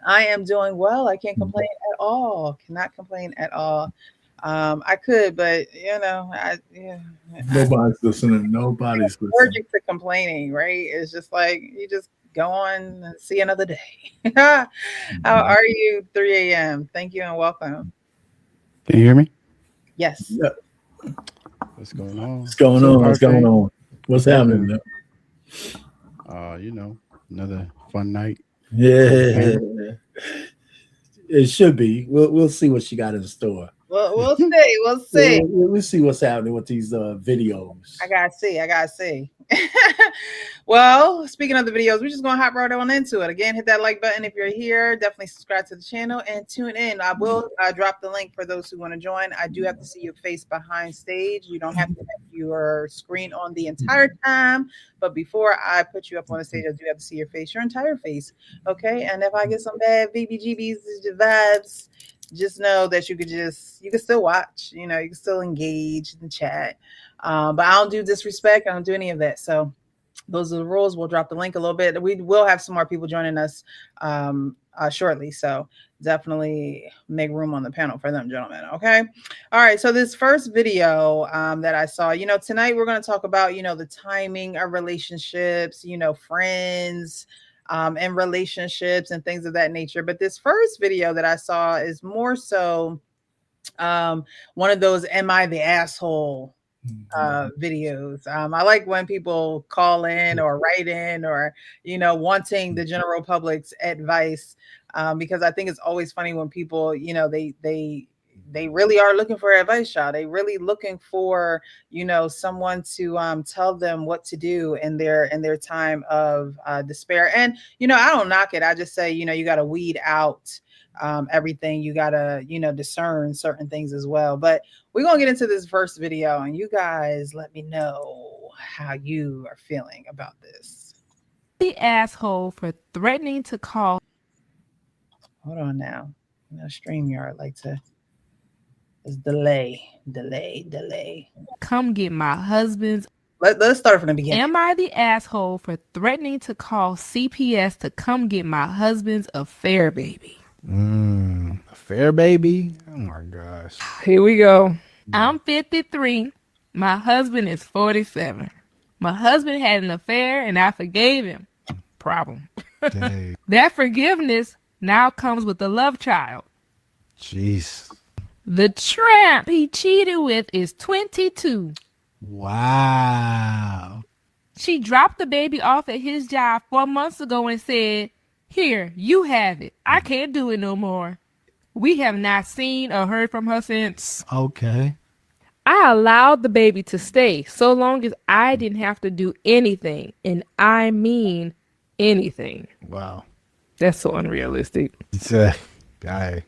I am doing well. I can't complain at all. Cannot complain at all. I could, but Nobody's listening. Nobody's I'm listening. allergic to complaining. Right? It's just like you just go on and see another day. How are you? 3 a.m. Thank you and welcome. Can you hear me? Yes. Yeah. What's going on? What's going on? What's going on? What's happening? Another fun night. Yeah, it should be. We'll see what she got in store. We'll see. We'll see. We'll see what's happening with these videos. I gotta see. Well, speaking of the videos, we're just gonna hop right on into it. Again, hit that like button if you're here. Definitely subscribe to the channel and tune in. I will drop the link for those who want to join. I do have to see your face behind stage. You don't have to have your screen on the entire time, but before I put you up on the stage, I do have to see your face, your entire face. Okay, and if I get some bad VBGBs vibes, just know that you can still watch, you can still engage in the chat. But I don't do disrespect. I don't do any of that. So those are the rules. We'll drop the link a little bit. We will have some more people joining us shortly. So definitely make room on the panel for them, gentlemen. Okay. All right. So this first video that I saw, tonight we're going to talk about, the timing of relationships, friends, and relationships and things of that nature. But this first video that I saw is more so one of those "Am I the asshole?" videos. I like when people call in or write in or wanting the general public's advice, because I think it's always funny when people they really are looking for advice, child. They really looking for someone to tell them what to do in their time of despair. And I don't knock it. I just say you got to weed out everything. You gotta discern certain things as well. But we're gonna get into this first video, and you guys let me know how you are feeling about this. The asshole for threatening to call. Hold on now. StreamYard like to delay. Come get my husband's. Let's start from the beginning. Am I the asshole for threatening to call CPS to come get my husband's affair baby? Affair baby? Oh my gosh. Here we go. I'm 53. My husband is 47. My husband had an affair and I forgave him. Problem. That forgiveness now comes with a love child. Jeez. The tramp he cheated with is 22. Wow. She dropped the baby off at his job 4 months ago and said, "Here, you have it. I can't do it no more." We have not seen or heard from her since. Okay. I allowed the baby to stay so long as I didn't have to do anything. And I mean anything. Wow. That's so unrealistic. It's guy.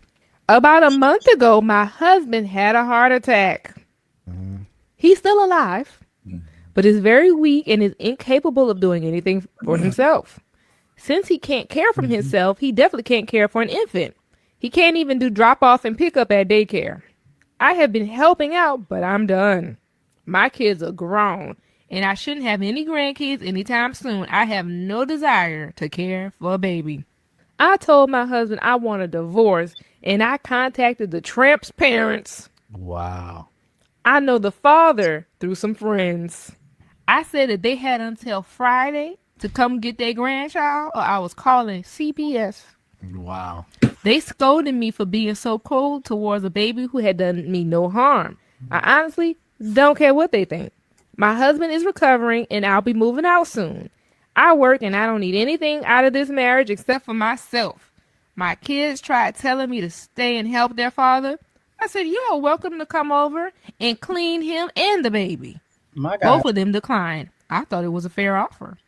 About a month ago, my husband had a heart attack. He's still alive, but is very weak and is incapable of doing anything for himself. Since he can't care for himself, he definitely can't care for an infant. He can't even do drop off and pick up at daycare. I have been helping out, but I'm done. My kids are grown, and I shouldn't have any grandkids anytime soon. I have no desire to care for a baby. I told my husband I want a divorce, and I contacted the tramp's parents. Wow. I know the father through some friends. I said that they had until Friday to come get their grandchild, or I was calling CPS. Wow. They scolded me for being so cold towards a baby who had done me no harm. I honestly don't care what they think. My husband is recovering, and I'll be moving out soon. I work, and I don't need anything out of this marriage except for myself. My kids tried telling me to stay and help their father. I said, "You're welcome to come over and clean him and the baby." My God. Both of them declined. I thought it was a fair offer.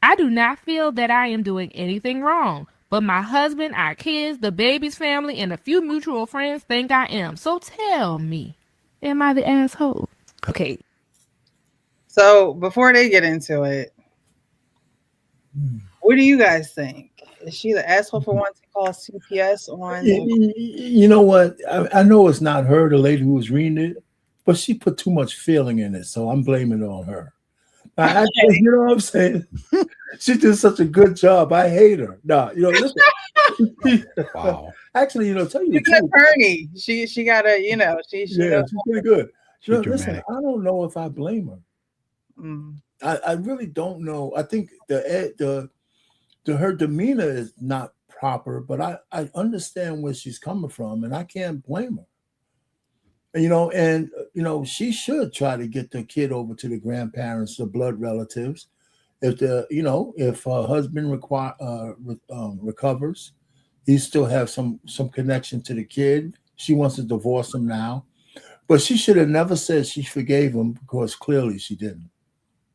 I do not feel that I am doing anything wrong, but my husband, our kids, the baby's family, and a few mutual friends think I am. So tell me, am I the asshole? Okay. So before they get into it, what do you guys think? Is she the asshole for wanting to call CPS on? You know what? I know it's not her, the lady who was reading it, but she put too much feeling in it, so I'm blaming it on her. You know what I'm saying? She did such a good job. I hate her. No, listen. Wow. Actually, tell you She's the an truth. attorney. She got to, she Yeah, knows. she's pretty good. She's Listen, dramatic. I don't know if I blame her. Mm. I really don't know. I think the her demeanor is not proper, but I understand where she's coming from, and I can't blame her. She should try to get the kid over to the grandparents, the blood relatives. If her husband recovers, he still have some connection to the kid. She wants to divorce him now, but she should have never said she forgave him, because clearly she didn't.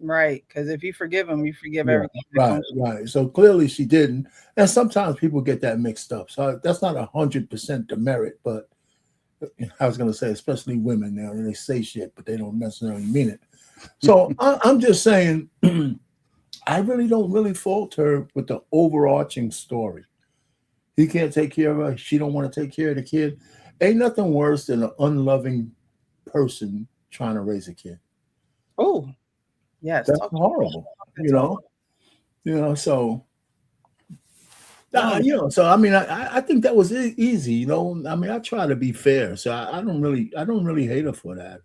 Right, because if you forgive them, you forgive everything. Right. So clearly she didn't, and sometimes people get that mixed up. So that's not 100% demerit, but I was going to say, especially women now, they say shit, but they don't necessarily mean it. So I'm just saying, I really don't really fault her with the overarching story. He can't take care of her. She don't want to take care of the kid. Ain't nothing worse than an unloving person trying to raise a kid. Oh, yes. That's horrible. So I mean, I think that was easy. I mean, I try to be fair, so I don't really hate her for that.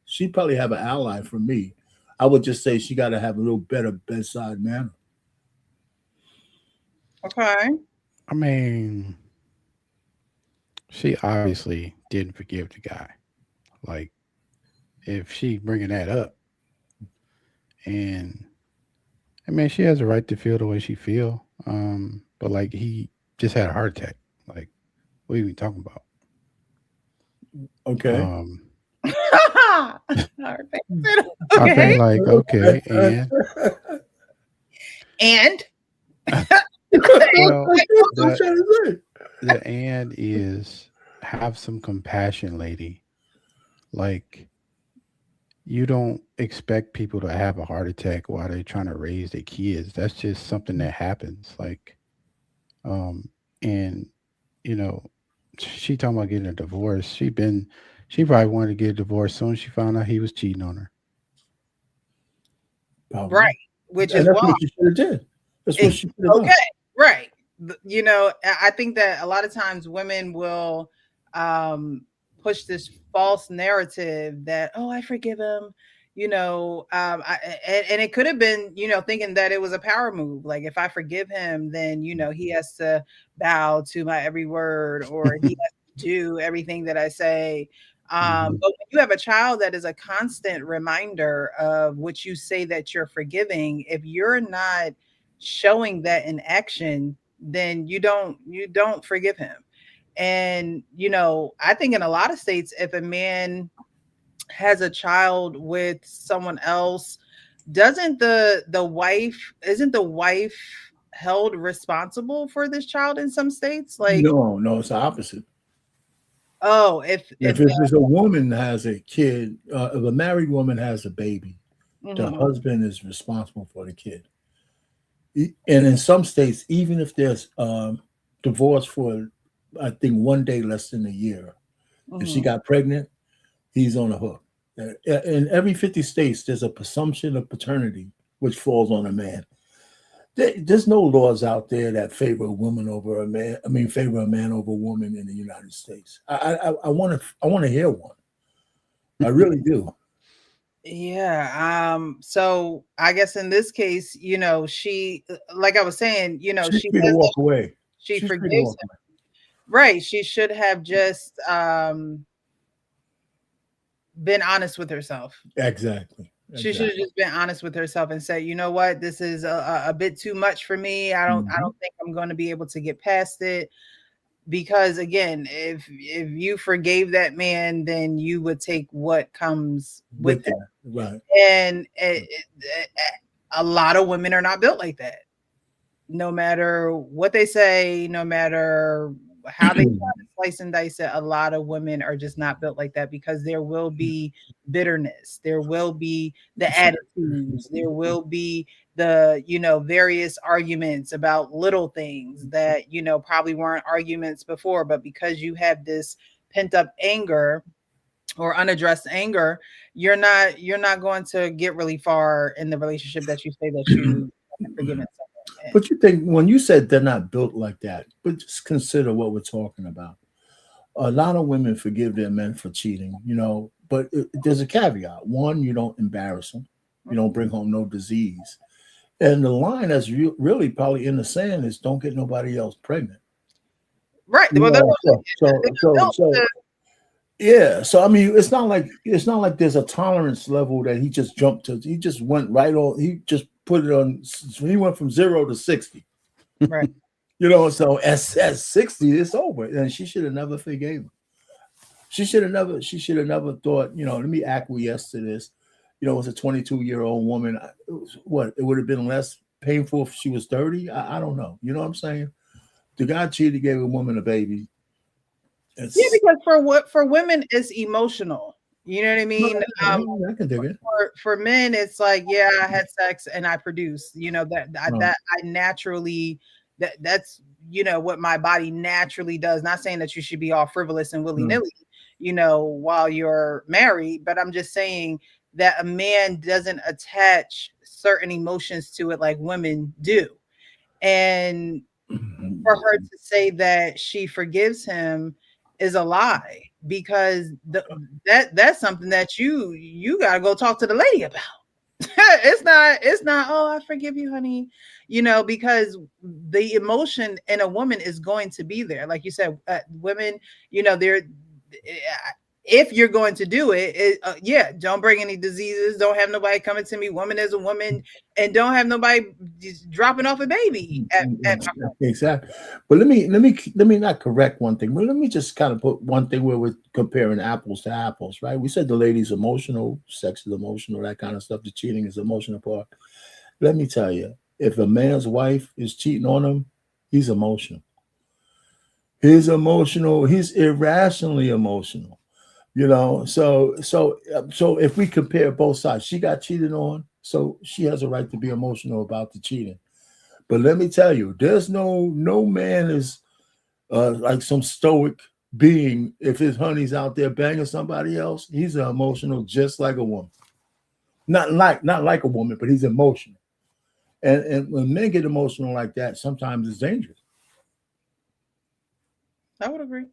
She probably have an ally for me. I would just say she got to have a little better bedside manner. Okay. I mean, she obviously didn't forgive the guy. Like, if she bringing that up, and I mean, she has a right to feel the way she feel. But like, he just had a heart attack. Like, what are you talking about? Okay. I think like, okay, and well, the and is have some compassion, lady. Like, you don't expect people to have a heart attack while they're trying to raise their kids. That's just something that happens. Like, and she talking about getting a divorce. She probably wanted to get a divorce soon as she found out he was cheating on her. Probably. Right, which is what she should have did. That's what she should have done. Right. I think that a lot of times women will push this false narrative that, oh, I forgive him, and it could have been, thinking that it was a power move. Like, if I forgive him, then, he has to bow to my every word, or he has to do everything that I say. But when you have a child that is a constant reminder of what you say that you're forgiving, if you're not showing that in action, then you don't forgive him. And I think in a lot of states, if a man has a child with someone else, isn't the wife held responsible for this child in some states? Like, no, it's the opposite. Oh, if a woman has a kid, if a married woman has a baby, the husband is responsible for the kid. And in some states, even if there's divorce for, I think, 1 day less than a year, if she got pregnant, he's on the hook. In every 50 states, there's a presumption of paternity, which falls on a man. There's no laws out there that favor a woman over a man. I mean, favor a man over a woman in the United States. I want to hear one. I really do. Yeah. So I guess in this case, she, like I was saying, she's free to walk away. She forgives him. Right. She should have just been honest with herself. Exactly. She should have just been honest with herself and said, you know what, this is a bit too much for me. I don't think I'm going to be able to get past it. Because again, if you forgave that man, then you would take what comes with it. Right. And a lot of women are not built like that. No matter what they say, no matter how they try to slice and dice it, a lot of women are just not built like that, because there will be bitterness, there will be the attitudes, there will be the various arguments about little things that probably weren't arguments before, but because you have this pent up anger or unaddressed anger, you're not going to get really far in the relationship that you say that you have forgiven someone. But you think when you said they're not built like that, but just consider what we're talking about. A lot of women forgive their men for cheating, but there's a caveat. One, you don't embarrass them. You don't bring home no disease. And the line that's really probably in the sand is don't get nobody else pregnant. Right. So yeah. So I mean, it's not like there's a tolerance level that he just jumped to. He just went right on. He just put it on. He went from 0 to 60. Right. So at 60, it's over. And she should have never forgave him. She should have never thought, let me acquiesce to this. It was a 22-year-old woman. It would have been less painful if she was 30. I don't know. You know what I'm saying? The guy cheated, gave a woman a baby. Because for women, it's emotional. You know what I mean? I can dig it. For men, it's like, yeah, I had sex and I produced. That I naturally that's what my body naturally does. Not saying that you should be all frivolous and willy-nilly, while you're married, but I'm just saying that a man doesn't attach certain emotions to it like women do. And for her to say that she forgives him is a lie, because that's something that you got to go talk to the lady about. It's not, oh, I forgive you, honey, because the emotion in a woman is going to be there. Like you said, women, they're, if you're going to do it, don't bring any diseases. Don't have nobody coming to me, woman as a woman, and don't have nobody just dropping off a baby. Exactly. But let me not correct one thing, but let me just kind of put one thing where we're comparing apples to apples, right? We said the lady's emotional, sex is emotional, that kind of stuff. The cheating is the emotional part. Let me tell you, if a man's wife is cheating on him, he's emotional. He's emotional. He's irrationally emotional. So if we compare both sides, she got cheated on, so she has a right to be emotional about the cheating. But let me tell you, there's no man is like some stoic being. If his honey's out there banging somebody else, he's emotional just like a woman. Not like a woman, but he's emotional. And when men get emotional like that, sometimes it's dangerous. I would agree.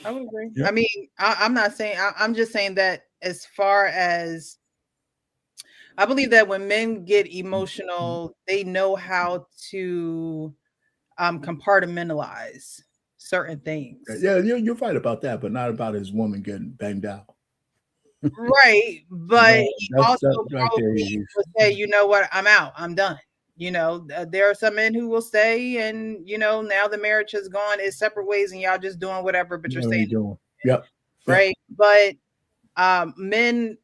Yeah. I mean, I'm not saying, I'm just saying that as far as, I believe that when men get emotional, they know how to compartmentalize certain things. Yeah, you're right about that, but not about his woman getting banged out. Right. But he also right probably would say, you know what, I'm out. I'm done. There are some men who will stay, and now the marriage has gone its separate ways, and y'all just doing whatever, but you're staying. Yep. Right. But men,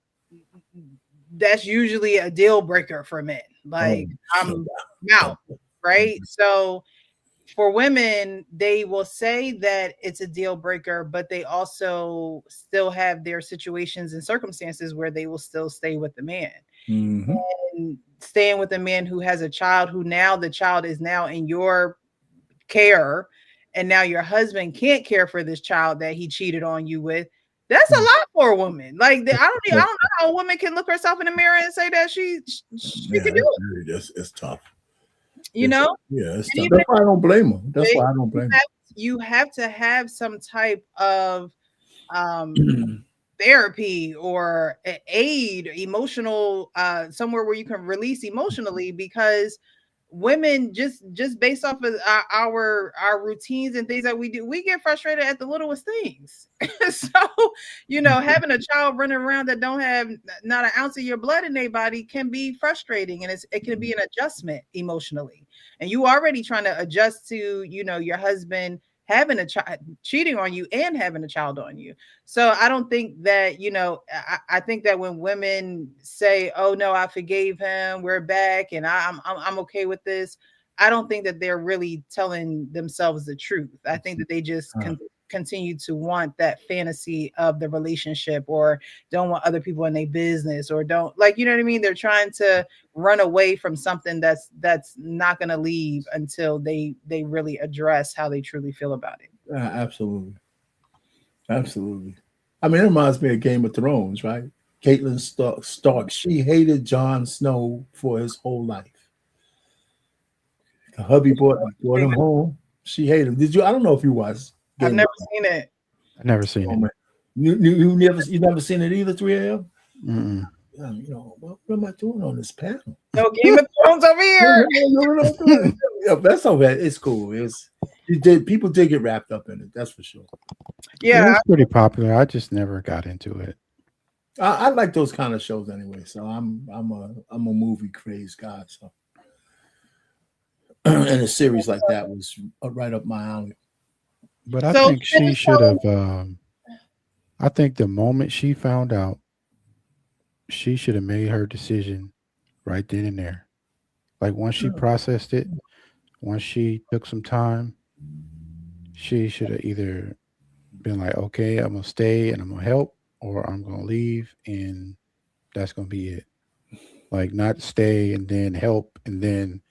that's usually a deal breaker for men. Like, I'm out. Right. So for women, they will say that it's a deal breaker, but they also still have their situations and circumstances where they will still stay with the man. Mm-hmm. And staying with a man who has a child, who now the child is now in your care, and now your husband can't care for this child that he cheated on you with. That's a lot for a woman. Like, I don't know how a woman can look herself in the mirror and say that she can do it. It's tough. Yeah, it's tough. That's why I don't blame her. That's why I don't blame her. You have to have some type of therapy or aid, emotional, somewhere where you can release emotionally, because women, just based off of our routines and things that we do, we get frustrated at the littlest things. So having a child running around that don't have not an ounce of your blood in their body can be frustrating, and it can be an adjustment emotionally, and you already trying to adjust to your husband having a child, cheating on you, and having a child on you. So I don't think that, I think that when women say, oh no, I forgave him, we're back, and I'm okay with this, I don't think that they're really telling themselves the truth. I think that they just continue to want that fantasy of the relationship, or don't want other people in their business, or don't, like, you know what I mean? They're trying to run away from something that's not going to leave until they really address how they truly feel about it. Absolutely. I mean, it reminds me of Game of Thrones, right? Catelyn Stark, she hated Jon Snow for his whole life. The hubby brought him home. She hated him. Did you? I don't know if you watched. I've never seen it. I've never seen it. You never seen it either. 3 a.m. Mm-mm. You know, what am I doing on this panel? No Game of Thrones over here. Yeah, that's okay. It's cool. People did get wrapped up in it. That's for sure. Yeah, It's pretty popular. I just never got into it. I like those kind of shows anyway. So I'm a movie crazed guy. So, and a series like that was right up my alley. But I think she should have. I think the moment she found out, she should have made her decision right then and there. Like once she processed it, once she took some time, she should have either been like, okay, I'm gonna stay and I'm gonna help, or I'm gonna leave and that's gonna be it. Like not stay and then help and then,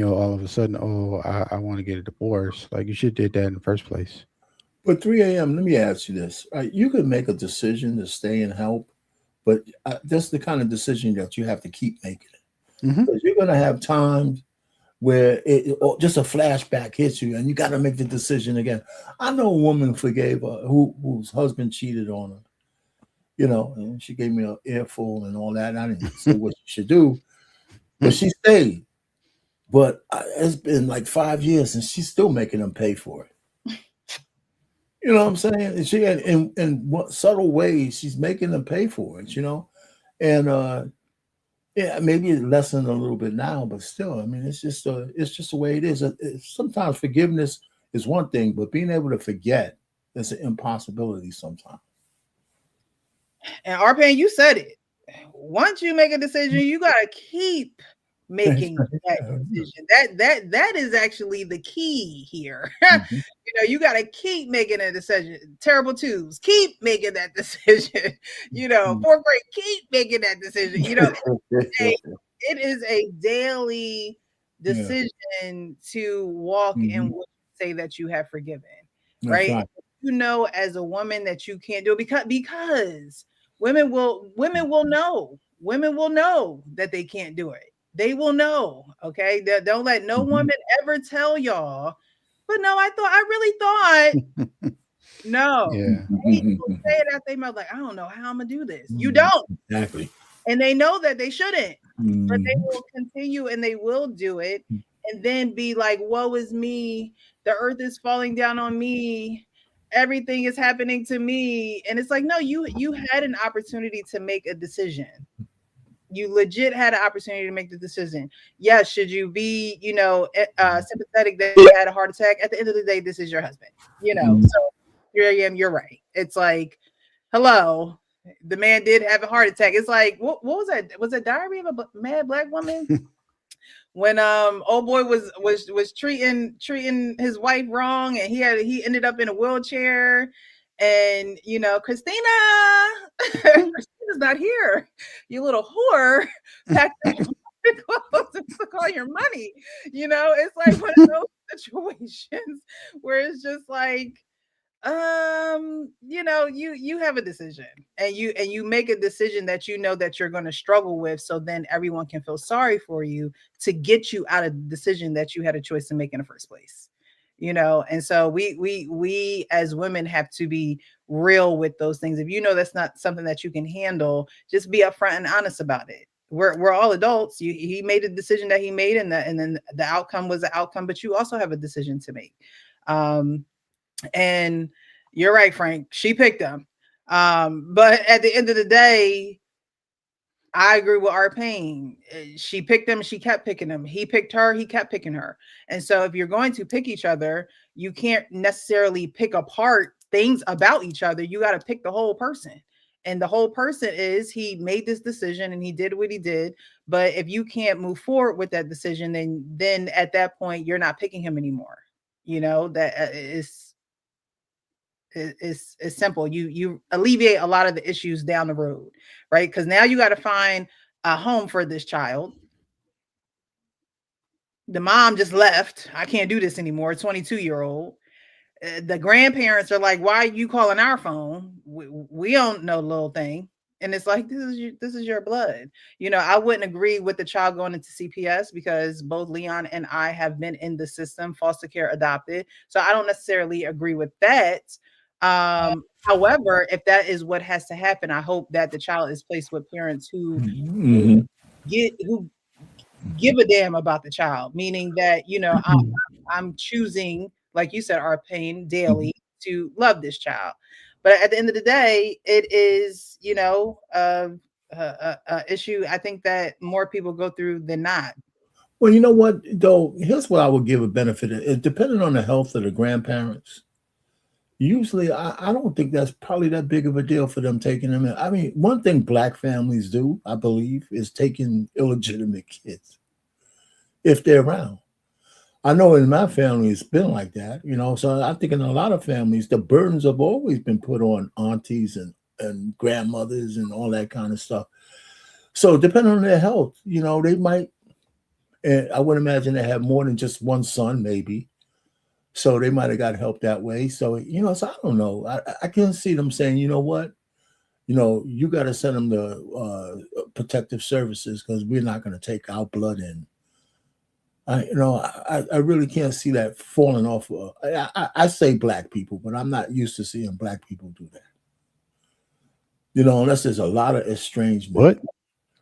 all of a sudden, I want to get a divorce. Like you should have did that in the first place. But 3 a.m., let me ask you this. You could make a decision to stay and help, but that's the kind of decision that you have to keep making. Because you're going to have times where just a flashback hits you and you got to make the decision again. I know a woman forgave her whose husband cheated on her, and she gave me an earful and all that. I didn't say what she should do, but she stayed. But it's been like 5 years and she's still making them pay for it. You know what I'm saying? And she in what subtle ways she's making them pay for it, and yeah, maybe it lessened a little bit now, but still, I mean, it's just the way it is. Sometimes forgiveness is one thing, but being able to forget is an impossibility sometimes. And Arpan, you said it. Once you make a decision, you gotta keep making that decision. That is actually the key here. You got to keep making a decision. Terrible twos, keep making that decision. Fourth grade, keep making that decision. It is a daily decision to walk in what you say that you have forgiven, right? As a woman that you can't do it because women will know. Women will know that they can't do it. They will know, okay? Don't let no woman ever tell y'all, but no, I really thought, no. Yeah. They will say it out their mouth like, I don't know how I'm going to do this. You don't. Exactly. And they know that they shouldn't, but they will continue and they will do it and then be like, woe is me. The earth is falling down on me. Everything is happening to me. And it's like, no, you had an opportunity to make a decision. You legit had an opportunity to make the decision. Yes, should you be, sympathetic that you had a heart attack? At the end of the day, this is your husband, So here I am. You're right. It's like, hello, the man did have a heart attack. It's like, what was that? Was it Diary of a Mad Black Woman? When old boy was treating his wife wrong, and he ended up in a wheelchair. And Christina's not here, you little whore. Pack your clothes and took all your money. It's like one of those situations where it's just like, you have a decision and you make a decision that that you're going to struggle with, so then everyone can feel sorry for you to get you out of the decision that you had a choice to make in the first place. And so we as women have to be real with those things. If that's not something that you can handle, just be upfront and honest about it. We're all adults. He made a decision that he made, and then the outcome was the outcome, but you also have a decision to make. And you're right, Frank, she picked him. But at the end of the day, I agree with Arpan. She picked him. She kept picking him. He picked her. He kept picking her. And so if you're going to pick each other, you can't necessarily pick apart things about each other. You got to pick the whole person. And the whole person is, he made this decision and he did what he did. But if you can't move forward with that decision, then at that point, you're not picking him anymore. That it's simple. You alleviate a lot of the issues down the road, right? Because now you got to find a home for this child. The mom just left. I can't do this anymore. 22-year-old. The grandparents are like, why are you calling our phone? We don't know the little thing. And it's like, this is your blood. You know, I wouldn't agree with the child going into CPS because both Leon and I have been in the system, foster care, adopted. So I don't necessarily agree with that. However, if that is what has to happen, I hope that the child is placed with parents who who give a damn about the child, meaning that, you know, I'm choosing, like you said, our pain daily to love this child. But at the end of the day, it is, you know, a issue I think that more people go through than not. Well, you know what, though, here's what I would give a benefit. It depending on the health of the grandparents. Usually, I don't think that's probably that big of a deal for them taking them in. I mean, one thing Black families do, I believe, is taking illegitimate kids if they're around. I know in my family it's been like that, you know. So I think in a lot of families, the burdens have always been put on aunties and grandmothers and all that kind of stuff. So depending on their health, you know, they might, and I would imagine they have more than just one son, maybe. So they might have got help that way. So, you know, so I don't know. I can see them saying, you know what, you know, you got to send them to protective services because we're not going to take our blood in. I really can't see that falling off. I say Black people, but I'm not used to seeing Black people do that. You know, unless there's a lot of estrangement. What?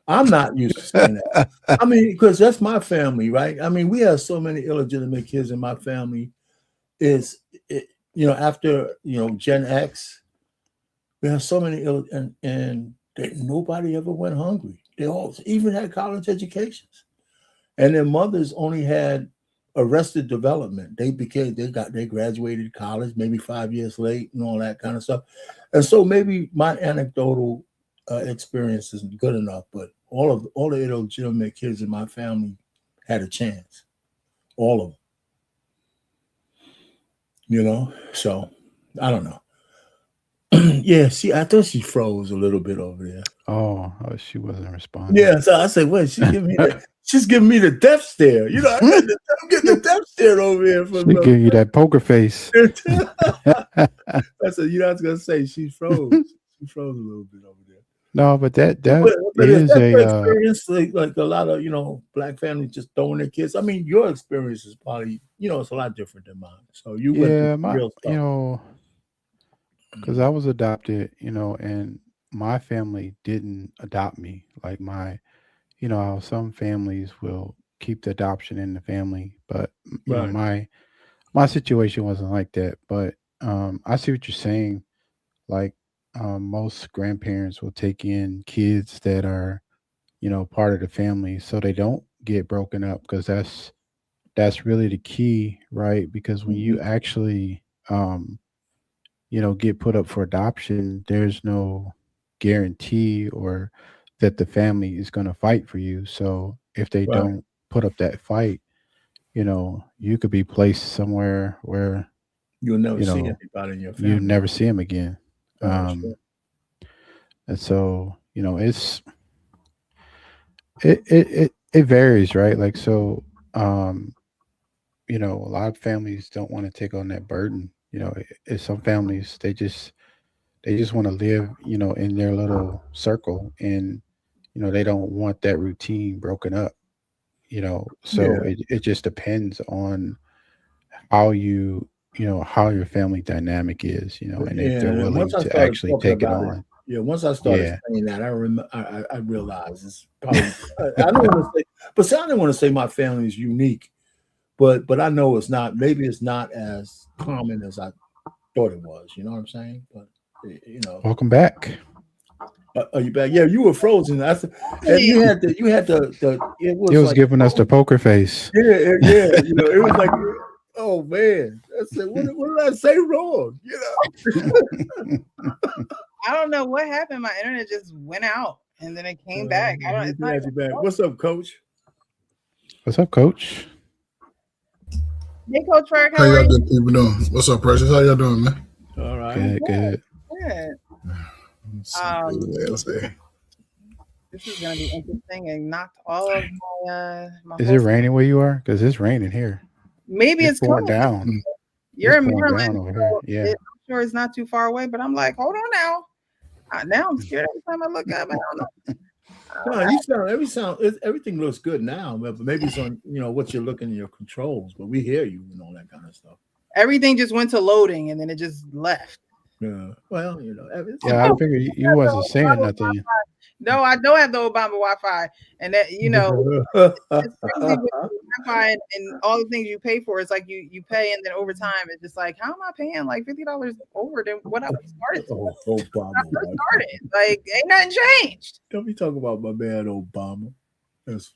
I'm not used to saying that. I mean, because that's my family, right? I mean, we have so many illegitimate kids in my family. You know, after, you know, Gen X, we have so many and nobody ever went hungry. They all even had college educations. And their mothers only had arrested development. They graduated college maybe 5 years late and all that kind of stuff. And so maybe my anecdotal experience isn't good enough, but all the illegitimate kids in my family had a chance. All of them. You know, so I don't know. Yeah, I thought she froze a little bit over there. Oh, she wasn't responding. Yeah, so I said, "Wait, she's giving me the death stare." You know, I'm getting the death stare over here from. She give you that poker face. I said, you know, I was gonna say she froze. She froze a little bit over there. No, but that but is your a experience, like a lot of, you know, Black families just throwing their kids. I mean, your experience is probably, you know, it's a lot different than mine. So you went through real stuff. You know, because I was adopted, you know, and my family didn't adopt me. Like you know, how some families will keep the adoption in the family, but you know, my situation wasn't like that. But I see what you're saying. Like most grandparents will take in kids that are, you know, part of the family, so they don't get broken up, because that's really the key, right? Because when you actually you know, get put up for adoption, there's no guarantee or that the family is going to fight for you. So if they don't put up that fight, you know, you could be placed somewhere where you'll never see anybody in your family. You never see them again. And so, you know, it varies, right? Like, so, you know, a lot of families don't want to take on that burden. You know, some families, they just want to live, you know, in their little circle, and, you know, they don't want that routine broken up, you know. So it just depends on how you know, how your family dynamic is, you know, and if they're willing to actually take it on. Once I started saying that, I realized it's probably, I don't want to say, but I didn't want to say my family is unique, but I know it's not. Maybe it's not as common as I thought it was. You know what I'm saying? But you know, welcome back. Are you back? Yeah, you were frozen. And you had the. It was like, giving us the poker face. Yeah. You know, it was like, oh man, I said, what did I say wrong? You know. I don't know what happened. My internet just went out and then it came back. I don't. It's not back. What's up, Coach? What's up, Coach? Hey, Coach Frank. How y'all good people doing? What's up, Precious? How y'all doing, man? All right. Good. This is gonna be interesting and knocked all of my. Is it raining where you are? Because it's raining here. Maybe it's pouring down. You're in Maryland. over here. Yeah. I'm sure it's not too far away, but I'm like, hold on now. Now I'm scared every time I look up. I don't know. No, everything looks good now, but maybe it's on what you're looking at your controls. But we hear you and all that kind of stuff. Everything just went to loading and then it just left. Yeah. Well, Yeah, I figured you wasn't saying nothing. No, I don't have the Obama Wi-Fi, and that it's crazy with Wi-Fi and all the things you pay for. It's like you pay, and then over time, it's just like, how am I paying like $50 over than what I started? Like, ain't nothing changed. Don't be talking about my man Obama. That's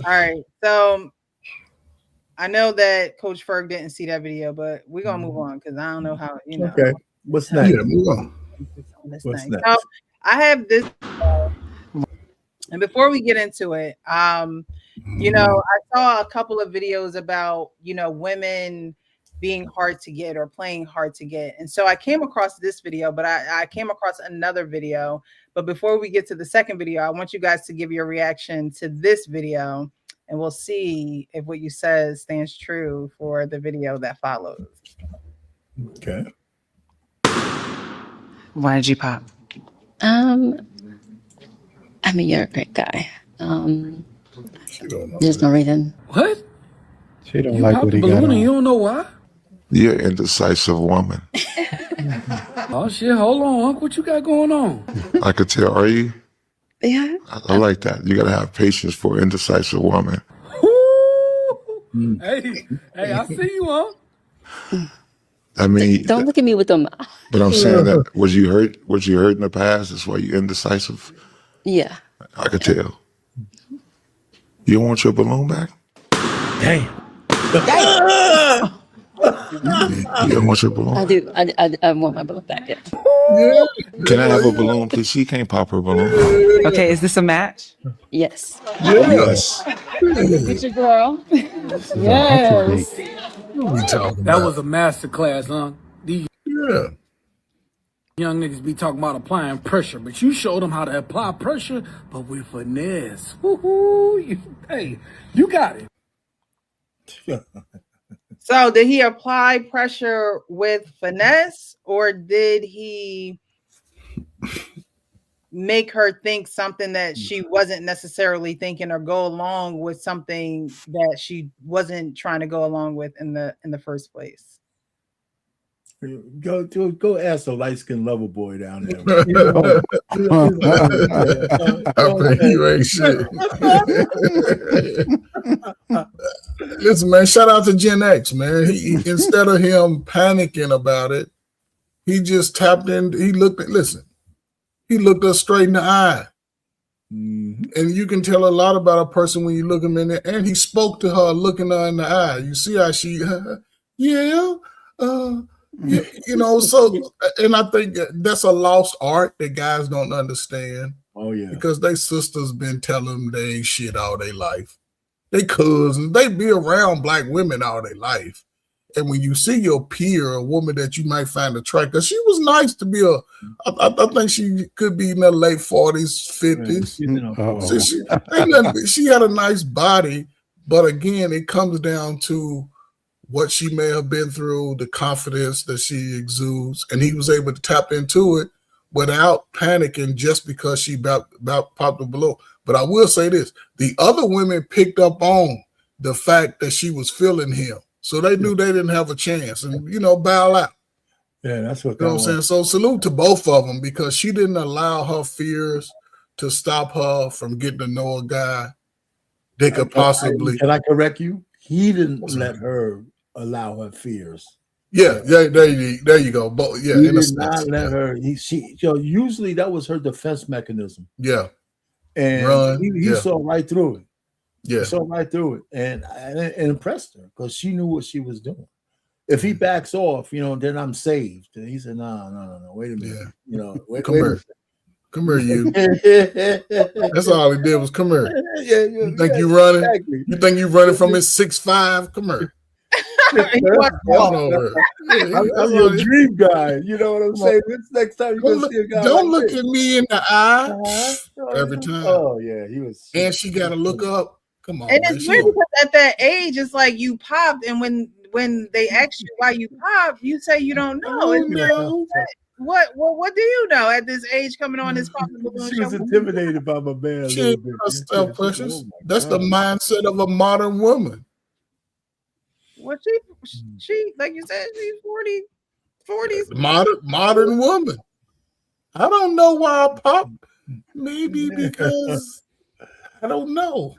All right, so I know that Coach Ferg didn't see that video, but we're gonna move on because I don't know how Okay, what's next? Yeah, move on. What's next? next? So I have this, and before we get into it, I saw a couple of videos about women being hard to get or playing hard to get, and so I came across this video, but I came across another video. But before we get to the second video, I want you guys to give your reaction to this video. And we'll see if what you said stands true for the video that follows. Okay. Why did you pop? I mean, you're a great guy. There's no reason. What? She don't like what he got on. You don't know why? You're an indecisive woman. Oh shit! Hold on, what you got going on? I could tell. Are you? Yeah. I like that. You got to have patience for an indecisive woman. Hey, I see you, huh? I mean, Don't look at me with them. but I'm saying that was you hurt in the past? That's why you're indecisive. Yeah. I could tell. You want your balloon back? Damn. You don't want your balloon? I do. I want my balloon back. Yeah. Can I have a balloon, please? She can't pop her balloon. Okay, is this a match? Yes. Yes. It's your girl. Yes. What we talking That about? was a master class, huh? These Yeah. young niggas be talking about applying pressure, but you showed them how to apply pressure, but with finesse. Woo-hoo. You got it. So did he apply pressure with finesse, or did he make her think something that she wasn't necessarily thinking, or go along with something that she wasn't trying to go along with in the first place? Go ask the light-skinned lover boy down there. I bet you ain't shit. Listen, man, shout out to Gen X, man. He instead of him panicking about it, he just tapped in. He looked us straight in the eye. And you can tell a lot about a person when you look him in there. And he spoke to her, looking her in the eye. You see how she, so, and I think that's a lost art that guys don't understand. Oh, yeah. Because they sisters been telling them they ain't shit all their life. They cousins, they be around black women all their life. And when you see your peer, a woman that you might find attractive, because she was nice to be I think she could be in her late 40s, 50s. She had a nice body, but again, it comes down to what she may have been through, the confidence that she exudes, and he was able to tap into it without panicking just because she about popped the balloon. But I will say this, the other women picked up on the fact that she was feeling him. So they knew they didn't have a chance and, bow out. Yeah, that's what. You know what I'm saying? So salute to both of them because she didn't allow her fears to stop her from getting to know a guy that could possibly. Can I correct you? He didn't let her allow her fears. Yeah, there you go. But yeah, he did not let her. Usually that was her defense mechanism. Yeah, and he saw right through it. Yeah, he saw right through it, and impressed her because she knew what she was doing. If he backs off, then I'm saved. And he said, no, wait a minute. Yeah. Wait here. Come here, you. That's all he did was come here. You think you running? Exactly. You think you running from his 6'5"? Come here. I'm your dream guy. You know what I'm saying? Next time you go see a guy, don't look at me in the eye every time. Oh yeah, he was. And she got to look up. Come on. And it's weird because at that age, it's like you popped, and when when they ask you why you pop, you say you don't know. What do you know at this age coming on this Pop the Balloon She show? was intimidated by my man a She little ain't bit. herself, Precious. Oh my That's the God. mindset of a modern woman. Well, she like you said, she's 40s. Modern woman. I don't know why I pop. Maybe because I don't know.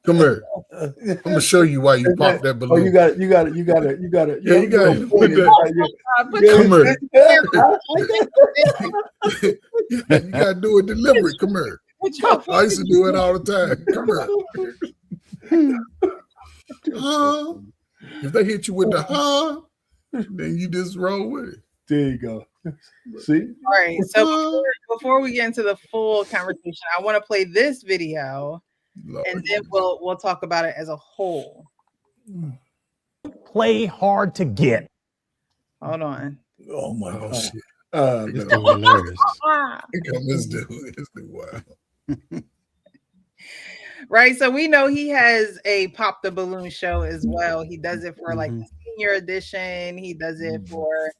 Come here. I'm gonna show you why you pop that Oh, balloon. you got it. Yeah, you got it. Put it. Come here. You gotta do it deliberate. Come here. I used to do it all the time. Come here. If they hit you with the then you just roll with it. There you go. See? All right. So before we get into the full conversation, I want to play this video, Lord. and then we'll talk about it as a whole. Play hard to get. Hold on. Oh my God. Shit. This dude hilarious. Here come this dude. This dude, wow. Right. So we know he has a Pop the Balloon show as well. He does it for like the senior edition. He does it for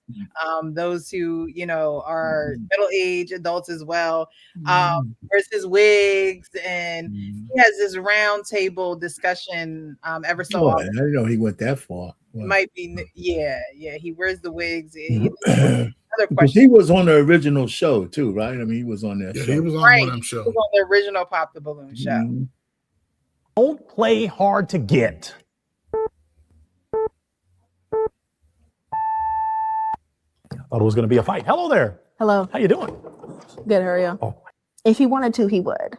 those who, you know, are middle-aged adults as well. Versus wigs. And he has this round table discussion ever so Oh, I often. didn't know he went that far. Wow. Might be, yeah. He wears the wigs. Because Another question. he was on the original show too, right? I mean, he was on that Yeah, show. he was on Right. one of them He shows. was on the original Pop the Balloon show. Mhm. Don't play hard to get. Thought it was going to be a fight. Hello there. Hello. How you doing? Good, how are you? Oh. If he wanted to, he would.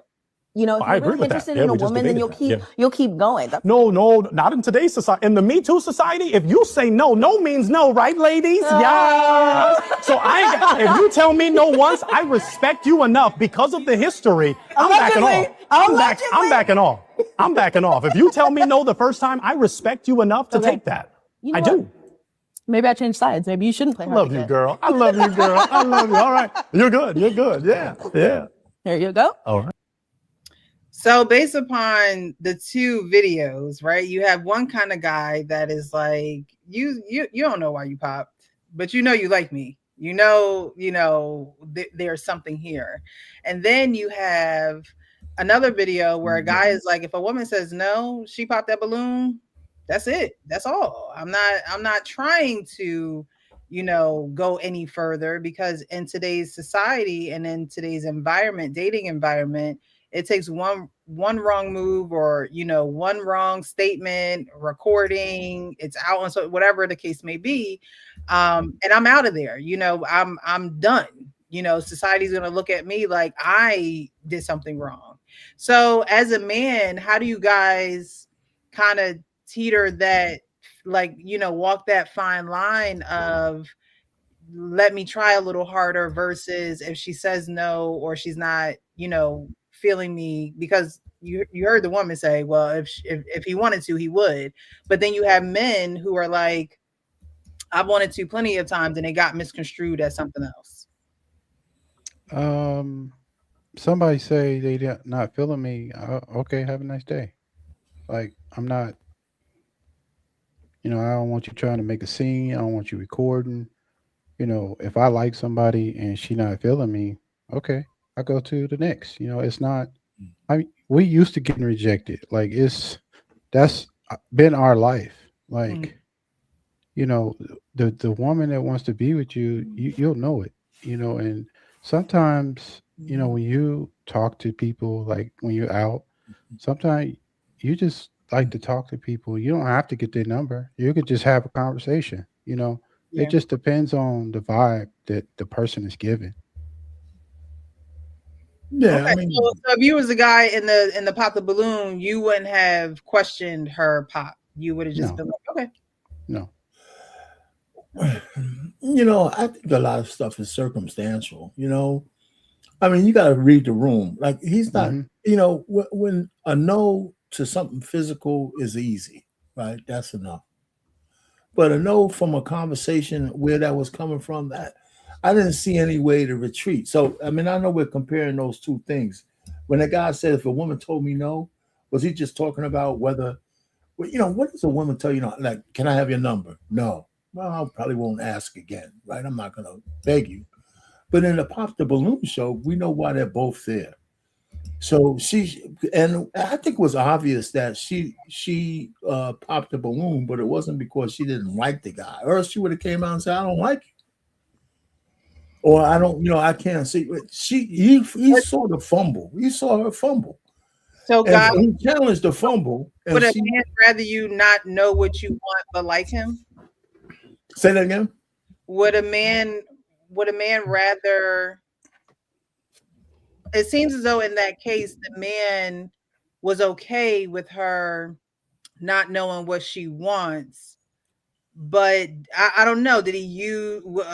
You know, if I you're agree really with that. interested Yeah, in a we just woman, then debated you'll keep going. That's No, not in today's society. In the Me Too society, if you say no, no means no, right, ladies? Yeah. So if you tell me no once, I respect you enough because of the history. I'm backing off. I'm backing off. I'm backing off. If you tell me no the first time, I respect you enough to take that. You know I what? do. Maybe I changed sides. Maybe you shouldn't play I hard love to you, get. girl. I love you, girl. I love you. All right. You're good. You're good. Yeah. Yeah. There you go. All right. So based upon the two videos, right? You have one kind of guy that is like, you don't know why you popped, but you know you like me. You know, there's something here. And then you have another video where a guy is like, if a woman says no, she popped that balloon, that's it. That's all. I'm not trying to, go any further, because in today's society and in today's environment, dating environment, it takes one wrong move or, one wrong statement, recording, it's out on, so whatever the case may be. And I'm out of there, I'm done. Society's going to look at me like I did something wrong. So as a man, how do you guys kind of teeter that, walk that fine line of let me try a little harder versus if she says no or she's not, feeling me? Because you heard the woman say, well, if he wanted to, he would. But then you have men who are like, I've wanted to plenty of times and it got misconstrued as something else. Somebody say they not feeling me. Okay, have a nice day. Like, I'm not, I don't want you trying to make a scene. I don't want you recording. If I like somebody and she not feeling me, okay, I go to the next. It's not, we used to getting rejected. Like, that's been our life. Like, the woman that wants to be with you, you'll know it, and sometimes, when you talk to people, like when you're out, sometimes you just like to talk to people. You don't have to get their number. You could just have a conversation, Yeah. It just depends on the vibe that the person is giving. Yeah, Okay, so if you was the guy in the Pop the Balloon, you wouldn't have questioned her pop. You would have just been like, okay. No. I think a lot of stuff is circumstantial. I mean, you got to read the room. Like, he's not, when a no to something physical is easy, right? That's enough. But a no from a conversation where that was coming from, that I didn't see any way to retreat. So, I mean, I know we're comparing those two things. When a guy said, if a woman told me no, was he just talking about whether Well, what does a woman tell you? Like, can I have your number? No. Well, I probably won't ask again, right? I'm not gonna beg you. But in the Pop the Balloon show, we know why they're both there. So and I think it was obvious that she popped the balloon, but it wasn't because she didn't like the guy, or else she would have came out and said, "I don't like you," or "I don't, I can't see." He saw the fumble. He saw her fumble. So, God, he challenged the fumble. Would a man rather you not know what you want but like him? Say that again. Would a man rather? It seems as though in that case, the man was okay with her not knowing what she wants, but I don't know.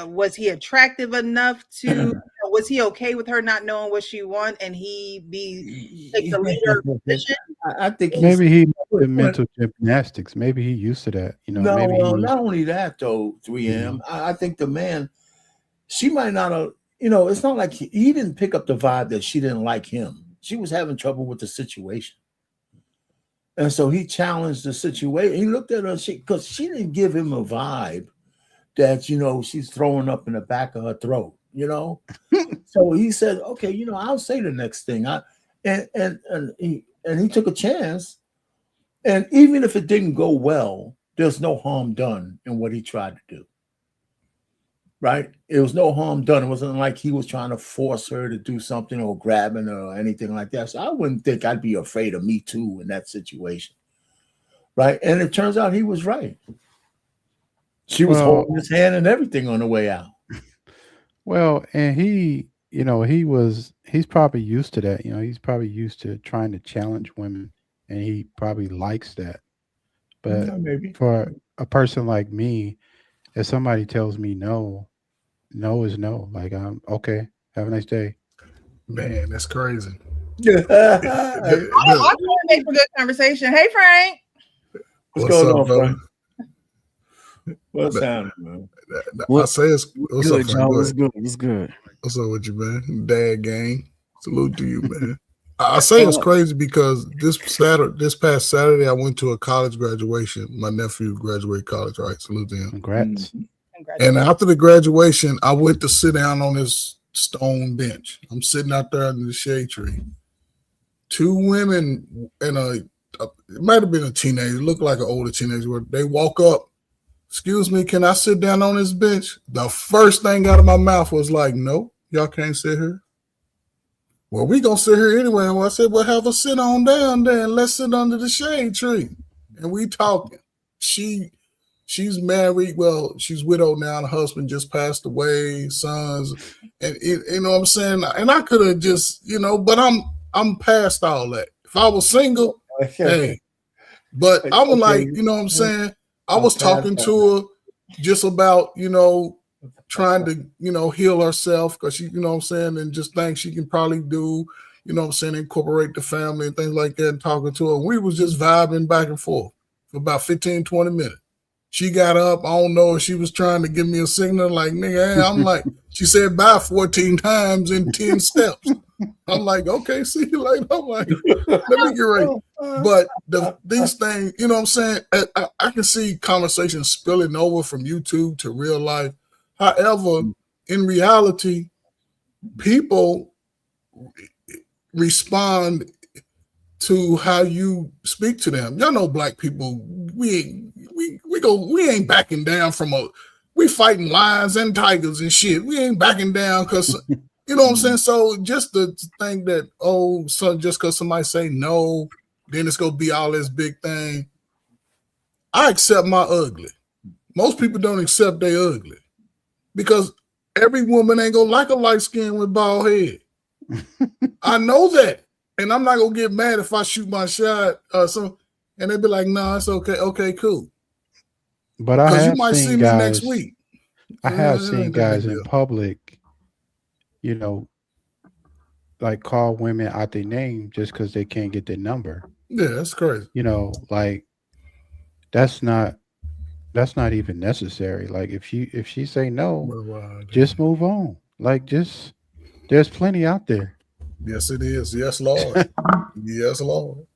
Was he attractive enough to? Was he okay with her not knowing what she wants, and take the leader position? I think maybe he did mental gymnastics. Maybe he used to that. No, not only that though. 3M. I think the man, she might not have. It's not like he didn't pick up the vibe that she didn't like him. She was having trouble with the situation. And so he challenged the situation. He looked at her because she didn't give him a vibe that, she's throwing up in the back of her throat, So he said, okay, I'll say the next thing. And he took a chance. And even if it didn't go well, there's no harm done in what he tried to do. Right? It was no harm done. It wasn't like he was trying to force her to do something or grabbing her or anything like that. So I wouldn't think I'd be afraid of Me Too in that situation. Right? And it turns out he was right. She was holding his hand and everything on the way out. Well, and he's probably used to that. He's probably used to trying to challenge women, and he probably likes that. But for a person like me, if somebody tells me no is no. Like, I'm okay. Have a nice day. Man, that's crazy. I want to make for good conversation. Hey, Frank. What's going on, Frank? What's happening, man? I say it's what's good, up, Frank? John? What's good? What's good? What's up with you, man? Dad gang. Salute to you, man. I say it's crazy because this past Saturday, I went to a college graduation. My nephew graduated college, right? Salute to him. Congrats. And after the graduation, I went to sit down on this stone bench. I'm sitting out there under the shade tree. Two women and it might have been a teenager, looked like an older teenager. They walk up, excuse me, can I sit down on this bench? The first thing out of my mouth was like, no, y'all can't sit here. Well, we gonna sit here anyway. And I said, well, have a sit on down there and let's sit under the shade tree. And we talking. She's married. Well, she's widowed now. The husband just passed away, sons. And you know what I'm saying? And I could have just, but I'm past all that. If I was single, hey. But I was like, you know what I'm saying? I was talking to her just about, trying to, heal herself because she, you know what I'm saying, and just things she can probably do, you know what I'm saying, incorporate the family and things like that, and talking to her. And we was just vibing back and forth for about 15, 20 minutes. She got up. I don't know if she was trying to give me a signal like, nigga, hey, I'm like, she said bye 14 times in 10 steps. I'm like, okay, see you later. I'm like, let me get ready. But these things, you know what I'm saying? I can see conversations spilling over from YouTube to real life. However, in reality, people respond to how you speak to them. Y'all know black people, we ain't backing down from we fighting lions and tigers and shit. We ain't backing down because you know what I'm saying? So just the thing that, so just because somebody say no, then it's gonna be all this big thing. I accept my ugly. Most people don't accept they ugly. Because every woman ain't gonna like a light skin with bald head. I know that. And I'm not gonna get mad if I shoot my shot and they be like, no, it's okay. Okay, cool. But I have you might seen see guys, me next week. I have seen guys in public, like call women out their name just because they can't get their number. Yeah, that's crazy. Like that's not even necessary. Like if she say no, just move on. Like there's plenty out there. Yes, it is. Yes, Lord. Yes, Lord.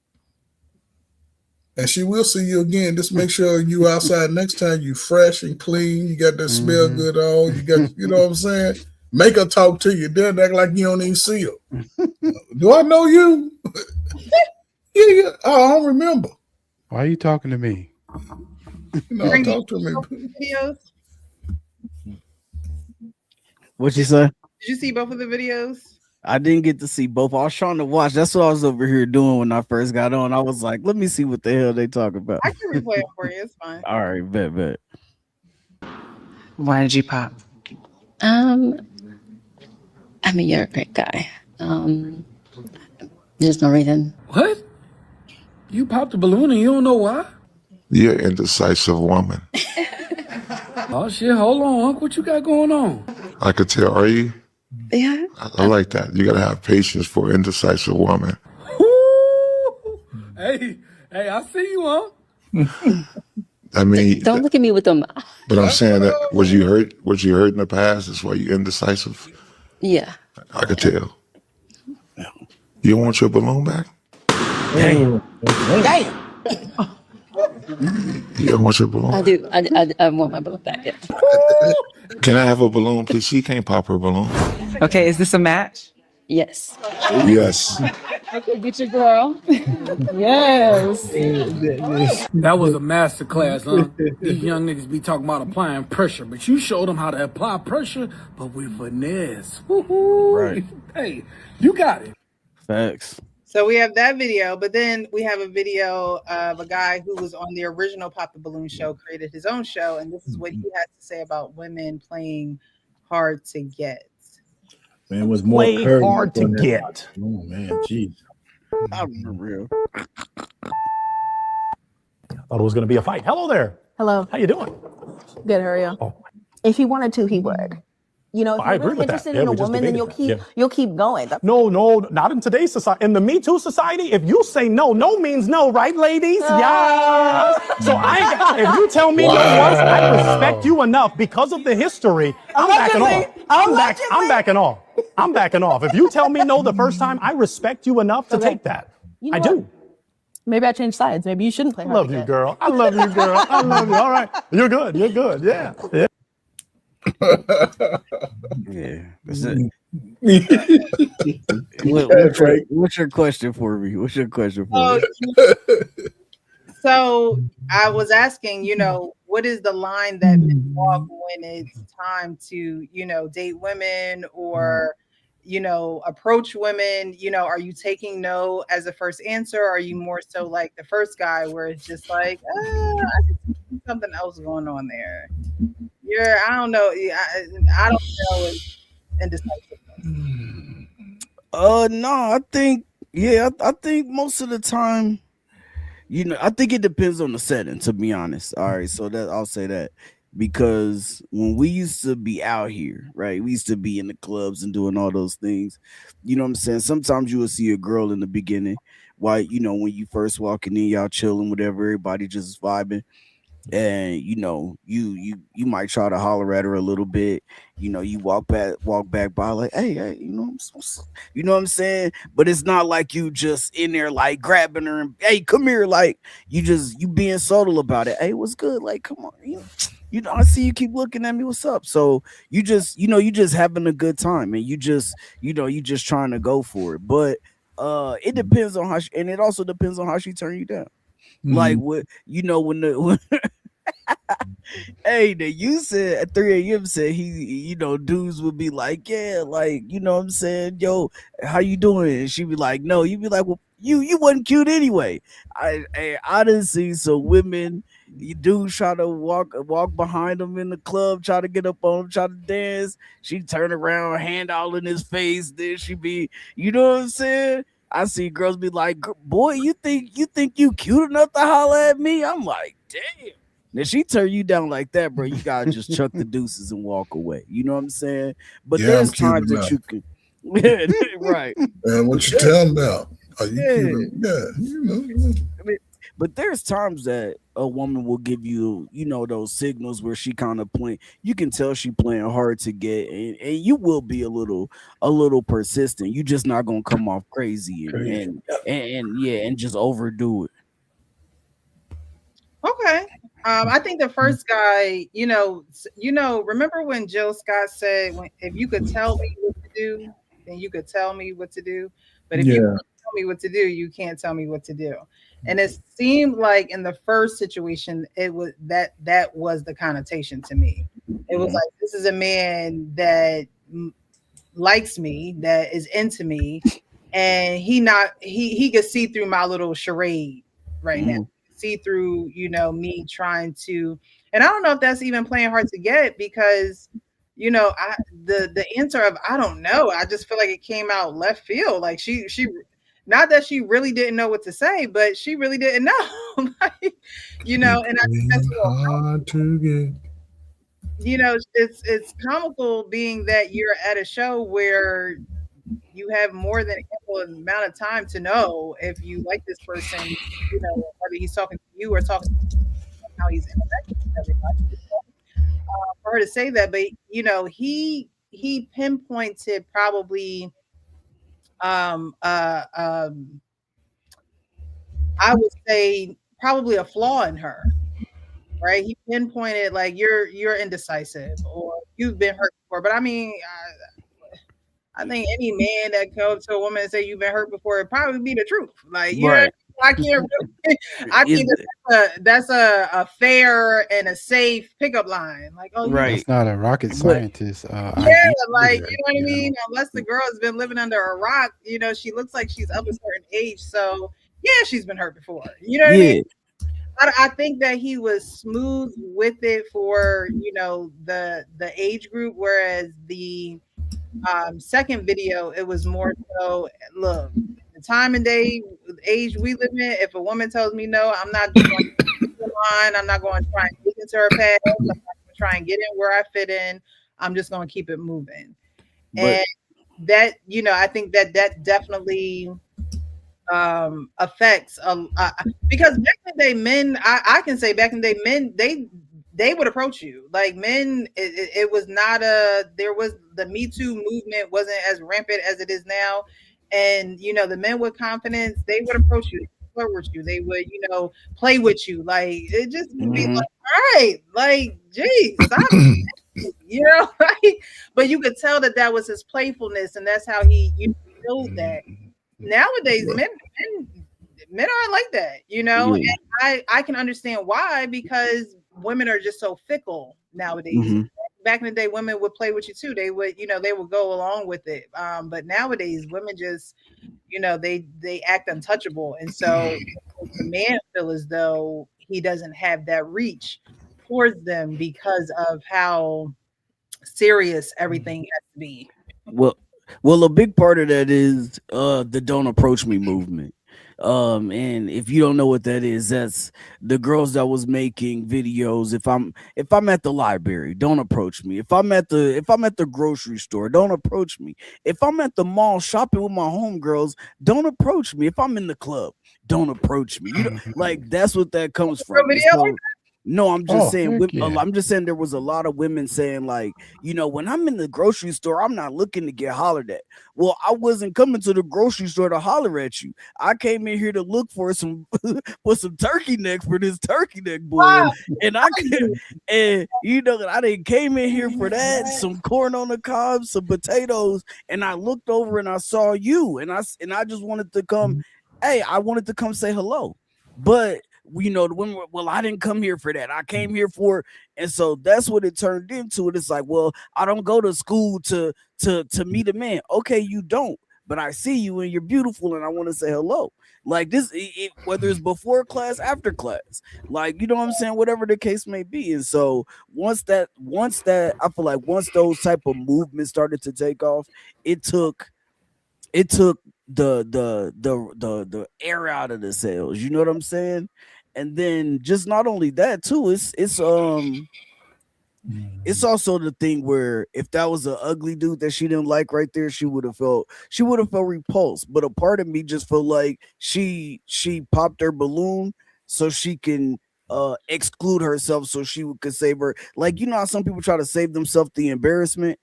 and she will see you again. Just make sure you outside next time. You fresh and clean. You got that smell good on. You got, you know what I'm saying? Make her talk to you. Then act like you don't even see her. Do I know you? Yeah. I don't remember. Why are you talking to me? No, talk to me. Videos? What you say? Did you see both of the videos? I didn't get to see both. I was trying to watch. That's what I was over here doing when I first got on. I was like, let me see what the hell they talk about. I can replay it for you. It's fine. All right, bet. Why did you pop? I mean, you're a great guy. There's no reason. What? You popped a balloon and you don't know why? You're an indecisive woman. Oh shit, hold on, Unc. What you got going on? I could tell. Are you? Yeah. I like that. You gotta have patience for an indecisive woman. Woo! Hey, I see you, huh? I mean, Don't look at me with them. but I'm saying that was you hurt in the past? That's why you're indecisive. Yeah. I could tell. You want your balloon back? Damn. You don't want your balloon? I do. I want my balloon back. Yeah. Can I have a balloon, please? She can't pop her balloon. Okay, is this a match? Yes. Yes. Okay, get your girl. Yes. That was a master class, huh? These young niggas be talking about applying pressure, but you showed them how to apply pressure, but with finesse. Woo-hoo. Right. Hey, you got it. Facts. So we have that video, but then we have a video of a guy who was on the original Pop the Balloon show, created his own show, and this is what he had to say about women playing hard to get. Man, it was more Play courage hard to than that. get. Oh man, jeez. I'm for real. Thought it was going to be a fight. Hello there. Hello. How you doing? Good, hurry up. Oh. If he wanted to, he would. You know, if I you're agree really with that. interested Yeah, in a we just woman, then debated you'll keep going. No, not in today's society. In the Me Too society, if you say no, no means no, right, ladies? Yeah. So if you tell me no once, I respect you enough because of the history. I'm backing off. I'm backing off. I'm backing off. If you tell me no the first time, I respect you enough to take that. You know I do. Maybe I changed sides. Maybe you shouldn't play I hard love to you, get. girl. I love you, girl. I love you. All right. You're good. You're good. Yeah. Yeah. Yeah. That's it. Right. What's your question for me? What's your question for Oh, me? So I was asking, what is the line that men walk when it's time to, date women or, approach women? Are you taking no as a first answer? Or are you more so like the first guy where it's just like, I see something else going on there? I don't know. I don't know. It's indecisive. No, I think most of the time, I think it depends on the setting, to be honest. All right, so that I'll say that because when we used to be out here, right, we used to be in the clubs and doing all those things. You know what I'm saying? Sometimes you will see a girl in the beginning, while when you first walking in, y'all chilling, whatever, everybody just vibing. And you might try to holler at her a little bit. You walk back by like, hey, you know what I'm saying? But it's not like you just in there like grabbing her and hey, come here, like you being subtle about it. Hey, what's good? Like, come on, I see you keep looking at me. What's up? So you just having a good time and you just trying to go for it. But it depends on how and it also depends on how she turn you down. Like what when hey, you said at 3 a.m. said he dudes would be like, yeah, like what I'm saying, yo, how you doing? And she'd be like, no. You'd be like, well, you wasn't cute anyway. I didn't see some women, you dudes try to walk behind them in the club, try to get up on him, try to dance. She turn around, hand all in his face. Then she be, you know what I'm saying? I see girls be like, boy, you think you cute enough to holler at me? I'm like, damn. If she turn you down like that, bro, you gotta just chuck the deuces and walk away. You know what I'm saying? But there's times that you can, right? And what you telling about? Are you cute? Yeah, but there's times that a woman will give you, those signals where she kind of playing. You can tell she playing hard to get, and you will be a little persistent. You just not gonna come off crazy and just overdo it. I think the first guy, remember when Jill Scott said, if you could tell me what to do, then you could tell me what to do. But if you can't tell me what to do, you can't tell me what to do. And it seemed like in the first situation, it was that was the connotation to me. It was like, this is a man that likes me, that is into me, and he could see through my little charade right now. See through, me trying to, and I don't know if that's even playing hard to get, because the answer of I don't know, I just feel like it came out left field. Like she not that she really didn't know what to say, but she really didn't know. Like, and I think that's hard to get. It's comical being that you're at a show where you have more than ample amount of time to know if you like this person, whether he's talking to you or talking to how he's interacting with everybody. For her to say that, but he pinpointed probably I would say probably a flaw in her. Right, he pinpointed like you're indecisive or you've been hurt before. But I mean, I think any man that comes to a woman and say you've been hurt before, it'd probably be the truth. Like, Right. I can't. I think that's a fair and a safe pickup line. Like, oh, Right. That's not a rocket scientist. yeah, idea like either, you know what I mean. Unless the girl has been living under a rock, she looks like she's of a certain age. So yeah, she's been hurt before. You know what I mean? I think that he was smooth with it for the age group, whereas the second video, it was more so, look, the time and day, age we live in, if a woman tells me no, I'm not going to line, I'm not going to try and get into her past, I'm not going to try and get in where I fit in, I'm just going to keep it moving. And that, I think that definitely affects because back in the day, men, I can say back in the day, men, they would approach you. Like men, it was not there was the Me Too movement wasn't as rampant as it is now. And the men with confidence, they would approach you, flirt with you, they would, play with you. Like it just would be like, all right, like, geez, stop. Like, but you could tell that was his playfulness, and that's how he showed that. Nowadays, men aren't like that, and I can understand why, because women are just so fickle nowadays. Back in the day, women would play with you too. They would, they would go along with it. But nowadays, women just, they act untouchable, and so the man feel as though he doesn't have that reach towards them because of how serious everything has to be. Well, a big part of that is the Don't Approach Me movement. And if you don't know what that is, that's the girls that was making videos. If I'm at the library, don't approach me. If I'm at the grocery store, don't approach me. If I'm at the mall shopping with my homegirls, don't approach me. If I'm in the club, don't approach me. Like that's what that comes from. No, I'm just saying. I'm just saying there was a lot of women saying like, when I'm in the grocery store, I'm not looking to get hollered at. Well, I wasn't coming to the grocery store to holler at you. I came in here to look for some turkey neck for this turkey neck boy, and I didn't came in here for that. Some corn on the cob, some potatoes, and I looked over and I saw you, and I just wanted to come. Hey, I wanted to come say hello, but. The women were, well, I didn't come here for that. I came here for, and so that's what it turned into. And it's like, well, I don't go to school to meet a man. Okay, you don't, but I see you and you're beautiful, and I want to say hello. Like this, whether it's before class, after class, like, you know what I'm saying, whatever the case may be. And so once that, I feel like once those type of movements started to take off, it took the air out of the sails. You know what I'm saying? And then just not only that too, it's also the thing where if that was an ugly dude that she didn't like right there, she would have felt repulsed. But a part of me just felt like she popped her balloon so she can exclude herself, so she could save her. Like, how some people try to save themselves the embarrassment,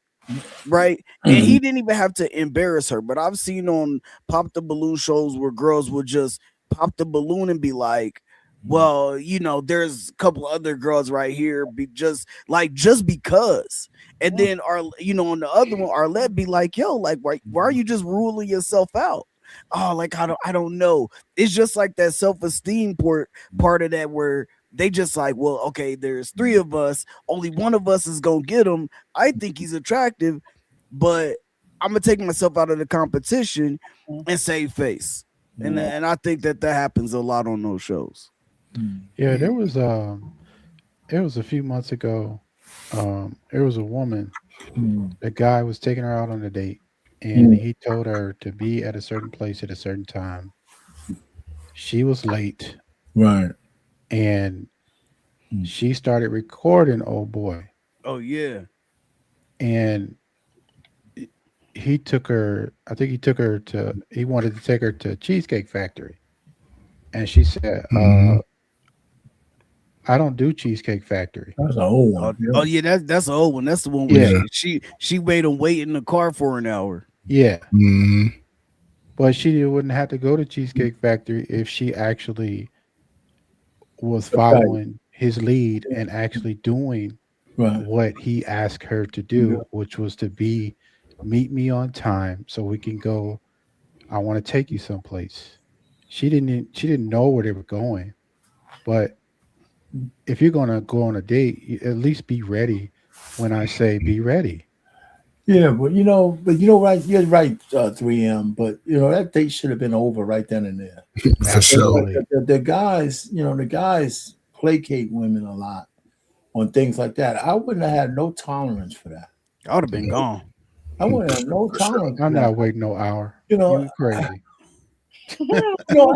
right? And he didn't even have to embarrass her. But I've seen on pop the balloon shows where girls would just pop the balloon and be like, well, you know, there's a couple other girls right here, just because. And then on the other one, Arlette be like, yo, like, why are you just ruling yourself out? Oh, like, I don't know. It's just like that self-esteem part of that where they just like, well, okay, there's 3 of us, only one of us is gonna get him. I think he's attractive, but I'm gonna take myself out of the competition and save face. And I think that happens a lot on those shows. Yeah, there was a few months ago. There was a woman. The guy was taking her out on a date, and he told her to be at a certain place at a certain time. She was late, right? And she started recording old boy. Oh yeah. And he took her. I think he wanted to take her to Cheesecake Factory, and she said, I don't do Cheesecake Factory. That's an old one. Oh yeah, that's an old one. That's the one where she made him wait in the car for an hour. Yeah. But she wouldn't have to go to Cheesecake Factory if she actually was following his lead and actually doing what he asked her to do, which was to meet me on time so we can go. I want to take you someplace. She didn't know where they were going, but if you're gonna go on a date, at least be ready when I say be ready. Yeah, but right, you're right, 3M. But that date should have been over right then and there. For sure. The guys placate women a lot on things like that. I wouldn't have had no tolerance for that. I would have been gone. I wouldn't have no tolerance. I'm not waiting no hour. You're crazy. I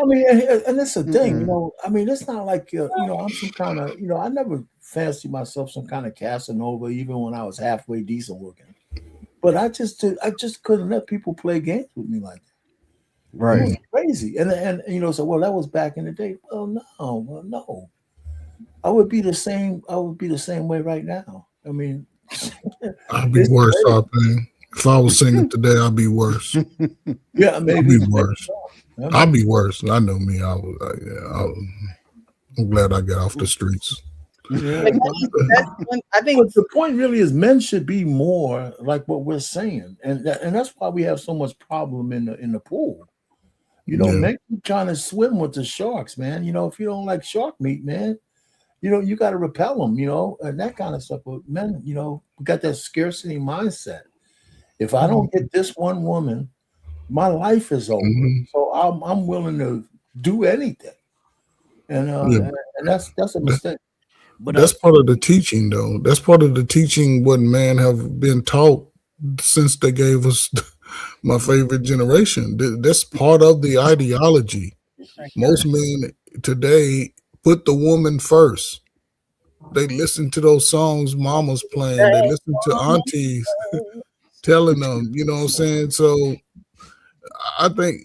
mean, and that's the thing, I mean, it's not like I'm some kind of, I never fancied myself some kind of Casanova, even when I was halfway decent looking. But I just couldn't let people play games with me like that. Right. It was crazy. And so, well, that was back in the day. Well, no. I would be the same way right now. I mean, I'd be worse off, man. If I was singing today, I'd be worse. Yeah, maybe I'd be worse. I'd be worse. I know me. I'm glad I got off the streets. Yeah. I think the point really is men should be more like what we're saying, and that's why we have so much problem in the pool. Men keep trying to swim with the sharks, man. If you don't like shark meat, man, you got to repel them, and that kind of stuff. But men, we got that scarcity mindset. If I don't get this one woman, my life is over. So I'm willing to do anything, and that's a mistake. But that's part of the teaching, though. That's part of the teaching what men have been taught since they gave us my favorite generation. That's part of the ideology. Most men today put the woman first. They listen to those songs mama's playing. They listen to aunties telling them, you know what I'm saying? So I think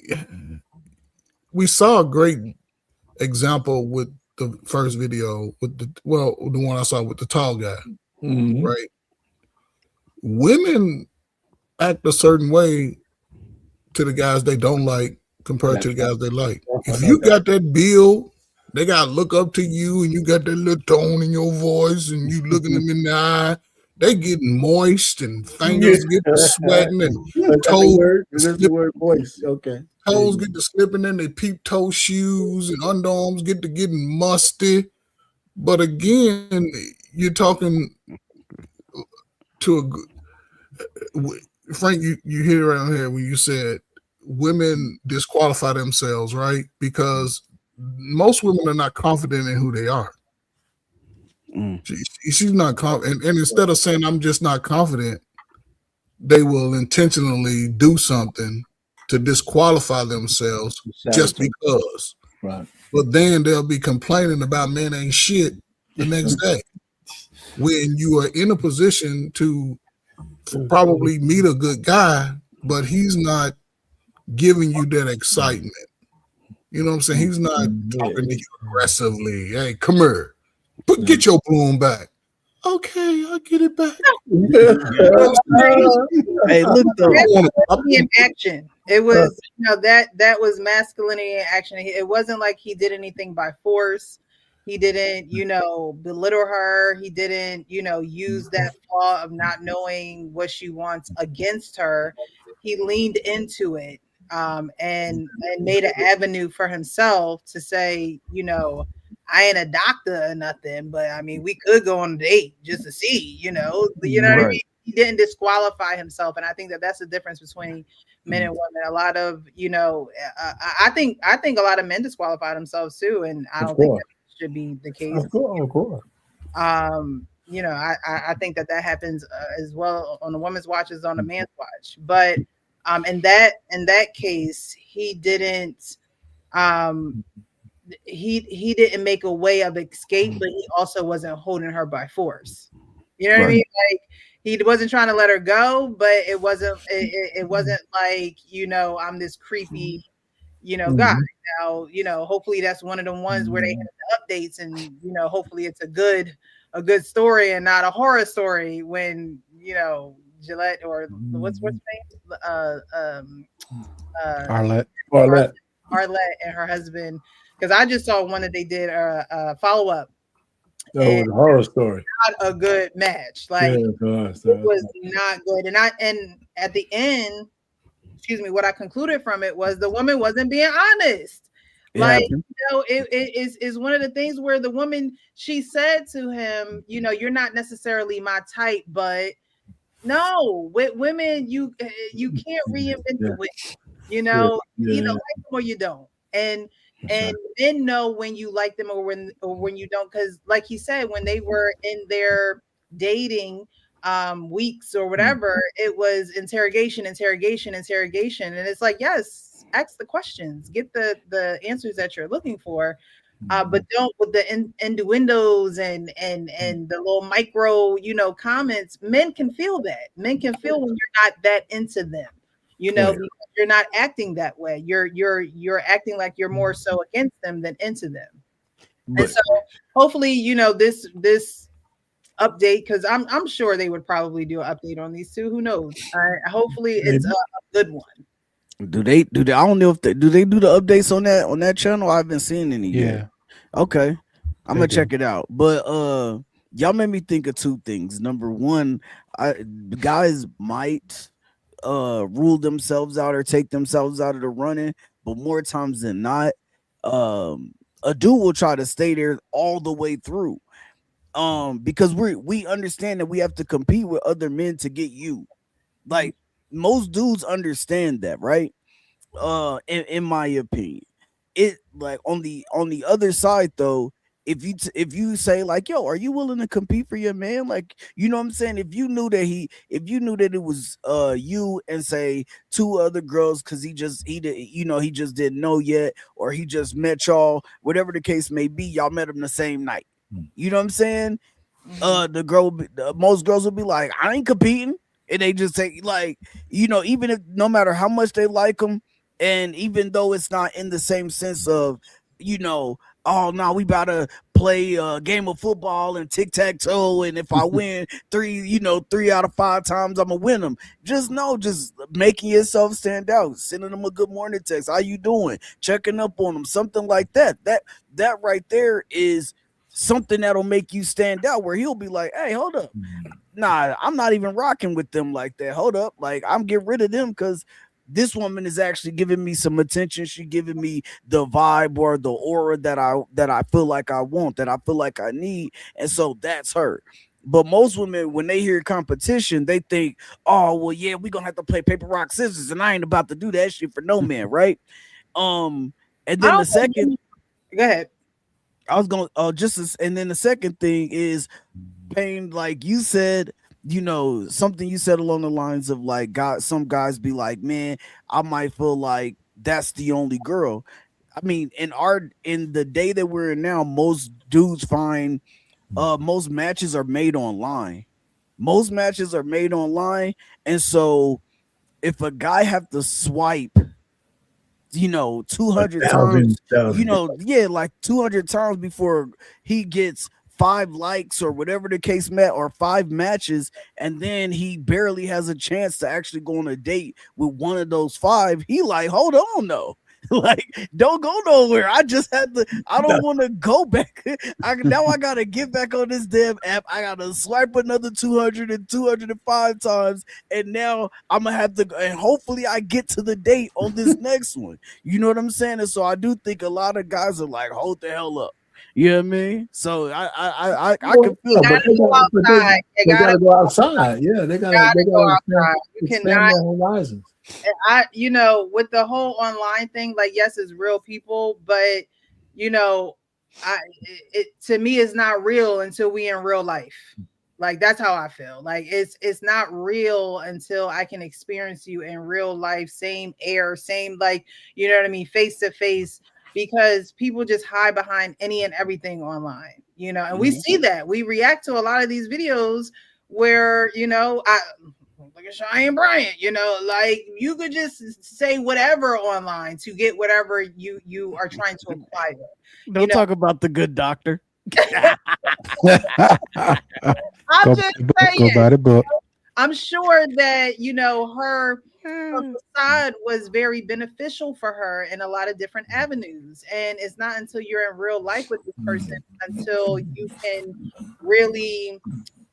we saw a great example with the first video with the one I saw with the tall guy, right? Women act a certain way to the guys they don't like compared to the guys they like. If you got that build, they gotta look up to you, and you got that little tone in your voice, and you looking them in the eye. They getting moist, and fingers get to sweating, and toes. That's the word voice. Okay. Toes get to slipping in their peep toe shoes, and underarms get to getting musty. But again, you're talking to Frank. You hear around here when you said women disqualify themselves, right? Because most women are not confident in who they are. She's not confident, and instead of saying I'm just not confident, they will intentionally do something to disqualify themselves just because. Right. But then they'll be complaining about men ain't shit the next day when you are in a position to probably meet a good guy, but he's not giving you that excitement. You know what I'm saying? He's not talking to you aggressively. Hey, come here. Get your broom back. Okay, I'll get it back. Hey, look though. In action. It was that was masculinity in action. It wasn't like he did anything by force. He didn't, belittle her. He didn't, use that flaw of not knowing what she wants against her. He leaned into it, and made an avenue for himself to say, I ain't a doctor or nothing, but I mean, we could go on a date just to see, what I mean? He didn't disqualify himself. And I think that that's the difference between men and women. A lot of, I think a lot of men disqualify themselves too. And I don't think that should be the case. Of course. I think that happens as well on the woman's watch as on the man's watch. But in that case, he didn't he didn't make a way of escape, but he also wasn't holding her by force. You know what I mean? Like, he wasn't trying to let her go, but it wasn't like, I'm this creepy, guy. Now, hopefully that's one of the ones where they have the updates, and hopefully it's a good story and not a horror story when Gillette, or what's her name? Arlette and her husband, because I just saw one that they did a follow up. That was a horror story. Not a good match. Like, it was not good. And at the end, what I concluded from it was the woman wasn't being honest. It is one of the things where the woman, she said to him, you're not necessarily my type, but no, with women, you can't reinvent the wheel. You either like them or you don't. And men know when you like them or when you don't, because like he said, when they were in their dating weeks or whatever, it was interrogation, and it's like, yes, ask the questions, get the answers that you're looking for, but don't with the innuendos and the little micro comments. Men can feel that. Men can feel when you're not that into them, because you're not acting that way. You're acting like you're more so against them than into them. And so hopefully, this update, because I'm sure they would probably do an update on these two. Who knows? Hopefully it's a good one. Do they? I don't know if they do the updates on that channel. I haven't seen any yet. Okay, I'm gonna check it out. But y'all made me think of two things. Number one, guys might rule themselves out or take themselves out of the running, but more times than not, a dude will try to stay there all the way through. Because we understand that we have to compete with other men to get you. Like, most dudes understand that, right? In my opinion, it, like, on the other side though, if you say like, yo, are you willing to compete for your man? Like, you know what I'm saying? If you knew that it was you and say two other girls, because he just didn't know yet, or he just met y'all, whatever the case may be, y'all met him the same night. You know what I'm saying? Most girls will be like, I ain't competing. And they just say, like, even if, no matter how much they like them, and even though it's not in the same sense of, oh no, we about to play a game of football and tic-tac-toe, and if I win 3 out of 5 times, I'm gonna win them. Just making yourself stand out, sending them a good morning text, how you doing, checking up on them, something like that. That right there is something that'll make you stand out, where he'll be like, hey, hold up, nah, I'm not even rocking with them like that. Hold up, like, I'm getting rid of them because this woman is actually giving me some attention. She giving me the vibe or the aura that I feel like I want, that I feel like I need, and so that's her. But most women, when they hear competition, they think, oh, well, yeah, we're gonna have to play paper, rock, scissors, and I ain't about to do that shit for no man, right? And then the second, go ahead. I was gonna and then the second thing is, Payne, like you said, something you said along the lines of like, some guys be like, man, I might feel like that's the only girl. I mean, in the day that we're in now, most dudes find most matches are made online. And so if a guy have to swipe 200 times, like 200 times before he gets 5 likes or whatever the case met, or 5 matches, and then he barely has a chance to actually go on a date with one of those 5, he like, hold on, though. Like, don't go nowhere. I just had to. I don't want to go back. Now I gotta get back on this damn app. I gotta swipe another 200 and 205 times, and now I'm gonna have to. And hopefully, I get to the date on this next one. You know what I'm saying? And so I do think a lot of guys are like, hold the hell up. You know what I mean? So I can feel but they gotta go outside. Yeah, they gotta go outside. You expand cannot. their horizons. And with the whole online thing, like, yes, it's real people, but to me, it's not real until we in real life. Like, that's how I feel. Like, it's not real until I can experience you in real life, same air, same, like, you know what I mean, face to face. Because people just hide behind any and everything online, and we see that. We react to a lot of these videos where, I look at Cheyenne Bryant, like, you could just say whatever online to get whatever you are trying to acquire. Don't talk about the good doctor. I'm just saying. Go buy the book. I'm sure that, her facade was very beneficial for her in a lot of different avenues. And it's not until you're in real life with this person until you can really,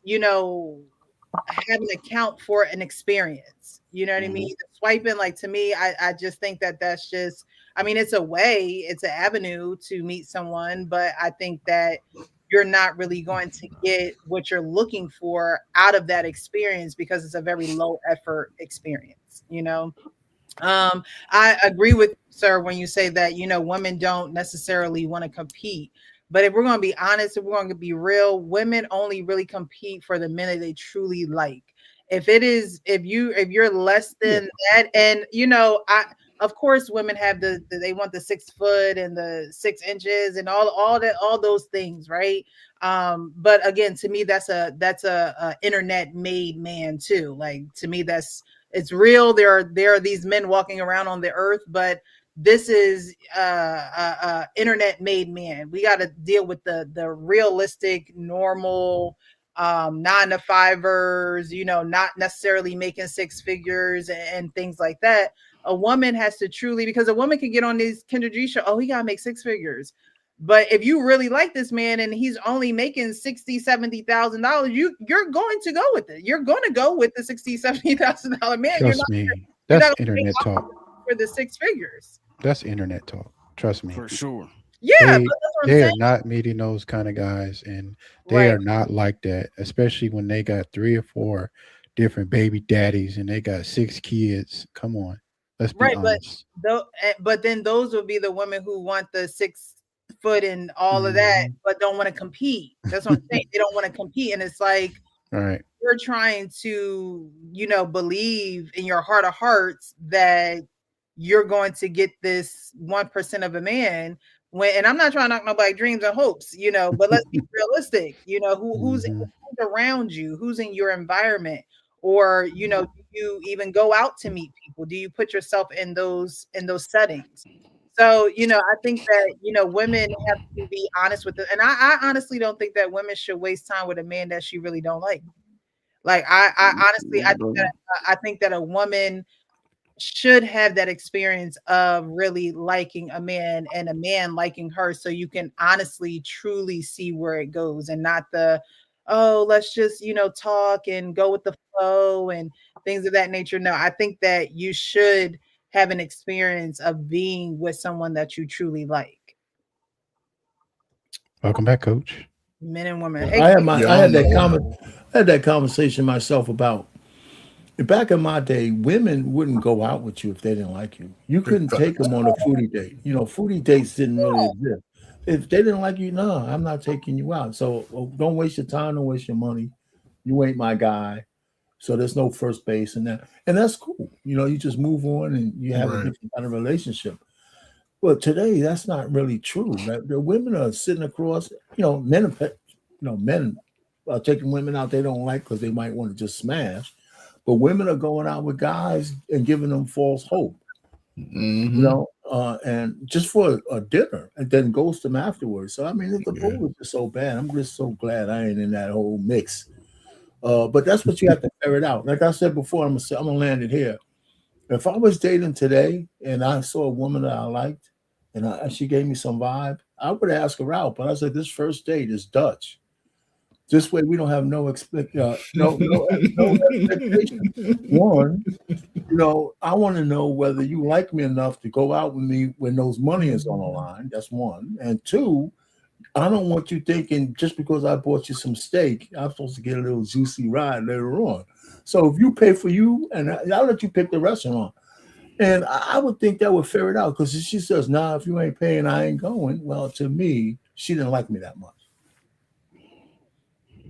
have an account for an experience. You know what I mean? The swiping, like, to me, I just think that's just, it's a way, it's an avenue to meet someone, but I think that you're not really going to get what you're looking for out of that experience because it's a very low effort experience. I agree with sir when you say that, women don't necessarily want to compete. But if we're going to be honest, if we're going to be real, women only really compete for the men that they truly like. If you're less than that, and of course, women have they want the 6 foot and the 6 inches and all those things, right? But again, to me, that's a internet made man too. Like, to me, it's real. There are these men walking around on the earth, but this is internet made man. We got to deal with the realistic, normal 9-to-5ers, not necessarily making 6 figures and things like that. A woman has to truly, because a woman can get on these Kendra G show, he gotta make 6 figures. But if you really like this man and he's only making $60,000-$70,000, you're going to go with it. You're going to go with the $60,000-$70,000 man. Trust me, that's internet talk for the 6 figures. That's internet talk. Trust me, for sure. Yeah, they are not meeting those kind of guys, and they are not like that. Especially when they got 3 or 4 different baby daddies and they got 6 kids. Come on, let's be honest. But then those would be the women who want the 6 foot and all of that, but don't want to compete. That's what I'm saying. They don't want to compete, and it's like, right, you're trying to, believe in your heart of hearts that you're going to get this 1% of a man. And I'm not trying to knock nobody's dreams and hopes, but let's be realistic. Who's around you, who's in your environment, or do you even go out to meet people? Do you put yourself in those settings? So, I think that, women have to be honest with it. And I honestly don't think that women should waste time with a man that she really don't like. Like, I honestly, I think that a woman should have that experience of really liking a man and a man liking her, so you can honestly, truly see where it goes, and not let's just, talk and go with the flow and things of that nature. No, I think that you should have an experience of being with someone that you truly like. Welcome back, Coach. Men and women. I had that conversation myself about, back in my day, women wouldn't go out with you if they didn't like you. You couldn't take them on a foodie date. Foodie dates didn't really exist. If they didn't like you, no, I'm not taking you out. So don't waste your time, don't waste your money. You ain't my guy. So there's no first base and that's cool. You just move on and you have a different kind of relationship. Well, today that's not really true. The women are sitting across, men are taking women out they don't like because they might want to just smash. But women are going out with guys and giving them false hope, and just for a dinner, and then ghost them afterwards. So, the bull is just so bad. I'm just so glad I ain't in that whole mix. But that's what you have to ferret out. Like I said before, I'm gonna land it here. If I was dating today and I saw a woman that I liked and she gave me some vibe, I would ask her out. But I said, this first date is Dutch. This way we don't have no expectation. One, I want to know whether you like me enough to go out with me when those money is on the line. That's one. And two, I don't want you thinking just because I bought you some steak, I'm supposed to get a little juicy ride later on. So if you pay for you, and I'll let you pick the restaurant. And I would think that would fair it out, because if she says, nah, if you ain't paying, I ain't going. Well, to me, she didn't like me that much.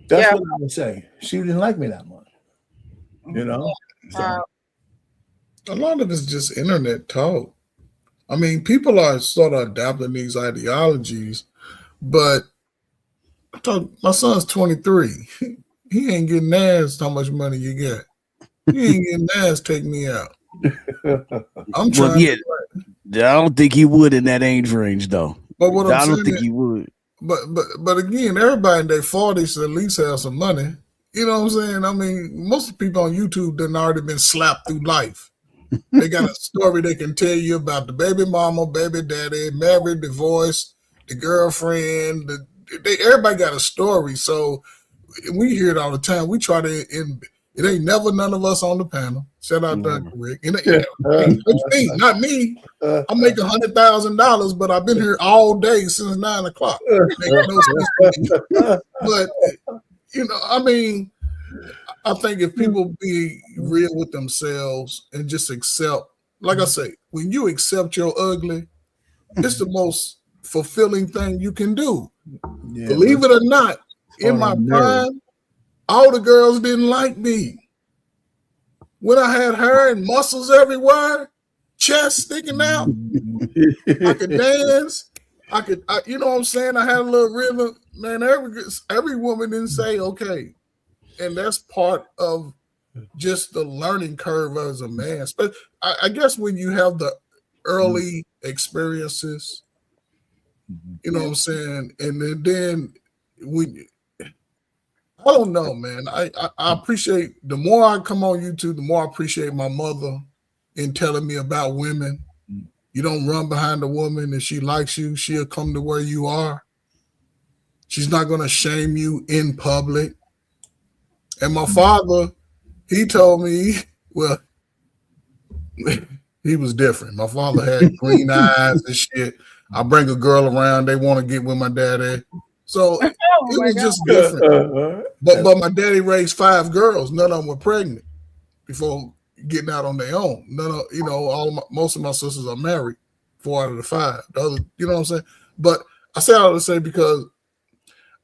That's what I would say. She didn't like me that much. So. A lot of it's just internet talk. I mean, people are sort of adapting these ideologies, but my son's 23. He ain't getting asked how much money you get. He ain't getting asked, take me out. I'm trying. I don't think he would in that age range, though. But what I don't think he would. But again, everybody in their 40s at least have some money. You know what I'm saying? I mean, most of the people on YouTube done already been slapped through life. They got a story they can tell you about the baby mama, baby daddy, married, divorced, the girlfriend. Everybody got a story. So we hear it all the time. We try to, it ain't never none of us on the panel. Shout out to Rick. Not me. I make $100,000, but I've been here all day since 9 o'clock. No sense to me. But, I mean, I think if people be real with themselves and just accept, like I say, when you accept your ugly, it's the most fulfilling thing you can do. Yeah, believe it or not, in my prime, all the girls didn't like me. When I had hair and muscles everywhere, chest sticking out, I could dance. You know what I'm saying? I had a little rhythm. Man, every woman didn't say, okay. And that's part of just the learning curve as a man. But I guess when you have the early experiences, you know what I'm saying? And then when I don't know, man. I appreciate, the more I come on YouTube, the more I appreciate my mother in telling me about women. You don't run behind a woman. If she likes you, she'll come to where you are. She's not going to shame you in public. And my father, he told me, well, he was different. My father had green eyes and shit. I bring a girl around, they want to get with my daddy. So it was just different. But my daddy raised 5 girls. None of them were pregnant before getting out on their own. Most of my sisters are married. 4 out of the 5. The other, you know what I'm saying? But I say all to say because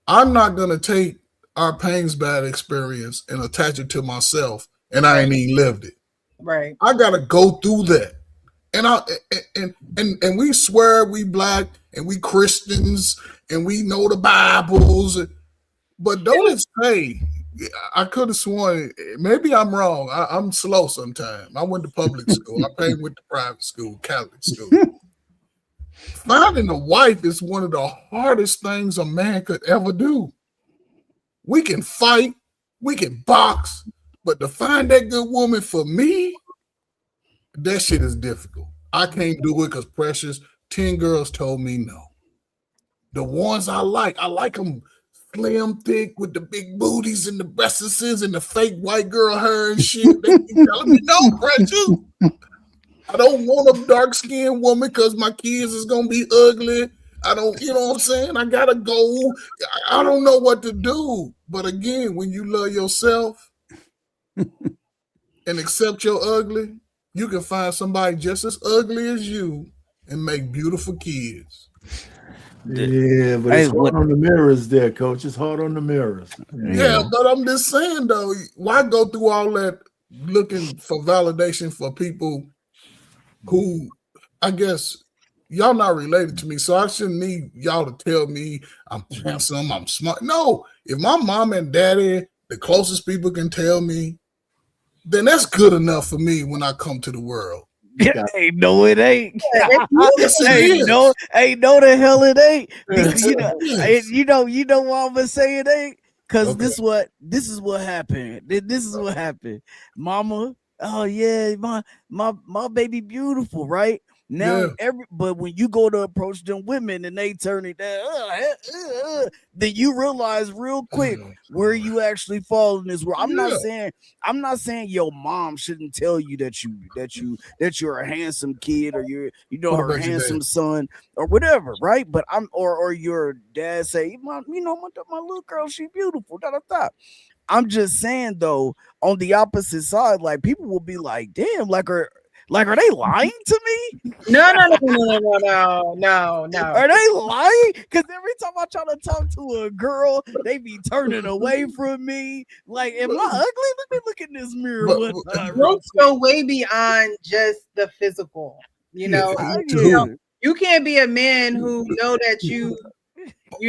I'm not gonna take our Pain's Bad experience and attach it to myself, and I ain't even lived it. Right. I gotta go through that. And we swear we black and we Christians and we know the Bibles, but don't it say, I could have sworn, maybe I'm wrong. I'm slow sometimes. I went to public school. I paid with the private school, Catholic school. Finding a wife is one of the hardest things a man could ever do. We can fight, we can box, but to find that good woman for me, that shit is difficult. I can't do it because Precious, 10 girls told me no. The ones I like them slim, thick, with the big booties and the breasts and the fake white girl hair and shit. They keep telling me no, Precious. I don't want a dark-skinned woman because my kids is going to be ugly. I don't, you know what I'm saying? I got to go. I don't know what to do. But again, when you love yourself and accept your ugly, you can find somebody just as ugly as you and make beautiful kids. Yeah, but it's hard on the mirrors there, Coach. It's hard on the mirrors. Yeah, but I'm just saying, though, why go through all that looking for validation for people who, I guess, y'all not related to me, so I shouldn't need y'all to tell me I'm handsome, I'm smart. No, if my mom and daddy, the closest people, can tell me, then that's good enough for me when I come to the world. Hey, no, it ain't. Yes, it is. No, the hell it ain't. You know why I'm gonna say it ain't? Because this is what happened. This is what happened. Mama oh yeah, my baby beautiful, right? Now but when you go to approach them women and they turn it down, then you realize real quick where you actually fall in this world. I'm not saying your mom shouldn't tell you that you're a handsome kid or you're her handsome son or whatever, right? But or your dad say, my little girl, she beautiful. Da, da, da. I'm just saying though, on the opposite side, like people will be like, damn, are they lying to me? No. Are they lying? Because every time I try to talk to a girl, they be turning away from me. Like, am I ugly? Let me look in this mirror one time. Looks go way beyond just the physical. You can't be a man who know that you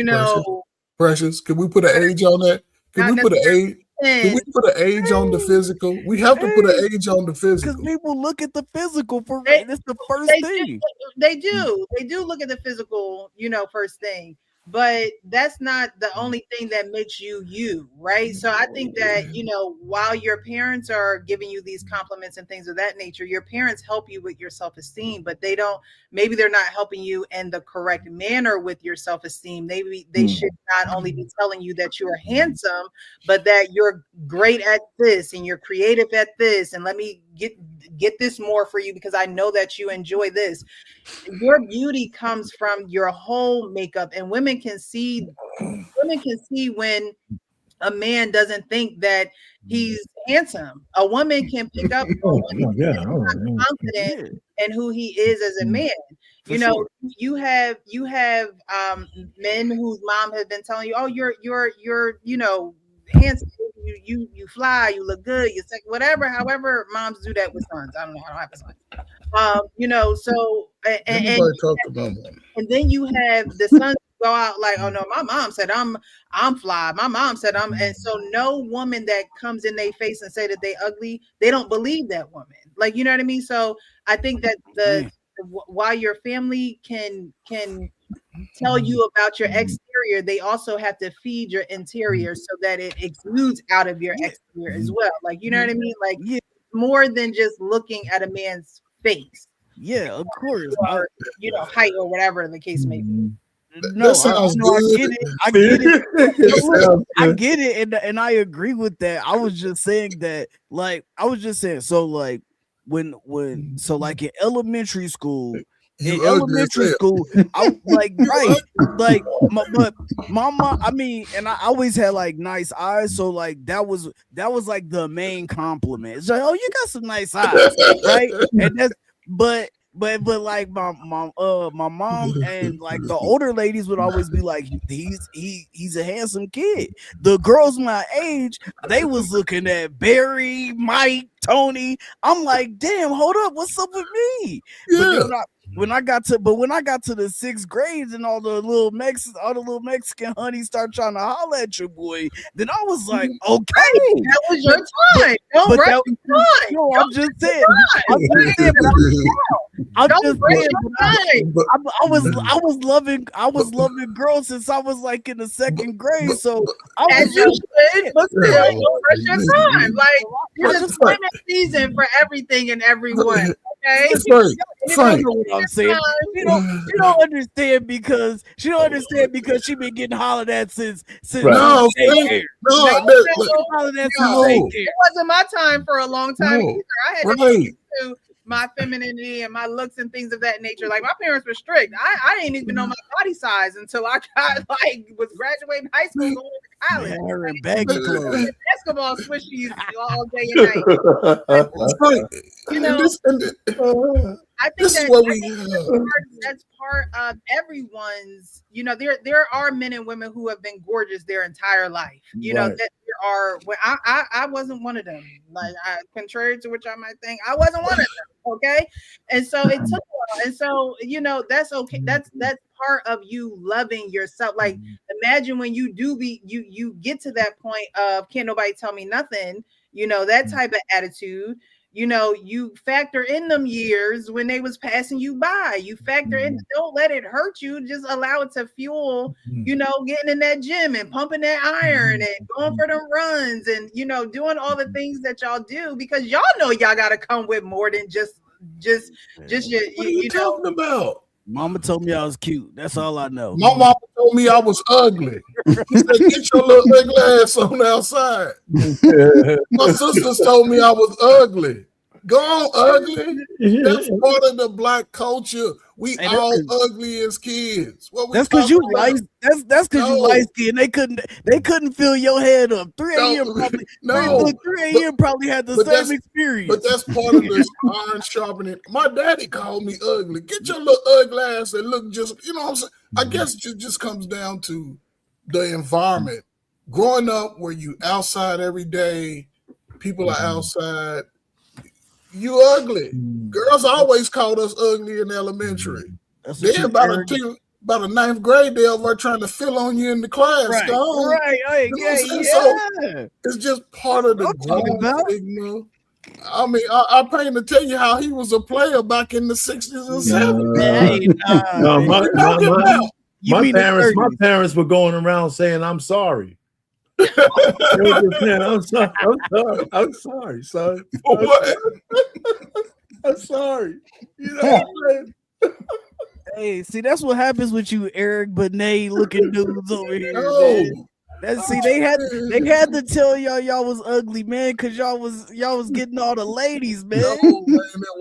know. Precious, can we put an age on that? Can we put an age? Can we put an age on the physical? We have to put an age on the physical. Because people look at the physical for it's the first thing. They do look at the physical, first thing. But that's not the only thing that makes you, right? So I think that, while your parents are giving you these compliments and things of that nature, your parents help you with your self-esteem, but maybe they're not helping you in the correct manner with your self-esteem. Maybe they should not only be telling you that you're handsome, but that you're great at this and you're creative at this. And let me get this more for you because I know that you enjoy this. Your beauty comes from your whole makeup, and women can see when a man doesn't think that he's handsome. A woman can pick up confident in who he is as a man. You have men whose mom has been telling you, oh, you're handsome, you fly, you look good, you think whatever. However, moms do that with sons. I don't know. I don't have a son. So and then you have the sons go out like, oh no, my mom said I'm fly. My mom said I'm, and so no woman that comes in their face and say that they ugly, they don't believe that woman. Like, you know what I mean? So I think that while your family can tell you about your exterior, they also have to feed your interior so that it exudes out of your exterior as well. Like, you know what I mean? Like, more than just looking at a man's face. Yeah, of course. Or, height or whatever the case may be. No, I get it. I get it, and I agree with that. I was just saying that, so like when so like in elementary school. I like right, but mama. I mean, and I always had like nice eyes, so like that was like the main compliment. It's like, oh, you got some nice eyes, right? And that's but like my mom and like the older ladies would always be like, he's a handsome kid. The girls my age, they was looking at Barry, Mike, Tony. I'm like, damn, hold up, what's up with me? Yeah. But when I got to the 6th grade and all the little Mexican honeys start trying to holler at your boy, then I was like, okay, that was your time. No, I'm just saying. I was loving girls since I was like in the 2nd grade. So I was your time. Like, you're just playing a season for everything and everyone. Okay, you know what I'm saying. She don't understand because she been getting hollered at since daycare. It wasn't my time for a long time either. I had to get to my femininity and my looks and things of that nature. Like, my parents were strict. I didn't even know my body size until I got was graduating high school, going to college. Wearing baggy clothes, basketball swishies all day and night. I think that's part of everyone's. There are men and women who have been gorgeous their entire life. That there are. When I wasn't one of them. Like, contrary to which I might think, I wasn't one of them. Okay, and so it took a while, and so that's okay. That's part of you loving yourself. Like, imagine when you get to that point of can't nobody tell me nothing. That type of attitude. you know, you factor in them years when they was passing you by. You factor in, don't let it hurt you. Just allow it to fuel, you know, getting in that gym and pumping that iron and going for them runs and, you know, doing all the things that y'all do, because y'all know y'all got to come with more than just your, What are you talking about? Mama told me I was cute. That's all I know. My mama told me I was ugly. She said, "Get your little ugly ass on outside." My sisters told me I was ugly. Go on, ugly. That's part of the black culture. We all ugly as kids. That's because you light. That's because you light skin. They couldn't fill your head up. 3 a.m. probably. No, 3 a.m. probably had the same experience. But that's part of the iron sharpening. My daddy called me ugly. Get your little ugly ass and look just. You know what I'm saying? I guess it just comes down to the environment. Growing up where you outside every day, people are outside. You ugly. Girls always called us ugly in elementary. Then about a ninth grade, they over trying to fill on you in the class. Right, So it's just part of the growth stigma. I mean, I pain to tell you how he was a player back in the 60s and 70s. My parents were going around saying, "I'm sorry." I'm sorry, son. I'm sorry. You know what I'm saying? Hey, see, that's what happens with you, Eric Benet looking dudes over here. See, they had to tell y'all was ugly, man, because y'all was getting all the ladies, man. No, man,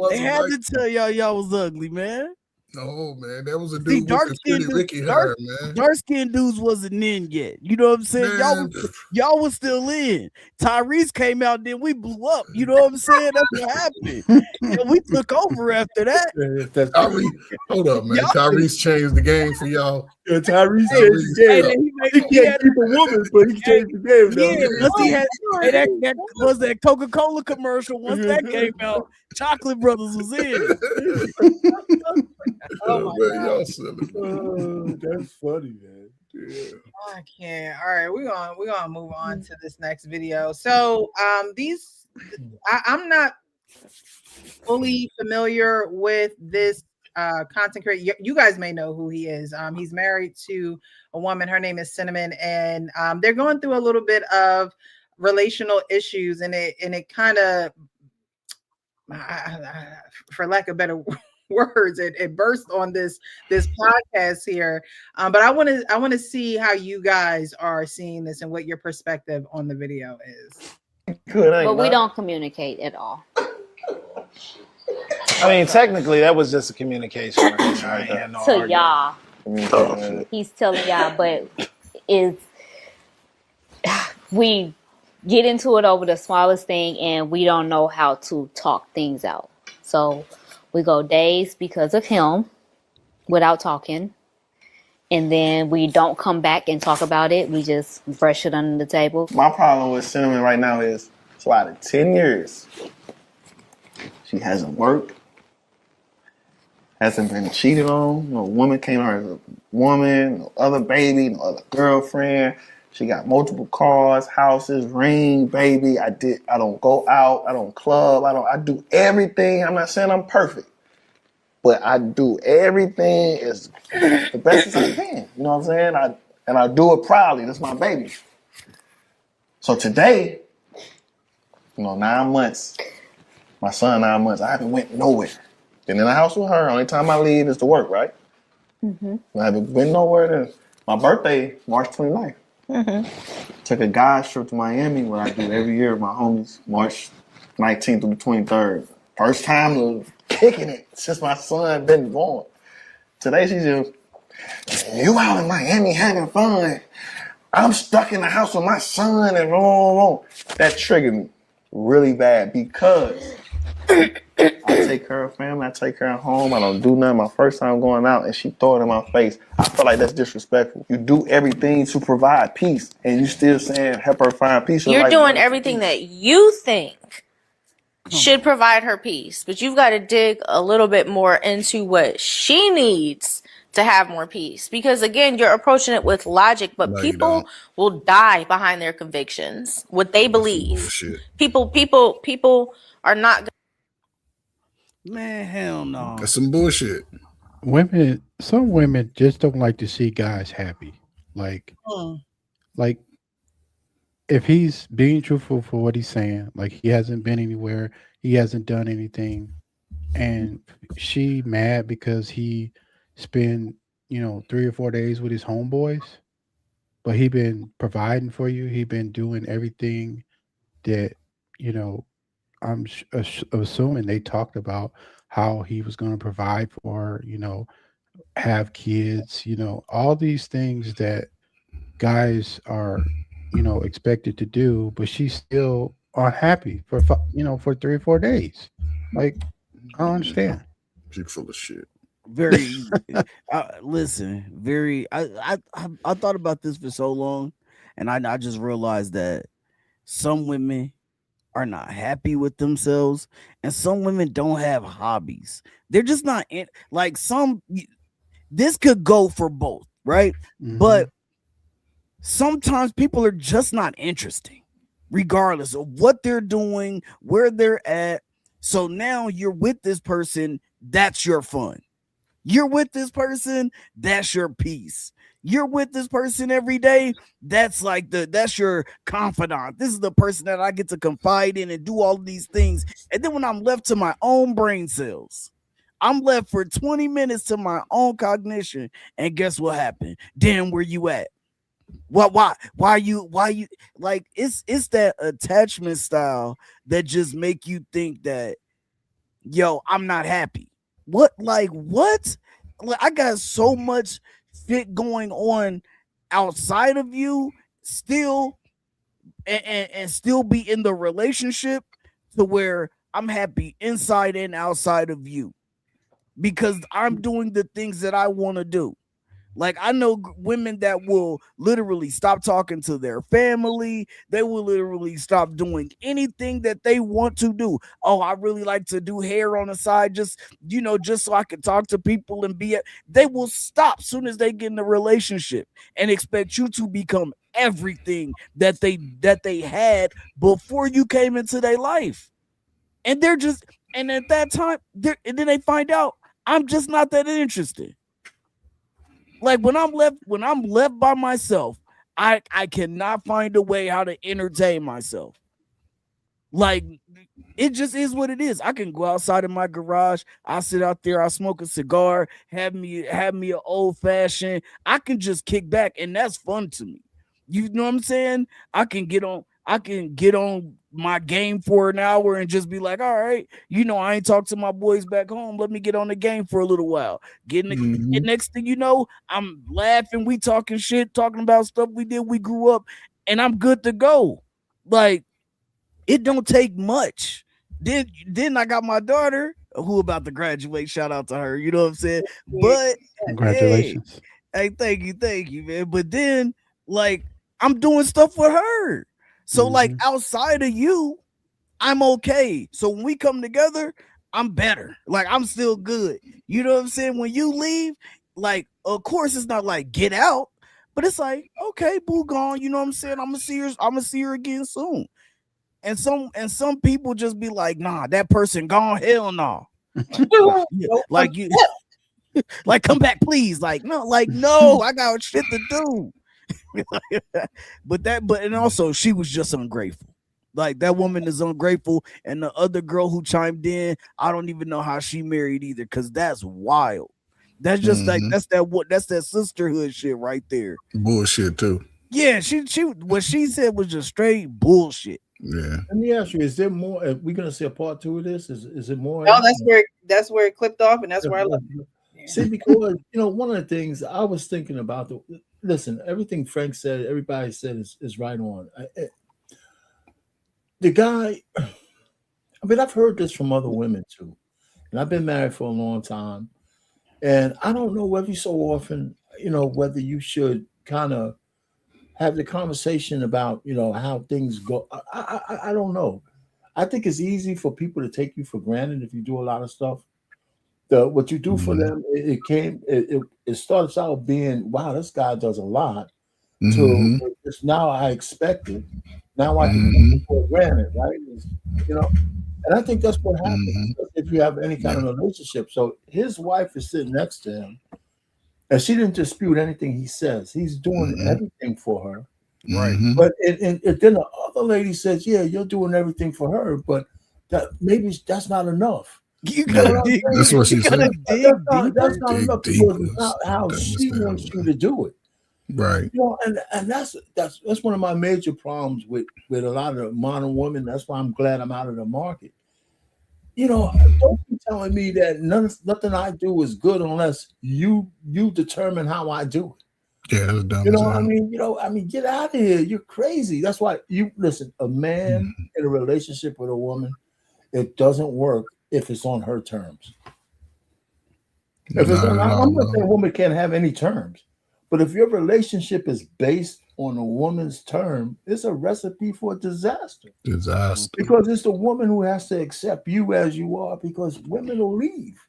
they had to tell y'all was ugly, man. No, man, that was a dude with Ricky hair, man. Dark-skinned dudes wasn't in yet. You know what I'm saying? Y'all was still in. Tyrese came out, then we blew up. You know what I'm saying? That's what happened. And we took over after that. Hold up, man. Tyrese changed the game for y'all. Yeah, Tyrese changed the game. He can't keep a woman, but he changed the game. That was that Coca-Cola commercial. Once that came out, Chocolate Brothers was in. Oh man, y'all silly. That's funny, man. Yeah. I can't. All right, we're gonna move on to this next video. So I'm not fully familiar with this content creator. You guys may know who he is. He's married to a woman. Her name is Cinnamon, and they're going through a little bit of relational issues, and it kind of, for lack of better words, it burst on this podcast here. But I want to see how you guys are seeing this and what your perspective on the video is. But we don't communicate at all. I mean, technically, that was just a communication. Right? To y'all. He's telling y'all, but we get into it over the smallest thing, and we don't know how to talk things out. So we go days because of him without talking. And then we don't come back and talk about it. We just brush it under the table. My problem with Cinnamon right now is, so out of 10 years, she hasn't worked, hasn't been cheated on. No woman came out as a woman, no other baby, no other girlfriend. She got multiple cars, houses, ring, baby. I don't go out. I don't club. I do everything. I'm not saying I'm perfect, but I do everything as the best as I can. You know what I'm saying? I do it proudly. That's my baby. So today, 9 months, my son 9 months, I haven't went nowhere. Been in the house with her. Only time I leave is to work, right? Mm-hmm. I haven't been nowhere. Then my birthday, March 29th. Mm-hmm. Took a guys trip to Miami, what I do every year with my homies, March 19th through the 23rd. First time kicking it since my son been born. Today she just, you out in Miami having fun. I'm stuck in the house with my son and that triggered me really bad because I take care of family, I take care of home, I don't do nothing. My first time going out and she throw it in my face. I feel like that's disrespectful. You do everything to provide peace and you still saying help her find peace. You're doing everything that you think should provide her peace, but you've got to dig a little bit more into what she needs to have more peace, because again, you're approaching it with logic, but people will die behind their convictions, what they believe. People are not Man, hell no. That's some bullshit. Some women just don't like to see guys happy. Like if he's being truthful for what he's saying, like he hasn't been anywhere, he hasn't done anything, and she mad because he spent 3 or 4 days with his homeboys, but he been providing for you, he been doing everything that I'm assuming they talked about how he was going to provide for her, have kids, all these things that guys are expected to do, but she's still unhappy for 3 or 4 days. Like, I don't understand. She's full of shit. Very listen, very I thought about this for so long, and I just realized that some women are not happy with themselves, and some women don't have hobbies. They're just not like some. This could go for both, right? But sometimes people are just not interesting, regardless of what they're doing, where they're at. So now you're with this person, that's your fun. You're with this person, that's your peace. You're with this person every day, that's your confidant. This is the person that I get to confide in and do all of these things. And then when I'm left to my own brain cells, I'm left for 20 minutes to my own cognition, and guess what happened? Damn, where you at? Why you like it's that attachment style that just make you think that I'm not happy. What? Like I got so much shit going on outside of you still and still be in the relationship to where I'm happy inside and outside of you because I'm doing the things that I want to do. Like, I know women that will literally stop talking to their family. They will literally stop doing anything that they want to do. Oh, I really like to do hair on the side, just so I can talk to people and they will stop soon as they get in a relationship and expect you to become everything that they had before you came into their life. And at that time, and then they find out I'm just not that interested. Like when I'm left by myself, I cannot find a way how to entertain myself. Like it just is what it is. I can go outside in my garage. I sit out there. I smoke a cigar. Have me an old fashioned. I can just kick back, and that's fun to me. You know what I'm saying? I can get on my game for an hour and just be like, all right, I ain't talked to my boys back home. Let me get on the game for a little while. And next thing you know, I'm laughing. We talking shit, talking about stuff we did. We grew up, and I'm good to go. Like, it don't take much. Then I got my daughter who about to graduate. Shout out to her. You know what I'm saying? But congratulations. Hey, thank you, man. But then, like, I'm doing stuff with her. So like outside of you, I'm okay. So when we come together, I'm better. Like I'm still good. You know what I'm saying? When you leave, like, of course it's not like get out, but it's like, okay, boo gone. You know what I'm saying? I'm gonna see her again soon. And some people just be like, nah, that person gone. Hell no. Like you like come back, please. Like, no, I got shit to do. and also she was just ungrateful. Like that woman is ungrateful, and the other girl who chimed in, I don't even know how she married either, because that's wild. That's just like that's that sisterhood shit right there. Bullshit too. Yeah, she what she said was just straight bullshit. Yeah. Let me ask you: is there more? Are we gonna see a part 2 of this? Is it more? No, that's where it clipped off, and that's where I left it. See, because one of the things I was thinking about listen, everything Frank said, everybody said is right on. The guy, I mean, I've heard this from other women too, and I've been married for a long time, and I don't know every so often, whether you should kind of have the conversation about, how things go. I don't know. I think it's easy for people to take you for granted if you do a lot of stuff. What you do for them, it starts out being, wow, this guy does a lot. To it's now I expect it. Now I can take it for granted, right? And I think that's what happens if you have any kind of relationship. So his wife is sitting next to him, and she didn't dispute anything he says. He's doing everything for her. Right. But then the other lady says, yeah, you're doing everything for her, but maybe that's not enough. You gotta dig. That's what she said. That's not enough because it's not how she wants you to do it. Right. You know, and that's one of my major problems with a lot of modern women. That's why I'm glad I'm out of the market. You know, don't be telling me that nothing I do is good unless you determine how I do it. Yeah, that's dumb. You know, I mean, get out of here. You're crazy. That's why you listen. A man in a relationship with a woman, it doesn't work if it's on her terms. If it's on, I'm not saying a woman can't have any terms, but if your relationship is based on a woman's term, it's a recipe for disaster. Because it's the woman who has to accept you as you are. Because women will leave.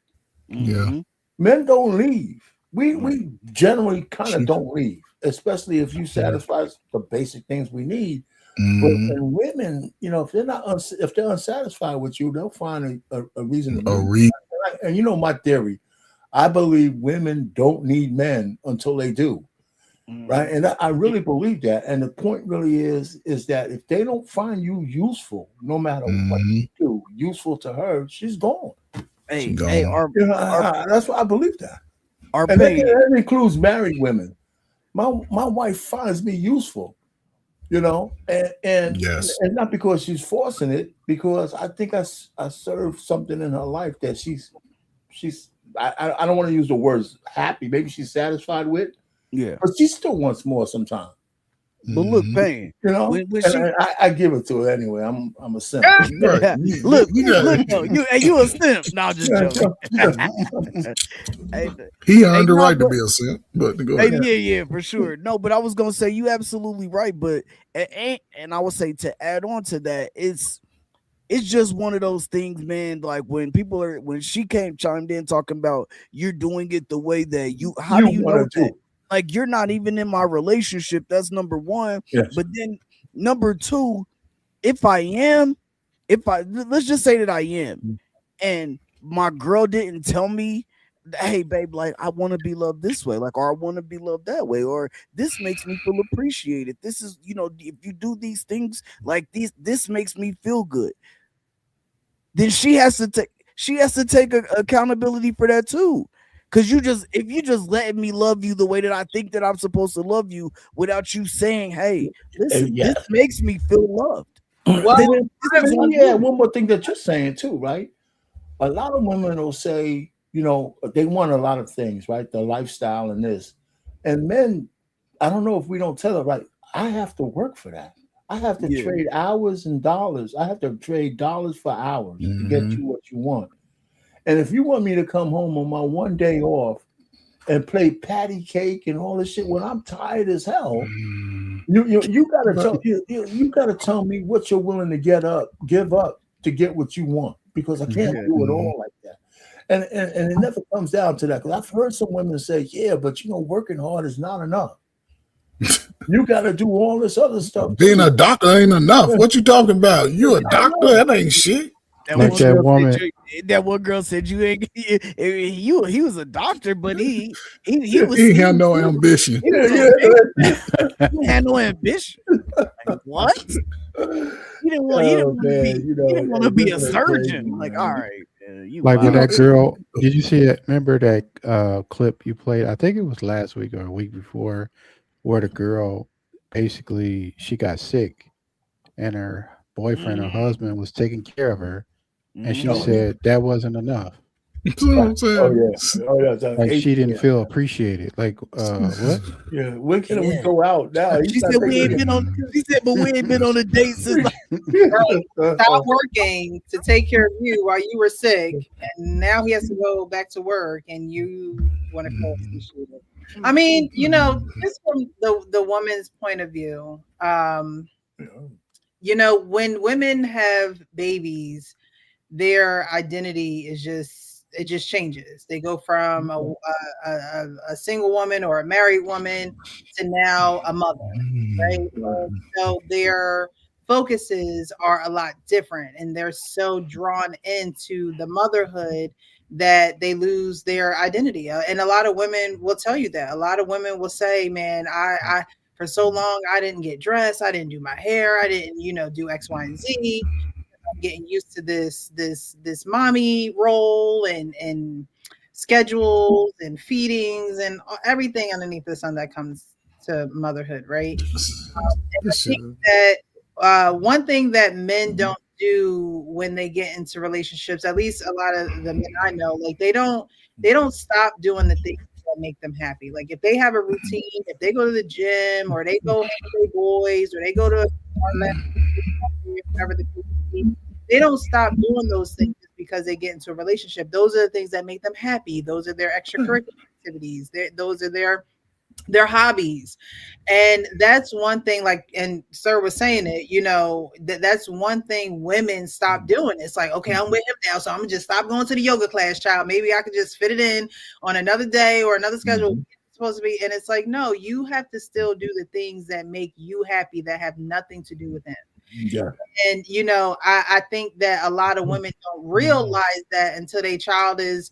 Yeah, men don't leave. We generally kind of don't leave, especially if you satisfy the basic things we need. But and women, you know, if they're unsatisfied with you, they'll find a reason to leave. And you know my theory, I believe women don't need men until they do, right? And I really believe that. And the point really is that if they don't find you useful, no matter what you do, useful to her, she's gone. That's why I believe that. And that includes married women. My wife finds me useful, you know, and not because she's forcing it, because I think I serve something in her life that she's I don't want to use the words happy. Maybe she's satisfied with, but she still wants more sometimes. But look, Payne, you know, I give it to her anyway. I'm a simp. Look, you a simp. No, just joking. He earned the right to be a simp. But go ahead. Yeah, for sure. No, but I was gonna say you absolutely right. But and I would say to add on to that, it's just one of those things, man. Like when she chimed in talking about you're doing it the way that how do you know that? Like you're not even in my relationship. That's number one. Yes. But then number two, let's just say that I am, and my girl didn't tell me, hey babe, like I want to be loved this way, like, or I want to be loved that way, or this makes me feel appreciated. This is, you know, if you do these things like this makes me feel good. Then she has to take accountability for that too. Cause if you just let me love you the way that I think that I'm supposed to love you without you saying, hey, listen, this makes me feel loved. Well, one more thing that you're saying too, right? A lot of women will say, you know, they want a lot of things, right? The lifestyle and this. And men, I don't know if we don't tell them, right? I have to work for that. I have to trade hours and dollars. I have to trade dollars for hours to get you what you want. And if you want me to come home on my one day off and play patty cake and all this shit when I'm tired as hell, you gotta tell me what you're willing to give up to get what you want, because I can't do it all like that. And it never comes down to that, because I've heard some women say, yeah, but you know, working hard is not enough. You got to do all this other stuff. Being a doctor ain't enough. What you talking about? You a doctor? That ain't shit. That one girl said you ain't. He was a doctor, but he had no ambition. He had no ambition. Like, what? He didn't want to be a surgeon. Like, all right. Like with that girl, did you see it? Remember that clip you played? I think it was last week or a week before, where the girl basically she got sick, and her boyfriend or husband was taking care of her, and she said that wasn't enough. Like she didn't feel appreciated. Like what? Yeah, when can we go out now? She said we ain't been on. She said, but we ain't been on a date since. Stop working to take care of you while you were sick, and now he has to go back to work, and you want to feel appreciated. I mean, you know, just from the woman's point of view, you know, when women have babies, their identity is just changes. They go from a single woman or a married woman to now a mother, right? So their focuses are a lot different, and they're so drawn into the motherhood that they lose their identity. And a lot of women will tell you that. A lot of women will say, man, I for so long I didn't get dressed, I didn't do my hair, I didn't, do X, Y, and Z. I'm getting used to this mommy role and schedules and feedings and everything underneath the sun that comes to motherhood, right? And I think that one thing that men don't do when they get into relationships, at least a lot of the men I know, like they don't stop doing the things that make them happy. Like if they have a routine, if they go to the gym or they go hang with their boys or they go to whatever the case may be, they don't stop doing those things because they get into a relationship. Those are the things that make them happy. Those are their extracurricular activities. Those are their hobbies. And that's one thing, like, and Sir was saying it, that's one thing women stop doing. It's like, okay, I'm with him now, so I'm gonna just stop going to the yoga class, child. Maybe I could just fit it in on another day or another schedule. It's supposed to be. And it's like, no, you have to still do the things that make you happy that have nothing to do with him. Yeah. And I think that a lot of women don't realize that until their child is,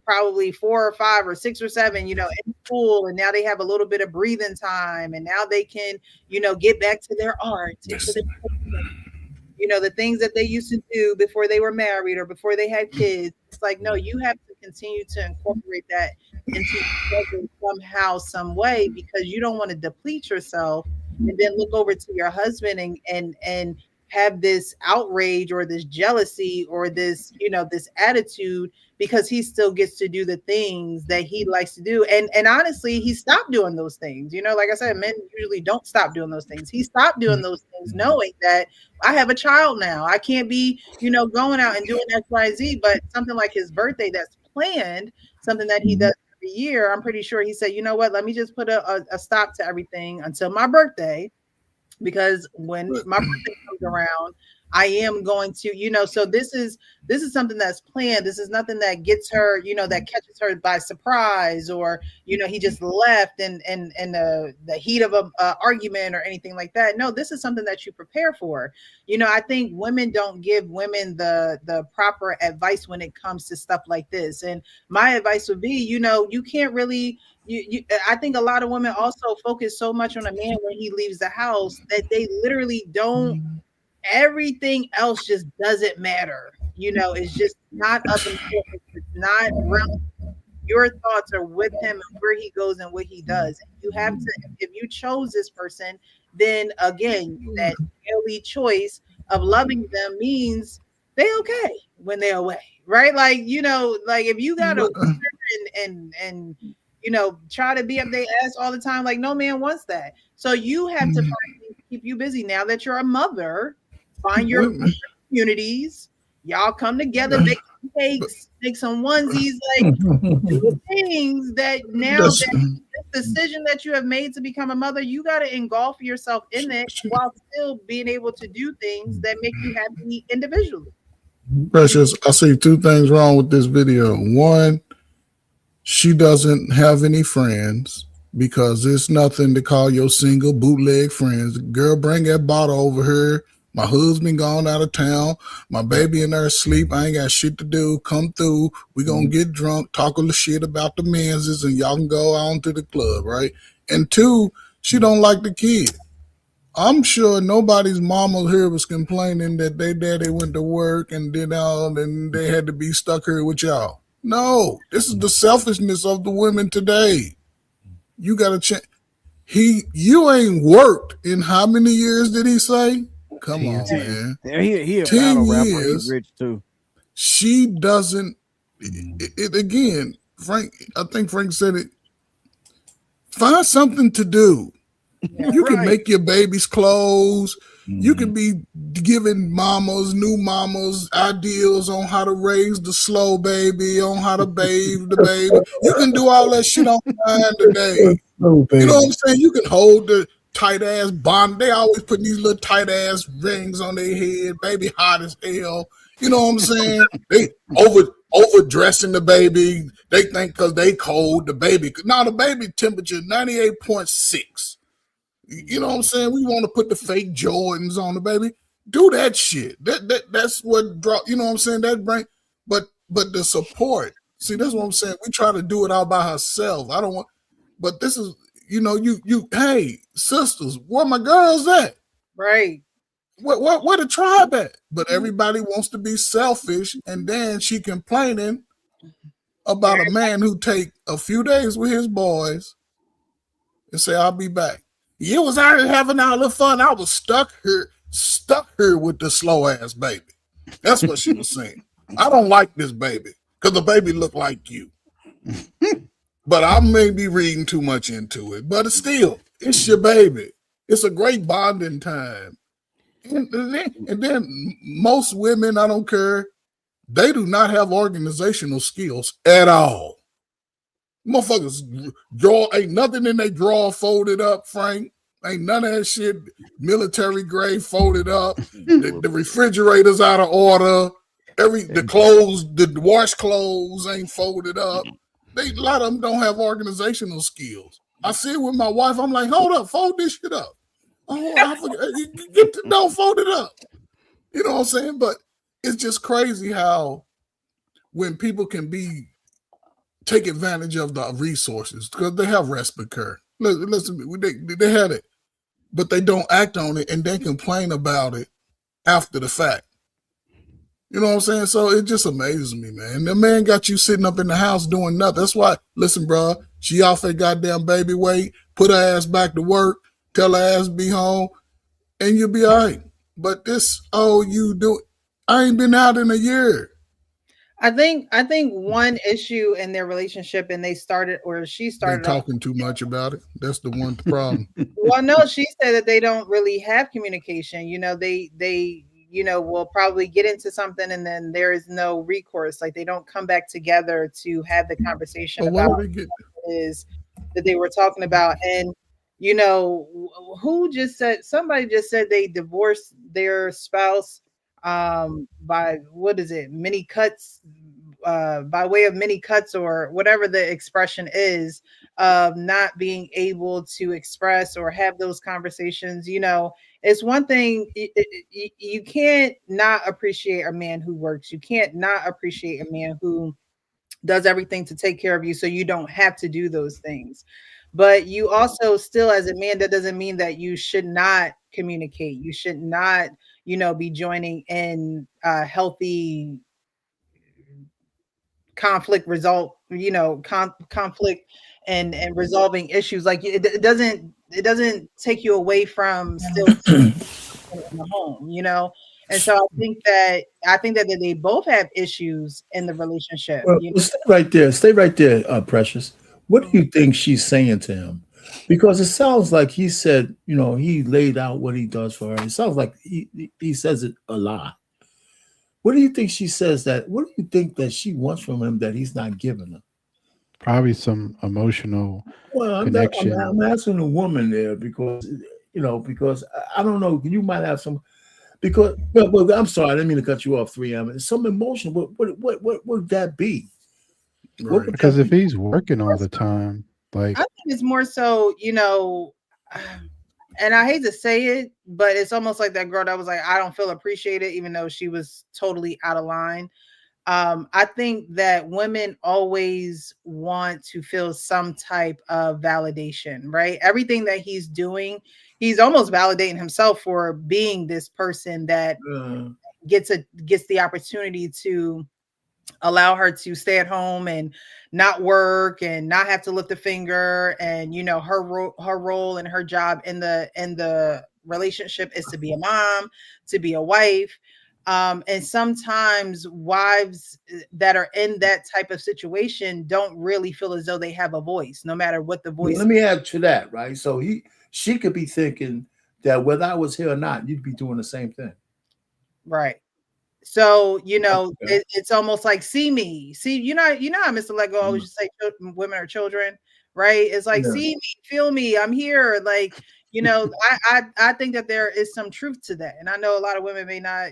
probably 4 or 5 or 6 or 7, in school, and now they have a little bit of breathing time, and now they can, get back to their art, the things that they used to do before they were married or before they had kids. It's like, no, you have to continue to incorporate that into somehow, some way, because you don't want to deplete yourself and then look over to your husband and have this outrage or this jealousy or this, this attitude because he still gets to do the things that he likes to do. And honestly, he stopped doing those things. Like I said, men usually don't stop doing those things. He stopped doing those things knowing that I have a child now. I can't be, going out and doing X, Y, Z, but something like his birthday that's planned, something that he does every year, I'm pretty sure he said, you know what, let me just put a stop to everything until my birthday, because when my birthday comes around, I am going to, so this is something that's planned. This is nothing that gets her, that catches her by surprise, or, he just left in the heat of a argument or anything like that. No, this is something that you prepare for. I think women don't give women the proper advice when it comes to stuff like this. And my advice would be, you can't really, I think a lot of women also focus so much on a man when he leaves the house that they literally don't, everything else just doesn't matter. It's just not up and it's not relevant. Your thoughts are with him and where he goes and what he does. You have to, if you chose this person, then again, that daily choice of loving them means they okay when they're away, right? Like, like if you got to and try to be up their ass all the time, like no man wants that. So you have to find things to keep you busy. Now that you're a mother, find your communities. Y'all come together, make some cakes, make some onesies, like do things that now that this decision that you have made to become a mother, you got to engulf yourself in it while still being able to do things that make you happy individually. Precious, I see 2 things wrong with this video. One, she doesn't have any friends because it's nothing to call your single bootleg friends. Girl, bring that bottle over here. My husband gone out of town. My baby in there asleep. I ain't got shit to do. Come through. We gonna get drunk, talk a little shit about the menses, and y'all can go on to the club, right? And 2, she don't like the kid. I'm sure nobody's mama here was complaining that their daddy went to work and did all, and they had to be stuck here with y'all. No, this is the selfishness of the women today. You gotta change. You ain't worked in how many years did he say? Come on, man. He a 10 rapper. years. He's rich too. She doesn't. It again, Frank. I think Frank said it. Find something to do. You can make your baby's clothes. You can be giving new mamas ideals on how to raise the slow baby, on how to bathe the baby. You can do all that shit online today. You know what I'm saying? You can hold the tight ass bond. They always put these little tight ass rings on their head. Baby hot as hell. You know what I'm saying? They overdressing the baby. They think because they cold, the baby. Now the baby temperature 98.6. You know what I'm saying? We want to put the fake Jordans on the baby. Do that shit. That's what draw. You know what I'm saying? That bring, but the support. See, that's what I'm saying. We try to do it all by herself. I don't want. But this is, you know, you. Hey, sisters, where my girls at? Right. Where the tribe at? But everybody wants to be selfish, and then she complaining about a man who take a few days with his boys and say, "I'll be back." You was out here having all the fun. I was stuck here with the slow ass baby. That's what she was saying. I don't like this baby because the baby look like you. But I may be reading too much into it. But still, it's your baby. It's a great bonding time. And then most women, I don't care, they do not have organizational skills at all. Motherfuckers ain't nothing in their drawer folded up, Frank. Ain't none of that shit military grade folded up. The refrigerator's out of order. The clothes, the wash clothes ain't folded up. A lot of them don't have organizational skills. I see it with my wife. I'm like, hold up, fold this shit up. Oh, I forget. Don't fold it up. You know what I'm saying? But it's just crazy how when people can take advantage of the resources because they have respite care. Listen, they had it, but they don't act on it and then complain about it after the fact. You know what I'm saying? So it just amazes me, man. The man got you sitting up in the house doing nothing. That's why, listen, bro, she off her goddamn baby weight, put her ass back to work, tell her ass be home, and you'll be all right. But this, I ain't been out in a year. I think one issue in their relationship, and she started talking too much about it. That's the one problem. Well, no, she said that they don't really have communication. You know, they will probably get into something and then there is no recourse. Like they don't come back together to have the conversation about what it is that they were talking about. And you know, somebody just said they divorced their spouse by many cuts, by way of many cuts or whatever the expression is of not being able to express or have those conversations. You know, it's one thing, you can't not appreciate a man who works. You can't not appreciate a man who does everything to take care of you so you don't have to do those things. But you also still, as a man, that doesn't mean that you should not communicate. You should not, be joining in healthy conflict conflict and resolving issues. Like it doesn't take you away from still in the home, And so I think that they both have issues in the relationship. Well, stay right there, Precious. What do you think she's saying to him? Because it sounds like he said, he laid out what he does for her. It sounds like he says it a lot. What do you think she says what do you think that she wants from him that he's not giving her? Probably some emotional connection. I'm asking the woman there because I don't know. You might have some, well, I'm sorry, I didn't mean to cut you off, 3M. It's some emotion. What would that be? Right. Because if he's working all the time, like I think it's more so, and I hate to say it, but it's almost like that girl that was like, I don't feel appreciated, even though she was totally out of line. I think that women always want to feel some type of validation, right? Everything that he's doing, he's almost validating himself for being this person that gets the opportunity to allow her to stay at home and not work and not have to lift a finger. And her role and her job in the relationship is to be a mom, to be a wife. And sometimes wives that are in that type of situation don't really feel as though they have a voice, no matter what the voice. Let me add to that, right? So she could be thinking that whether I was here or not, you'd be doing the same thing. Right. So, it's almost like, see me, how Mr. Lego always just say women are children, right? It's like, see me, feel me, I'm here. Like, I think that there is some truth to that. And I know a lot of women may not, I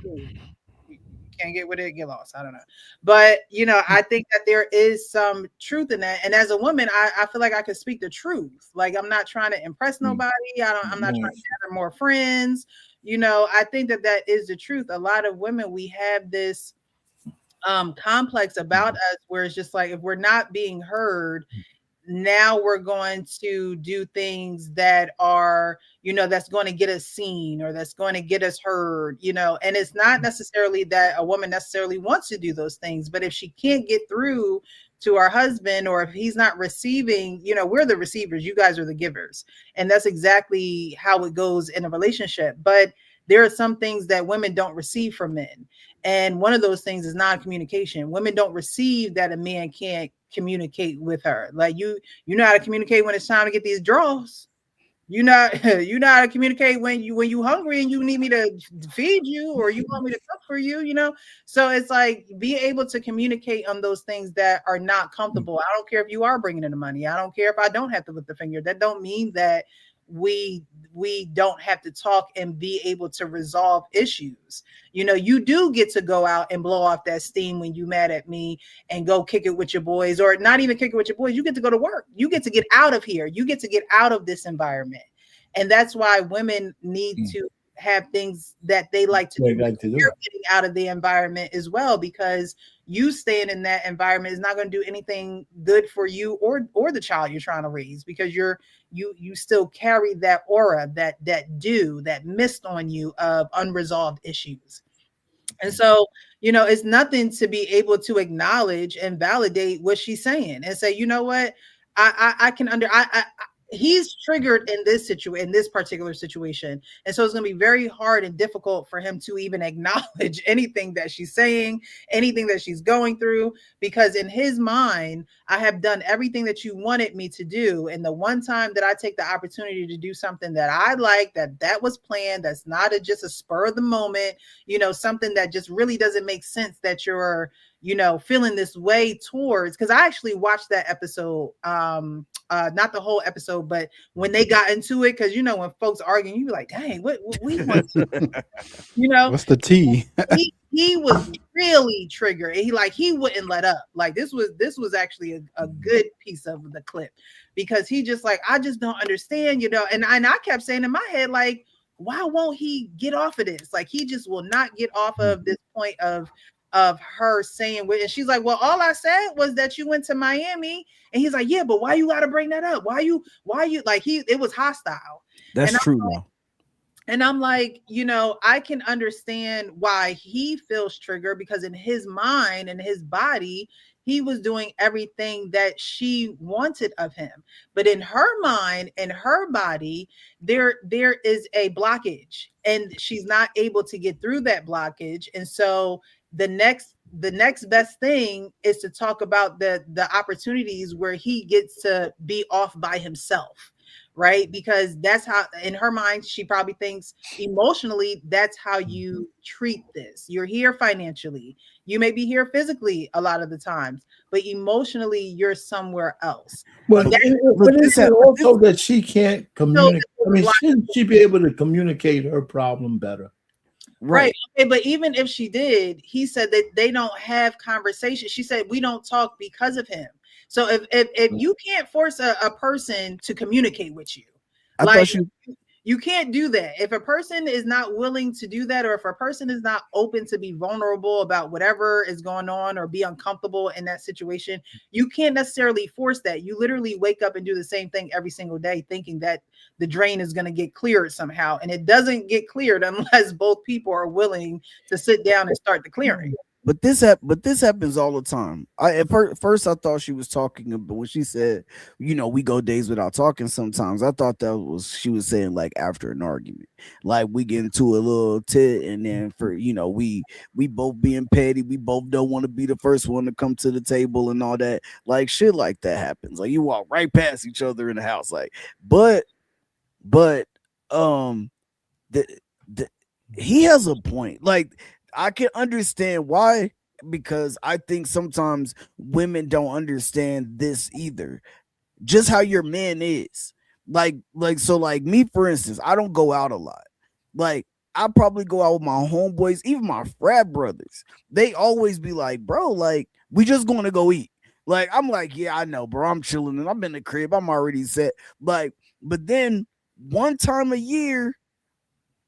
mean, you can't get with it, get lost. I don't know. But, you know, I think that there is some truth in that. And as a woman, I feel like I can speak the truth. Like, I'm not trying to impress nobody. I'm not trying to gather more friends. You know, I think that that is the truth. A lot of women, we have this complex about us where it's just like, if we're not being heard, now we're going to do things that are, you know, that's going to get us seen or that's going to get us heard, you know. And it's not necessarily that a woman necessarily wants to do those things, but if she can't get through to our husband, or if he's not receiving, you know, we're the receivers, you guys are the givers. And that's exactly how it goes in a relationship. But there are some things that women don't receive from men. And one of those things is non-communication. Women don't receive that a man can't communicate with her. Like, you know how to communicate when it's time to get these draws. You know how to communicate when you hungry and you need me to feed you, or you want me to cook for you, you know? So it's like, be able to communicate on those things that are not comfortable. I don't care if you are bringing in the money. I don't care if I don't have to lift the finger. That don't mean that we don't have to talk and be able to resolve issues. You know, you do get to go out and blow off that steam when you mad at me and go kick it with your boys, or not even kick it with your boys. You get to go to work. You get to get out of here. You get to get out of this environment. And that's why women need to have things that they like to do. You're getting out of the environment as well, because you staying in that environment is not going to do anything good for you or the child you're trying to raise, because you still carry that aura, that mist on you of unresolved issues. And so, you know, it's nothing to be able to acknowledge and validate what she's saying and say, you know what, I can he's triggered in this particular situation. And so it's going to be very hard and difficult for him to even acknowledge anything that she's saying, anything that she's going through, because in his mind, I have done everything that you wanted me to do. And the one time that I take the opportunity to do something that I like, that was planned, that's not just a spur of the moment, you know, something that just really doesn't make sense that you're, you know, feeling this way towards, because I actually watched that episode, not the whole episode, but when they got into it, because, you know, when folks arguing, you be like, dang, what we want to, you know, what's the tea? he was really triggered. He wouldn't let up. Like, this was actually a good piece of the clip, because he just like, I just don't understand, you know, and I kept saying in my head, like, why won't he get off of this? Like, he just will not get off of this point of her saying, and she's like, well, all I said was that you went to Miami. And he's like, yeah, but why you got to bring that up? Why you like, it was hostile. That's true. And I'm like, you know, I can understand why he feels triggered, because in his mind and his body, he was doing everything that she wanted of him. But in her mind and her body, there is a blockage, and she's not able to get through that blockage. And so the next best thing is to talk about the opportunities where he gets to be off by himself, right? Because that's how, in her mind, she probably thinks emotionally, that's how you treat this. You're here financially. You may be here physically a lot of the times, but emotionally, you're somewhere else. But is it also that she can't communicate? I mean, shouldn't she be able to communicate her problem better? Right. Okay, but even if she did, he said that they don't have conversation. She said, we don't talk because of him. So if you can't force a person to communicate with you, you can't do that. If a person is not willing to do that, or if a person is not open to be vulnerable about whatever is going on or be uncomfortable in that situation, you can't necessarily force that. You literally wake up and do the same thing every single day, thinking that the drain is going to get cleared somehow. And it doesn't get cleared unless both people are willing to sit down and start the clearing. But this happens all the time. At first I thought she was talking about, when she said, you know, we go days without talking sometimes, I thought she was saying like after an argument, like we get into a little tit, and then for, you know, we both being petty, we both don't want to be the first one to come to the table and all that, like shit like that happens. Like, you walk right past each other in the house, like, but he has a point. Like, I can understand why, because I think sometimes women don't understand this either. Just how your man is. Like so, like me, for instance, I don't go out a lot. Like, I probably go out with my homeboys, even my frat brothers. They always be like, bro, like, we just going to go eat. Like, I'm like, yeah, I know, bro. I'm chilling and I'm in the crib. I'm already set. Like, but then one time a year,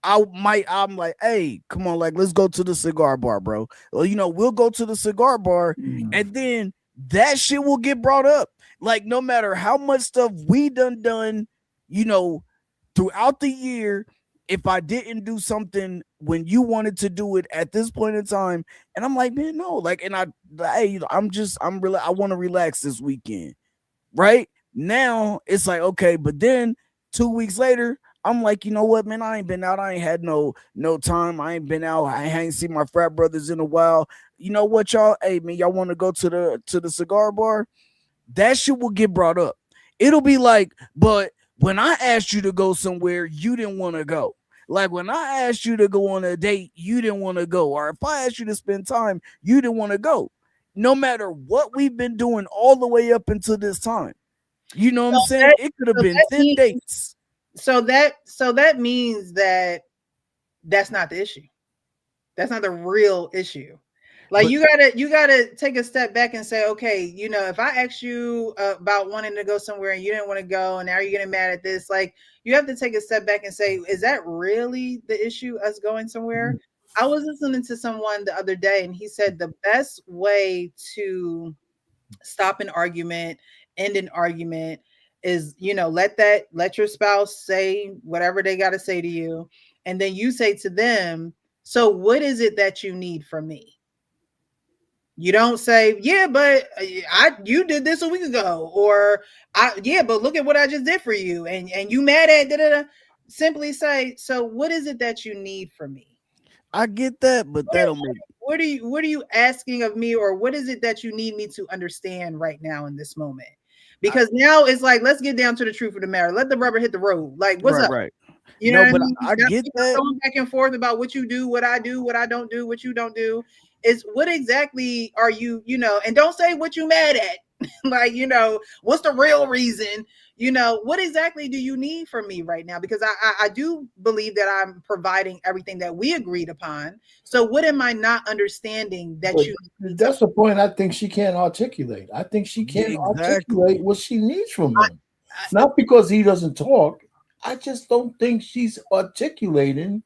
I'm like, hey, come on, like, let's go to the cigar bar, bro. Well, you know, we'll go to the cigar bar, and then that shit will get brought up. Like, no matter how much stuff we done, you know, throughout the year, if I didn't do something when you wanted to do it at this point in time, and I'm like, man, no, like, and I want to relax this weekend, right? Now it's like, okay, but then 2 weeks later, I'm like, you know what, man, I ain't been out. I ain't had no time. I ain't been out. I ain't seen my frat brothers in a while. You know what, y'all? Hey, man, y'all want to go to the cigar bar? That shit will get brought up. It'll be like, but when I asked you to go somewhere, you didn't want to go. Like when I asked you to go on a date, you didn't want to go. Or if I asked you to spend time, you didn't want to go. No matter what we've been doing all the way up until this time. You know what I'm saying? It could have been 10 dates. So that means that that's not the issue. That's not the real issue. Like, you gotta take a step back and say, okay, you know, if I asked you about wanting to go somewhere and you didn't want to go, and now you're getting mad at this, like, you have to take a step back and say, is that really the issue, us going somewhere? I was listening to someone the other day, and he said the best way to stop an argument, end an argument, is, you know, let your spouse say whatever they got to say to you, and then you say to them, so what is it that you need from me? You don't say, yeah, but you did this a week ago, or yeah, but look at what I just did for you, and you mad at da-da-da. Simply say, so what is it that you need from me? I get that, but that don't make. What are you asking of me, or what is it that you need me to understand right now in this moment? Because now it's like, let's get down to the truth of the matter. Let the rubber hit the road. Like, what's up? Right. You know what I mean? I get that. Going back and forth about what you do, what I do, what I don't do, what you don't do. Is what exactly are you, you know, and don't say what you mad at. Like, you know, what's the real reason? You know, what exactly do you need from me right now? Because I do believe that I'm providing everything that we agreed upon. So what am I not understanding that you? That's the point. I think she can't articulate. I think she can't articulate what she needs from him. Not because he doesn't talk. I just don't think she's articulating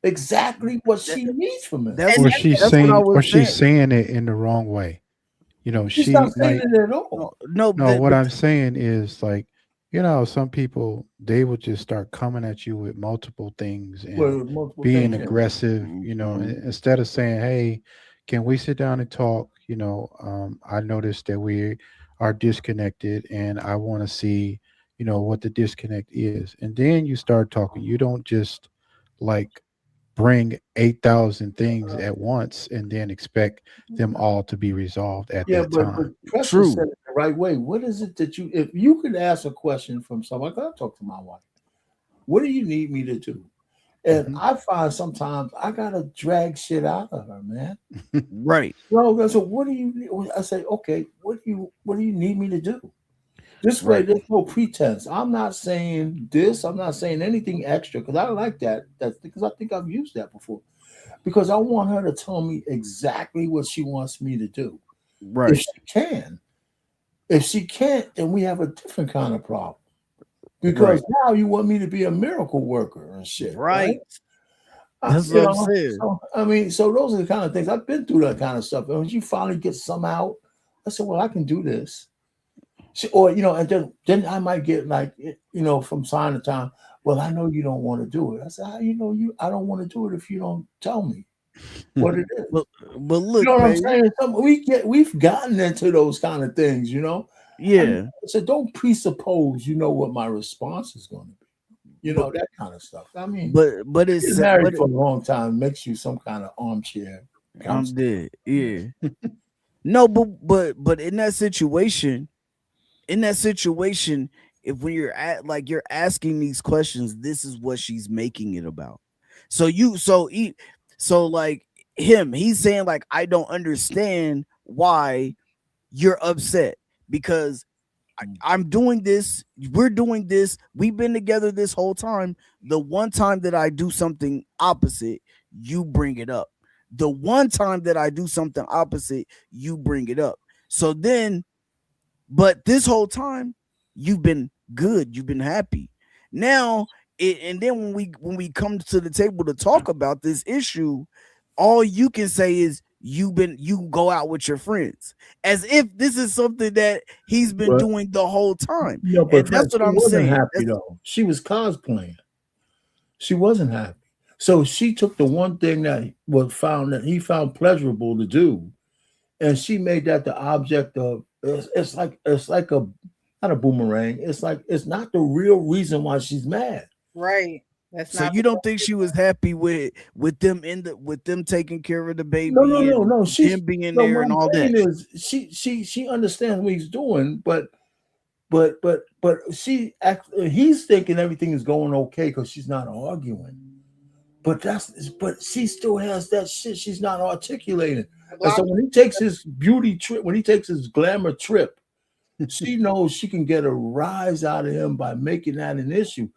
exactly what she needs from him. Or she's saying it in the wrong way. You know, she's not saying it at all. No, what I'm saying is, like, you know, some people, they will just start coming at you with multiple things and being aggressive, you know, instead of saying, hey, can we sit down and talk? You know, I noticed that we are disconnected and I want to see, you know, what the disconnect is. And then you start talking. You don't just like bring 8,000 things at once and then expect them all to be resolved at that time. But True. Said it the right way. What is it that if you could ask a question from someone, I talk to my wife. What do you need me to do? And I find sometimes I gotta drag shit out of her, man. Right. No, so what do you? I say, okay, what do you need me to do? This way, there's no pretense. I'm not saying this. I'm not saying anything extra because I like that. That's because I think I've used that before. Because I want her to tell me exactly what she wants me to do. Right. If she can. If she can't, then we have a different kind of problem. Because now you want me to be a miracle worker and shit. Right. That's what I'm saying. So, I mean, so those are the kind of things I've been through, that kind of stuff. And when you finally get some out, I said, well, I can do this. Or, you know, and then I might get like, you know, from time to time, well, I know you don't want to do it. I said, how you know I don't want to do it if you don't tell me what it is. But look, you know what I'm saying? We've gotten into those kind of things, you know? Yeah. I mean, so don't presuppose you know what my response is going to be. You know, that kind of stuff. I mean, but it's married for a long time makes you some kind of armchair counselor. I'm dead. Yeah. No, but in that situation, if when you're you're asking these questions, this is what she's making it about. So like he's saying like, I don't understand why you're upset, because I'm doing this, we're doing this, we've been together this whole time. The one time that I do something opposite, you bring it up. The one time that I do something opposite, you bring it up. So then, but this whole time, you've been good, you've been happy. Now, and then when we come to the table to talk about this issue, all you can say is you go out with your friends, as if this is something that he's been doing the whole time. No, but And that's what I'm saying. Happy though. She was cosplaying. She wasn't happy. So she took the one thing that he found pleasurable to do, and she made that the object of. It's like a not a boomerang. It's like it's not the real reason why she's mad. Right. That's so not you don't think she was happy with them taking care of the baby? No. She's being there and all that. Is she understands what he's doing, but he's thinking everything is going okay because she's not arguing. But she still has that shit she's not articulating. And so when he takes his beauty trip, when he takes his glamour trip, she knows she can get a rise out of him by making that an issue.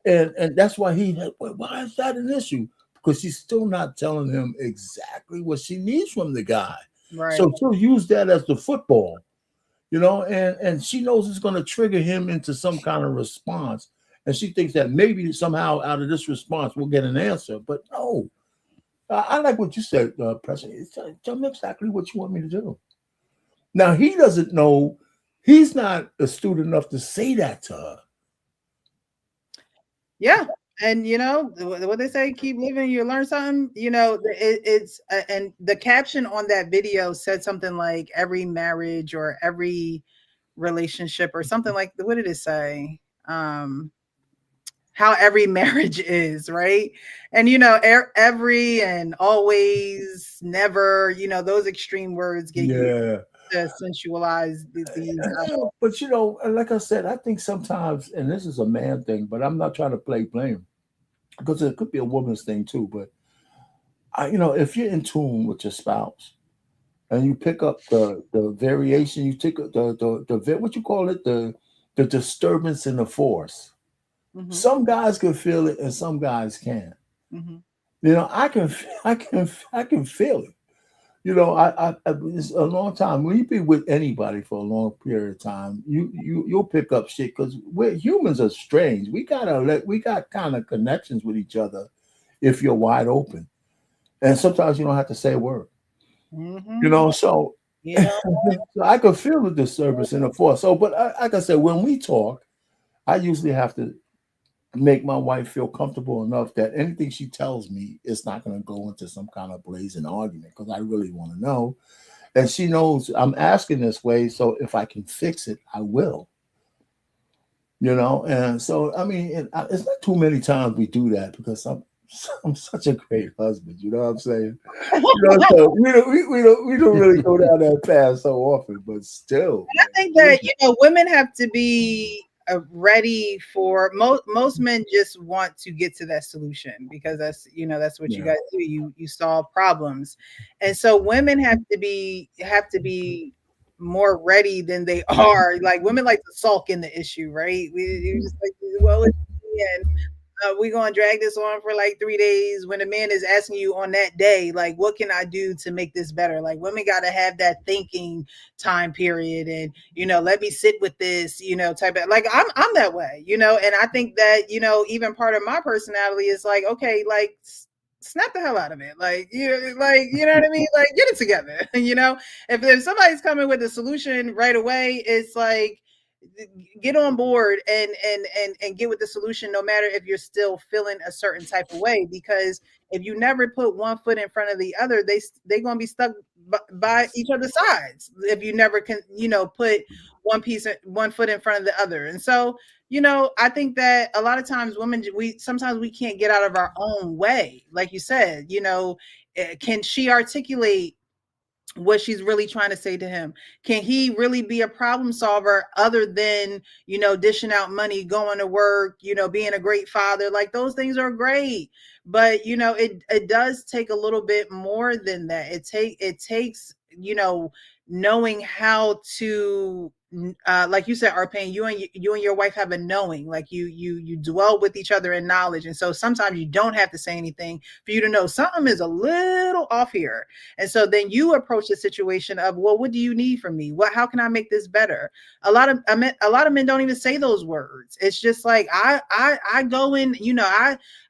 And that's why why is that an issue? Because she's still not telling him exactly what she needs from the guy. Right. So she'll use that as the football, and she knows it's going to trigger him into some kind of response. And she thinks that maybe somehow out of this response we'll get an answer. But no, I like what you said, President. Tell me exactly what you want me to do. Now, he doesn't know. He's not astute enough to say that to her. Yeah. And what they say, keep living, you learn something. It's and the caption on that video said something like every marriage or every relationship or something like, what did it say? How every marriage is, right? And every and always, never, those extreme words get you to sensualize these. But like I said, I think sometimes, and this is a man thing, but I'm not trying to play blame, because it could be a woman's thing too. But if you're in tune with your spouse and you pick up the variation, you take the what you call it, the disturbance in the force. Mm-hmm. Some guys can feel it and some guys can't. Mm-hmm. I can feel it. It's a long time. When you be with anybody for a long period of time, you'll pick up shit, because humans are strange. We got kind of connections with each other if you're wide open, and sometimes you don't have to say a word. Mm-hmm. So I could feel the disturbance in the force. So, but like I said, when we talk, I usually have to make my wife feel comfortable enough that anything she tells me is not going to go into some kind of blazing argument, because I really want to know. And she knows I'm asking this way, so if I can fix it, I will. And so, I mean, it's not too many times we do that, because I'm such a great husband. You know what I'm saying? So we don't really go down that path so often, but still. And I think that women have to be ready for most men just want to get to that solution, because that's what you guys do. You solve problems, and so women have to be more ready than they are. Like, women like to sulk in the issue, right? We just like, well, it's and we're gonna drag this on for like 3 days, when a man is asking you on that day, like, what can I do to make this better? Like, women got to have that thinking time period, and let me sit with this, type of, like, I'm that way, and I think that even part of my personality is like, okay, like, snap the hell out of it, like, you know what I mean, like, get it together. If somebody's coming with a solution right away, it's like, get on board and get with the solution, no matter if you're still feeling a certain type of way. Because if you never put one foot in front of the other, they're going to be stuck by each other's sides if you never can put one foot in front of the other. And so I think that a lot of times women, sometimes we can't get out of our own way. Like you said, can she articulate what she's really trying to say to him? Can he really be a problem solver other than, dishing out money, going to work, being a great father? Like, those things are great, but it does take a little bit more than that. It takes, knowing how to like you said, Arpain, you and your wife have a knowing, like you dwell with each other in knowledge. And so sometimes you don't have to say anything for you to know something is a little off here. And so then you approach the situation of, well, what do you need from me? How can I make this better? A lot of men don't even say those words. It's just like, I go in,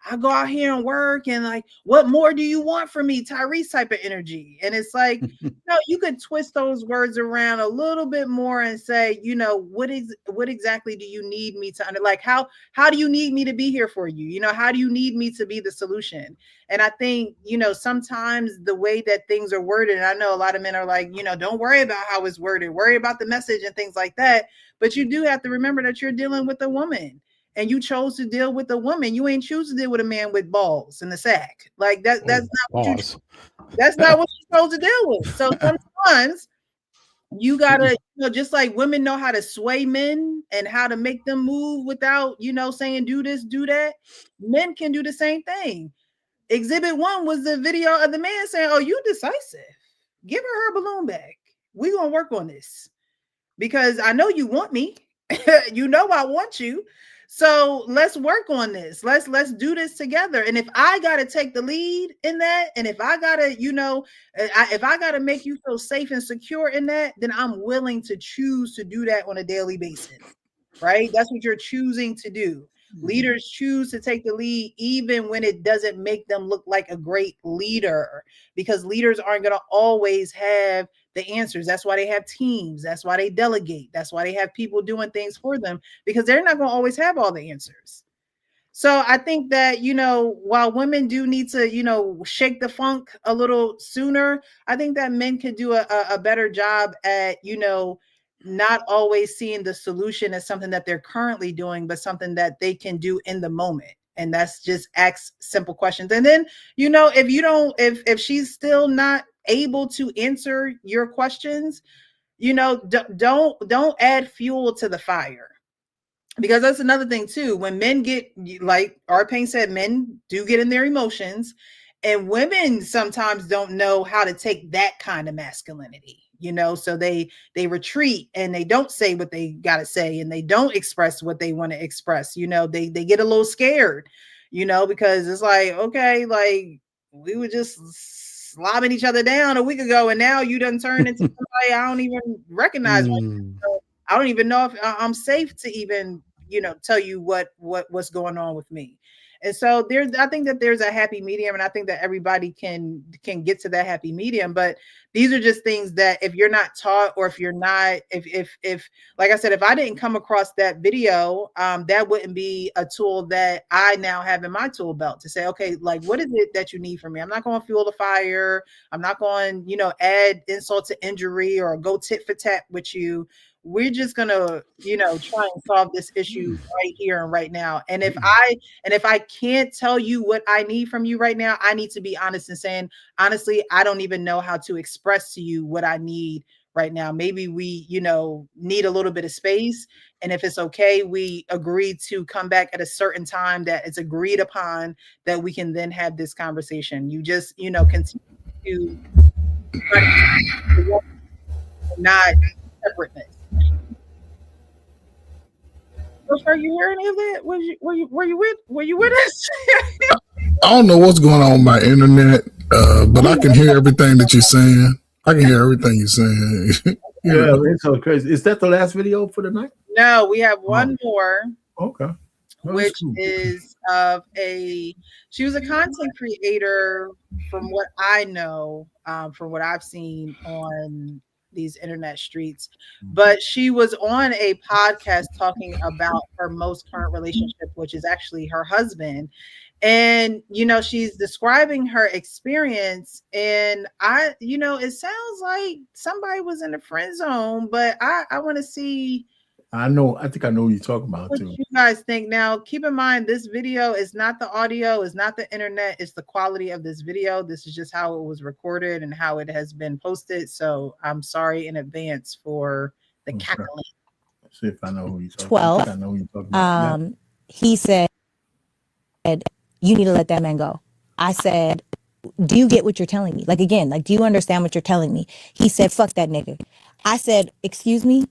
I go out here and work and like, what more do you want from me? Tyrese type of energy. And it's like, no, you could twist those words around a little bit more and say, what exactly do you need me to like, how do you need me to be here for you? How do you need me to be the solution? And I think, sometimes the way that things are worded, and I know a lot of men are like, don't worry about how it's worded, worry about the message and things like that. But you do have to remember that you're dealing with a woman. And you chose to deal with a woman. You ain't choose to deal with a man with balls in the sack. Like that's not what that's not what you're supposed to deal with. So sometimes you gotta, just like women know how to sway men and how to make them move without, saying do this, do that. Men can do the same thing. Exhibit 1 was the video of the man saying, "Oh, you decisive. Give her balloon back. We're gonna work on this because I know you want me. I want you. So let's work on this. Let's do this together. And if I gotta take the lead in that, and if I gotta, if I gotta make you feel safe and secure in that, then I'm willing to choose to do that on a daily basis, right? That's what you're choosing to do. Leaders choose to take the lead even when it doesn't make them look like a great leader, because leaders aren't going to always have the answers. That's why they have teams. That's why they delegate. That's why they have people doing things for them, because they're not going to always have all the answers. So I think that, while women do need to, shake the funk a little sooner, I think that men could do a better job at, not always seeing the solution as something that they're currently doing, but something that they can do in the moment. And that's just ask simple questions. And then, if she's still not able to answer your questions, don't add fuel to the fire. Because that's another thing too. When men get, like Arpain said, men do get in their emotions, and women sometimes don't know how to take that kind of masculinity. So they retreat and they don't say what they got to say, and they don't express what they want to express. They get a little scared, because it's like, okay, like we were just slobbing each other down a week ago, and now you done turned into somebody I don't even recognize. So I don't even know if I'm safe to even, tell you what's going on with me. And so I think that there's a happy medium, and I think that everybody can get to that happy medium. But these are just things that if you're not taught, or if you're not, if like I said, if I didn't come across that video, that wouldn't be a tool that I now have in my tool belt to say, okay, like, what is it that you need from me? I'm not going to fuel the fire. I'm not going, add insult to injury or go tit for tat with you. We're just gonna, try and solve this issue right here and right now. And if I can't tell you what I need from you right now, I need to be honest and saying, honestly, I don't even know how to express to you what I need right now. Maybe we, need a little bit of space. And if it's okay, we agree to come back at a certain time that it's agreed upon, that we can then have this conversation. You just, continue to not separateness. Are you hearing any of that? Were you with us? I don't know what's going on with my internet, but I can hear everything that you're saying. I can hear everything you're saying. Yeah, it's so crazy. Is that the last video for the night? No, we have one more. Okay. Which is of she was a content creator, from what I know, from what I've seen on these internet streets, but she was on a podcast talking about her most current relationship, which is actually her husband. And, she's describing her experience, and it sounds like somebody was in the friend zone, but I want to see. I think I know what you're talking about what too. you guys think. Now, keep in mind, this video is not the audio, is not the internet, it's the quality of this video. This is just how it was recorded and how it has been posted. So I'm sorry in advance for the cackling. Let's see if I know who you're talking 12. about. I know who you're talking about. He said, you need to let that man go. I said, do you get what you're telling me? Like, again, like, do you understand what you're telling me? He said, fuck that nigga. I said, excuse me?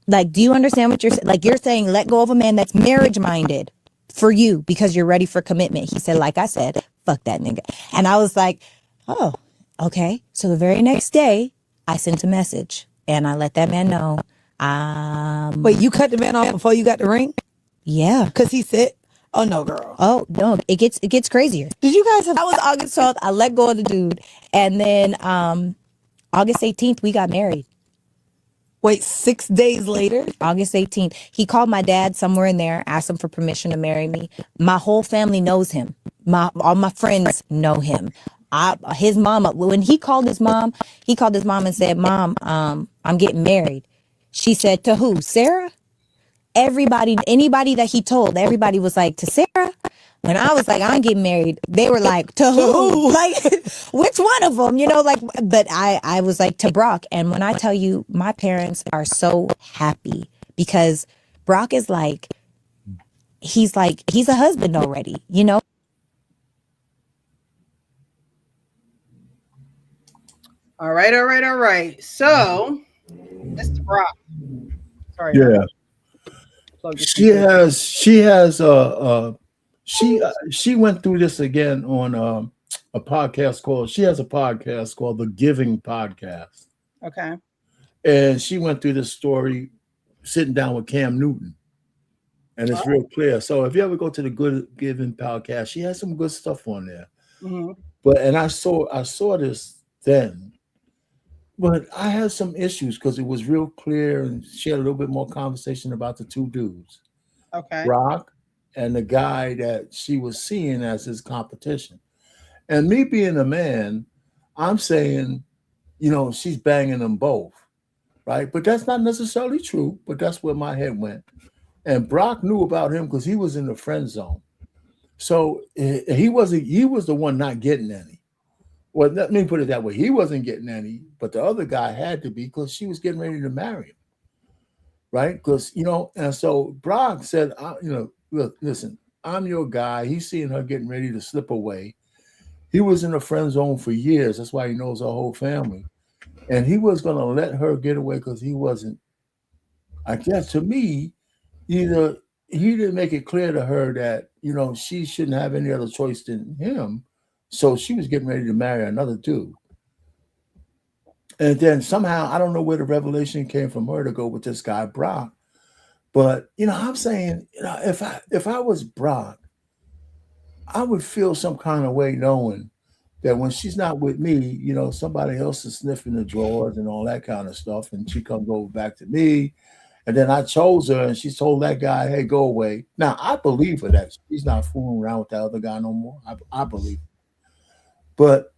Like, do you understand what you're saying? Like, you're saying let go of a man that's marriage minded for you because you're ready for commitment. He said, like I said, fuck that nigga. And I was like, oh, okay. So the very next day, I sent a message and I let that man know. Wait, you cut the man off before you got the ring? Yeah. Because he said, oh no, girl. Oh no, it gets crazier. Did you guys have That was August 12th. I let go of the dude. And then August 18th, we got married. Wait, 6 days later? August 18th. He called my dad somewhere in there, asked him for permission to marry me. My whole family knows him. All my friends know him. His mama, when he called his mom and said, Mom, I'm getting married. She said, to who? Sarah? Anybody that he told, everybody was like, to Sarah? When I was like, I'm getting married, they were like, to who? Like, which one of them? You know, like, but I was like, to Brock. And when I tell you, my parents are so happy because Brock is like, he's a husband already, you know? All right. So, Mr. Brock. Sorry. Yeah. She went through this again on a podcast she has a podcast called The Giving Podcast. Okay. And she went through this story sitting down with Cam Newton. And it's real clear. So if you ever go to the Good Giving Podcast, she has some good stuff on there. Mm-hmm. But I saw this then. But I had some issues because it was real clear and she had a little bit more conversation about the two dudes. Okay. Brock and the guy that she was seeing as his competition. And me being a man, I'm saying, she's banging them both, right? But that's not necessarily true, but that's where my head went. And Brock knew about him because he was in the friend zone. So he was the one not getting any. Well, let me put it that way. He wasn't getting any, but the other guy had to be because she was getting ready to marry him, right? Because, and so Brock said, look, listen, I'm your guy. He's seeing her getting ready to slip away. He was in the friend zone for years. That's why he knows her whole family. And he was going to let her get away because he wasn't, I guess to me, either he didn't make it clear to her that, she shouldn't have any other choice than him. So she was getting ready to marry another dude. And then somehow, I don't know where the revelation came from her to go with this guy, Brock. But, I'm saying, if I was Brock, I would feel some kind of way knowing that when she's not with me, somebody else is sniffing the drawers and all that kind of stuff. And she comes over back to me. And then I chose her and she told that guy, hey, go away. Now, I believe her that she's not fooling around with that other guy no more. I believe it. But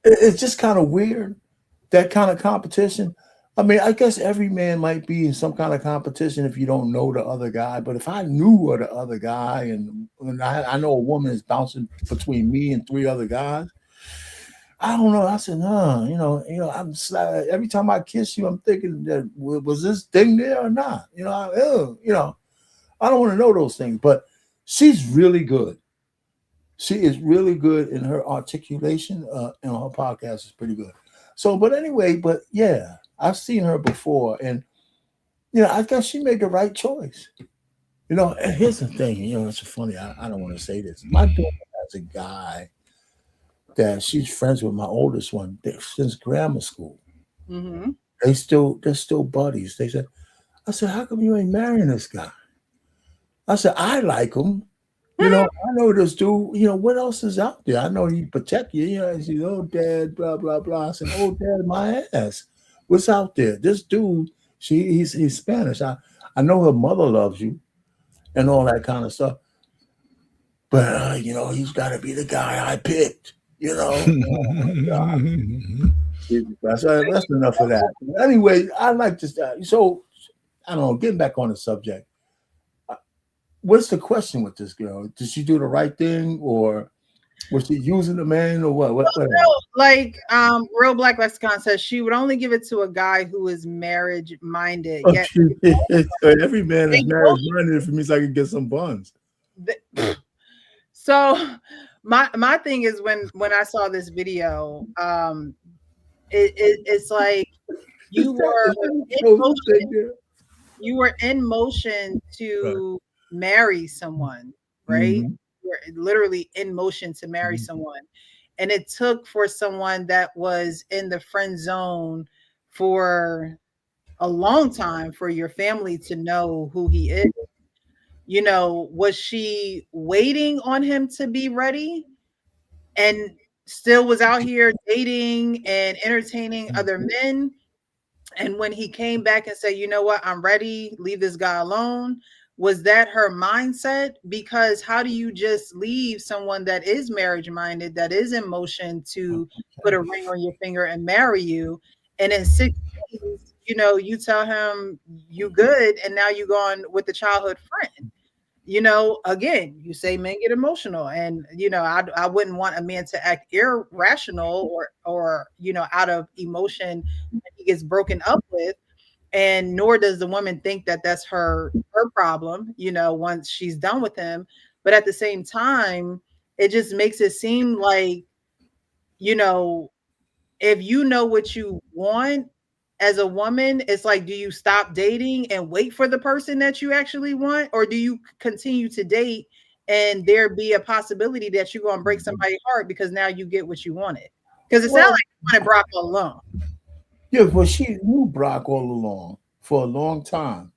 it's just kind of weird, that kind of competition. I mean, I guess every man might be in some kind of competition if you don't know the other guy. But if I knew the other guy and I know a woman is bouncing between me and three other guys, I don't know. I said, no, I'm every time I kiss you, I'm thinking that was this thing there or not? I don't want to know those things. But she's really good. She is really good in her articulation, and her podcast is pretty good. So, but anyway, yeah, I've seen her before, and I guess she made the right choice. And here's the thing, it's funny. I don't want to say this. My daughter has a guy that she's friends with, my oldest one, since grammar school. Mm-hmm. They're still buddies. I said, how come you ain't marrying this guy? I said, I like him. I know this dude, what else is out there? I know he protect you. He said, oh, Dad, blah, blah, blah. I said, oh, Dad, my ass. What's out there? This dude, he's Spanish. I know her mother loves you and all that kind of stuff. But, he's got to be the guy I picked, Oh, that's enough of that. Anyway, I like to start. So, I don't know, getting back on the subject. What's the question with this girl? Did she do the right thing, or was she using the man, or what? Real Black Lexicon says she would only give it to a guy who is marriage minded. Every man is marriage minded if it means I can get some buns. So my thing is when I saw this video, it's like you were in motion, you were in motion to marry someone, right? Mhm. You were literally in motion to marry someone. And it took for someone that was in the friend zone for a long time for your family to know who he is. You know, was she waiting on him to be ready and still was out here dating and entertaining other men? And when he came back and said, you know what, I'm ready, leave this guy alone, was that her mindset? Because how do you just leave someone that is marriage minded, that is in motion to put a ring on your finger and marry you? And in 6 days, you know, you tell him you good, and now you gone with the childhood friend. You know, again, you say men get emotional, and you know, I wouldn't want a man to act irrational or you know, out of emotion when he gets broken up with, and nor does the woman think that that's her problem, you know, once she's done with him. But at the same time, it just makes it seem like, you know, if you know what you want as a woman, it's like, do you stop dating and wait for the person that you actually want, or do you continue to date and there be a possibility that you're going to break somebody's heart because now you get what you wanted? Because it sounds like you wanted Brock all along. Yeah, but she knew Brock all along for a long time,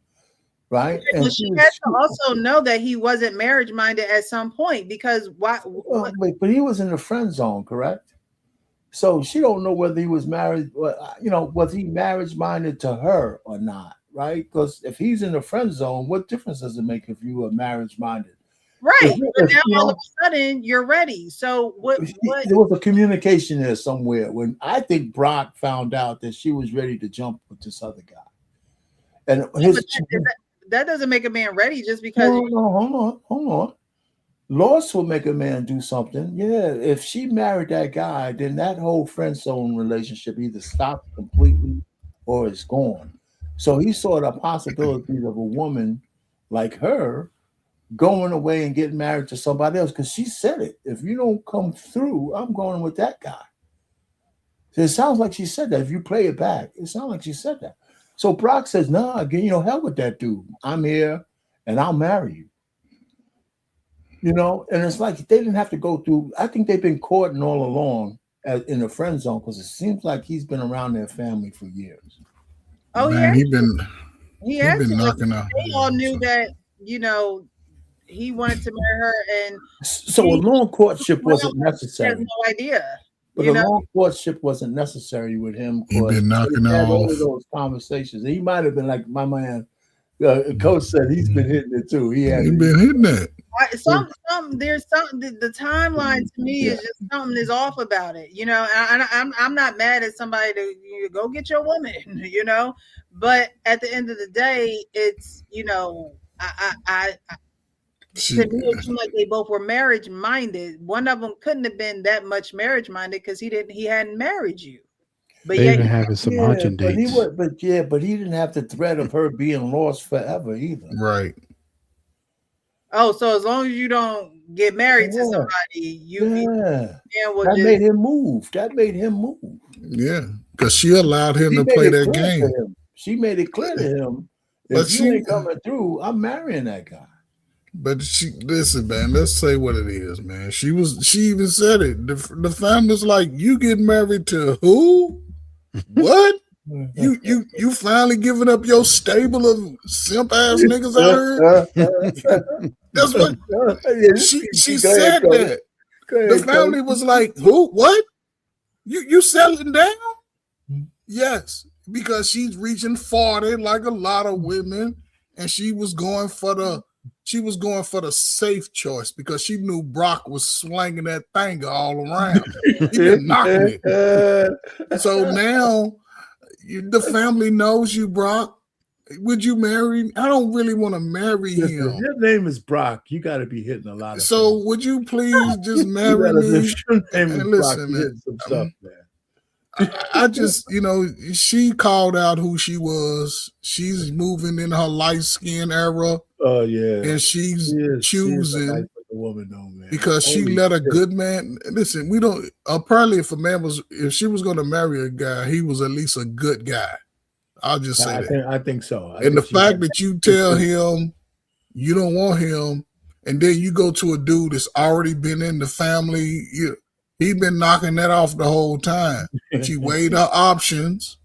right? Well, she had to also know that he wasn't marriage minded at some point, because why? Wait, but he was in the friend zone, correct? So she don't know whether he was married, you know, was he marriage minded to her or not, right? Because if he's in the friend zone, what difference does it make if you are marriage minded? Right. But now all of a sudden you're ready. So what There was a communication there somewhere when I think Brock found out that she was ready to jump with this other guy. And that doesn't make a man ready just because. No, hold on. Loss will make a man do something. Yeah, if she married that guy, then that whole friend zone relationship either stops completely or is gone. So he saw the possibilities of a woman like her going away and getting married to somebody else, because she said it. If you don't come through, I'm going with that guy. So it sounds like she said that. If you play it back, it sounds like she said that. So Brock says, nah, you know, hell with that dude. I'm here and I'll marry you. You know, and it's like they didn't have to go through. I think they've been courting all along in the friend zone, because it seems like he's been around their family for years. Oh, man, yeah. He been knocking out. They all knew that, you know, he wanted to marry her, and so a long courtship wasn't necessary. He has no idea. But a long courtship wasn't necessary with him. He been knocking had all off of those conversations. He might have been like my man. Coach said he's been hitting it too. He been hitting it. There's something. The timeline to me is just something is off about it. You know, I'm not mad at somebody to go get your woman. You know, but at the end of the day, it's, you know, to me it seemed like they both were marriage minded. One of them couldn't have been that much marriage minded because he hadn't married you. But they even having some hunting dates. But he didn't have the threat of her being lost forever either. Right. Oh, so as long as you don't get married to somebody, that made him move. That made him move. Yeah, because she allowed him to play that game. She made it clear to him, if you ain't coming through, I'm marrying that guy. But listen, man, let's say what it is, man. She even said it. The family's like, you get married to who? What? You finally giving up your stable of simp ass niggas out here? That's what she said. That the family was like, who? What? You settling down? Yes, because she's reaching 40 like a lot of women, and she was going for the safe choice because she knew Brock was slanging that thing all around. He been knocking it. So now the family knows you, Brock. Would you marry me? I don't really want to marry him. Your name is Brock. You got to be hitting a lot of So things. Would you please just marry me? And listen, man. I just, you know, she called out who she was. She's moving in her light skin era. Oh yeah, and she's choosing nice woman, though, man. Because she let a good man. Listen, we don't. Apparently, if she was going to marry a guy, he was at least a good guy. I'll just say that. I think so. And the fact that you tell him you don't want him, and then you go to a dude that's already been in the family, he been knocking that off the whole time. She weighed her options,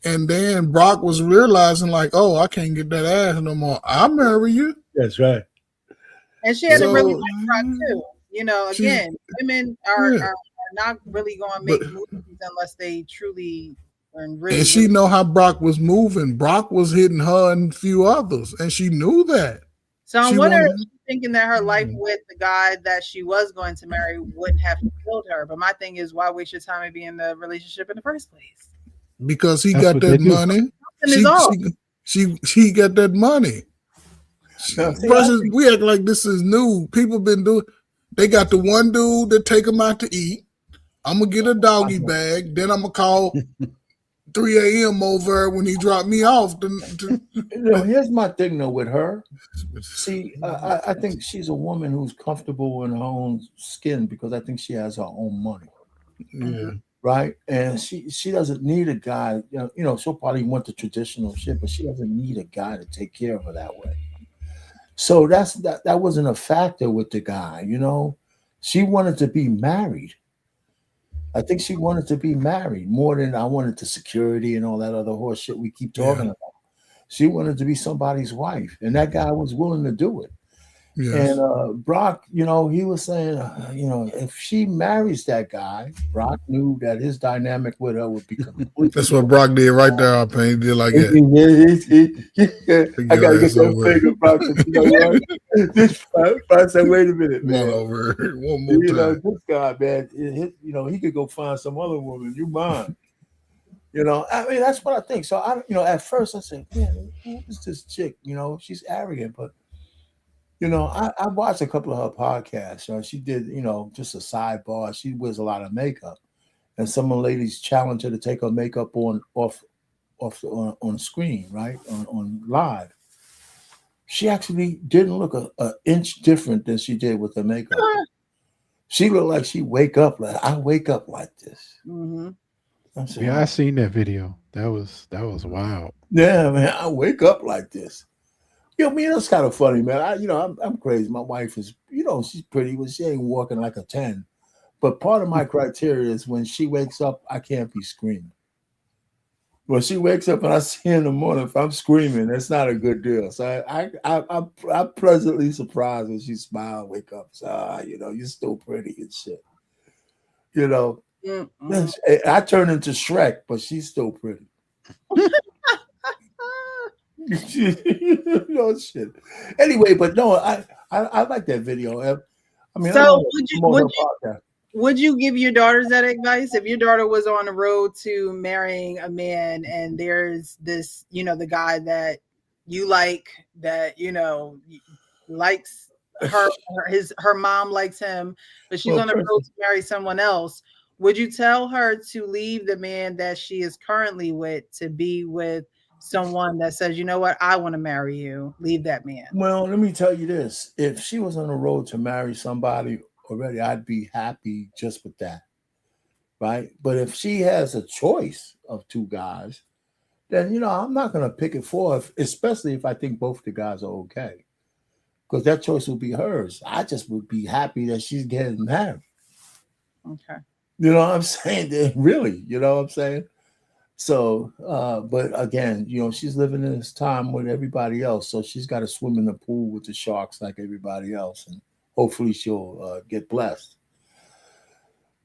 and then Brock was realizing like, oh, I can't get that ass no more. I'll marry you. That's right. And she had to really like Brock too. You know, again, women are not really going to make movies unless they truly really. And she know how Brock was moving. Brock was hitting her and a few others, and she knew that. So I wonder if she's thinking that her life with the guy that she was going to marry wouldn't have killed her. But my thing is, why waste your time and be in the relationship in the first place? Because he got that money. She got that money. Versus, we act like this is new. People been doing. They got the one dude that take them out to eat. I'm gonna get a doggy bag. Then I'm gonna call 3 a.m. over when he dropped me off. Here's my thing though with her. See, I think she's a woman who's comfortable in her own skin because I think she has her own money. Yeah. Right, and she doesn't need a guy. You know, she'll probably want the traditional shit, but she doesn't need a guy to take care of her that way. So that wasn't a factor with the guy. You know, she wanted to be married. I think she wanted to be married more than I wanted the security and all that other horse shit we keep talking about. She wanted to be somebody's wife, and that guy was willing to do it. Yes. And Brock, you know, he was saying, you know, if she marries that guy, Brock knew that his dynamic with her would be completely. That's what Brock did right there. I paid did like that. I gotta get that finger, Brock. I said, wait a minute, man. One more time. You know, this guy, man, you know, he could go find some other woman. You mind? You know, I mean, that's what I think. So you know, at first I said, man, who is this chick? You know, she's arrogant, but. You know, I watched a couple of her podcasts. You know, she did, you know, just a sidebar. She wears a lot of makeup, and some of the ladies challenged her to take her makeup off on screen, right, on live. She actually didn't look an inch different than she did with her makeup. She looked like she wake up like I wake up like this. Mm-hmm. Saying, yeah, I seen that video. That was wild. Yeah, man, I wake up like this. You know, I mean, that's kind of funny, man. I'm crazy. My wife is, you know, she's pretty, but she ain't walking like a 10. But part of my criteria is when she wakes up, I can't be screaming. When she wakes up and I see her in the morning, if I'm screaming, that's not a good deal. So I'm pleasantly surprised when she smiles, wake up, so, you know, you're still pretty and shit. You know, I turn into Shrek, but she's still pretty. You know, shit. Anyway, but no, I like that video. I mean, so would you give your daughters that advice if your daughter was on the road to marrying a man and there's this, you know, the guy that you like that, you know, likes her mom likes him, but she's on the road to marry someone else? Would you tell her to leave the man that she is currently with to be with someone that says, you know what, I want to marry you? Leave that man. Well, let me tell you this. If she was on the road to marry somebody already, I'd be happy just with that. Right? But if she has a choice of two guys, then, you know, I'm not going to pick it for her, especially if I think both the guys are okay. Because that choice will be hers. I just would be happy that she's getting married. Okay. You know what I'm saying? Really, you know what I'm saying? So, but again, you know, she's living in this time with everybody else. So she's got to swim in the pool with the sharks like everybody else. And hopefully she'll get blessed.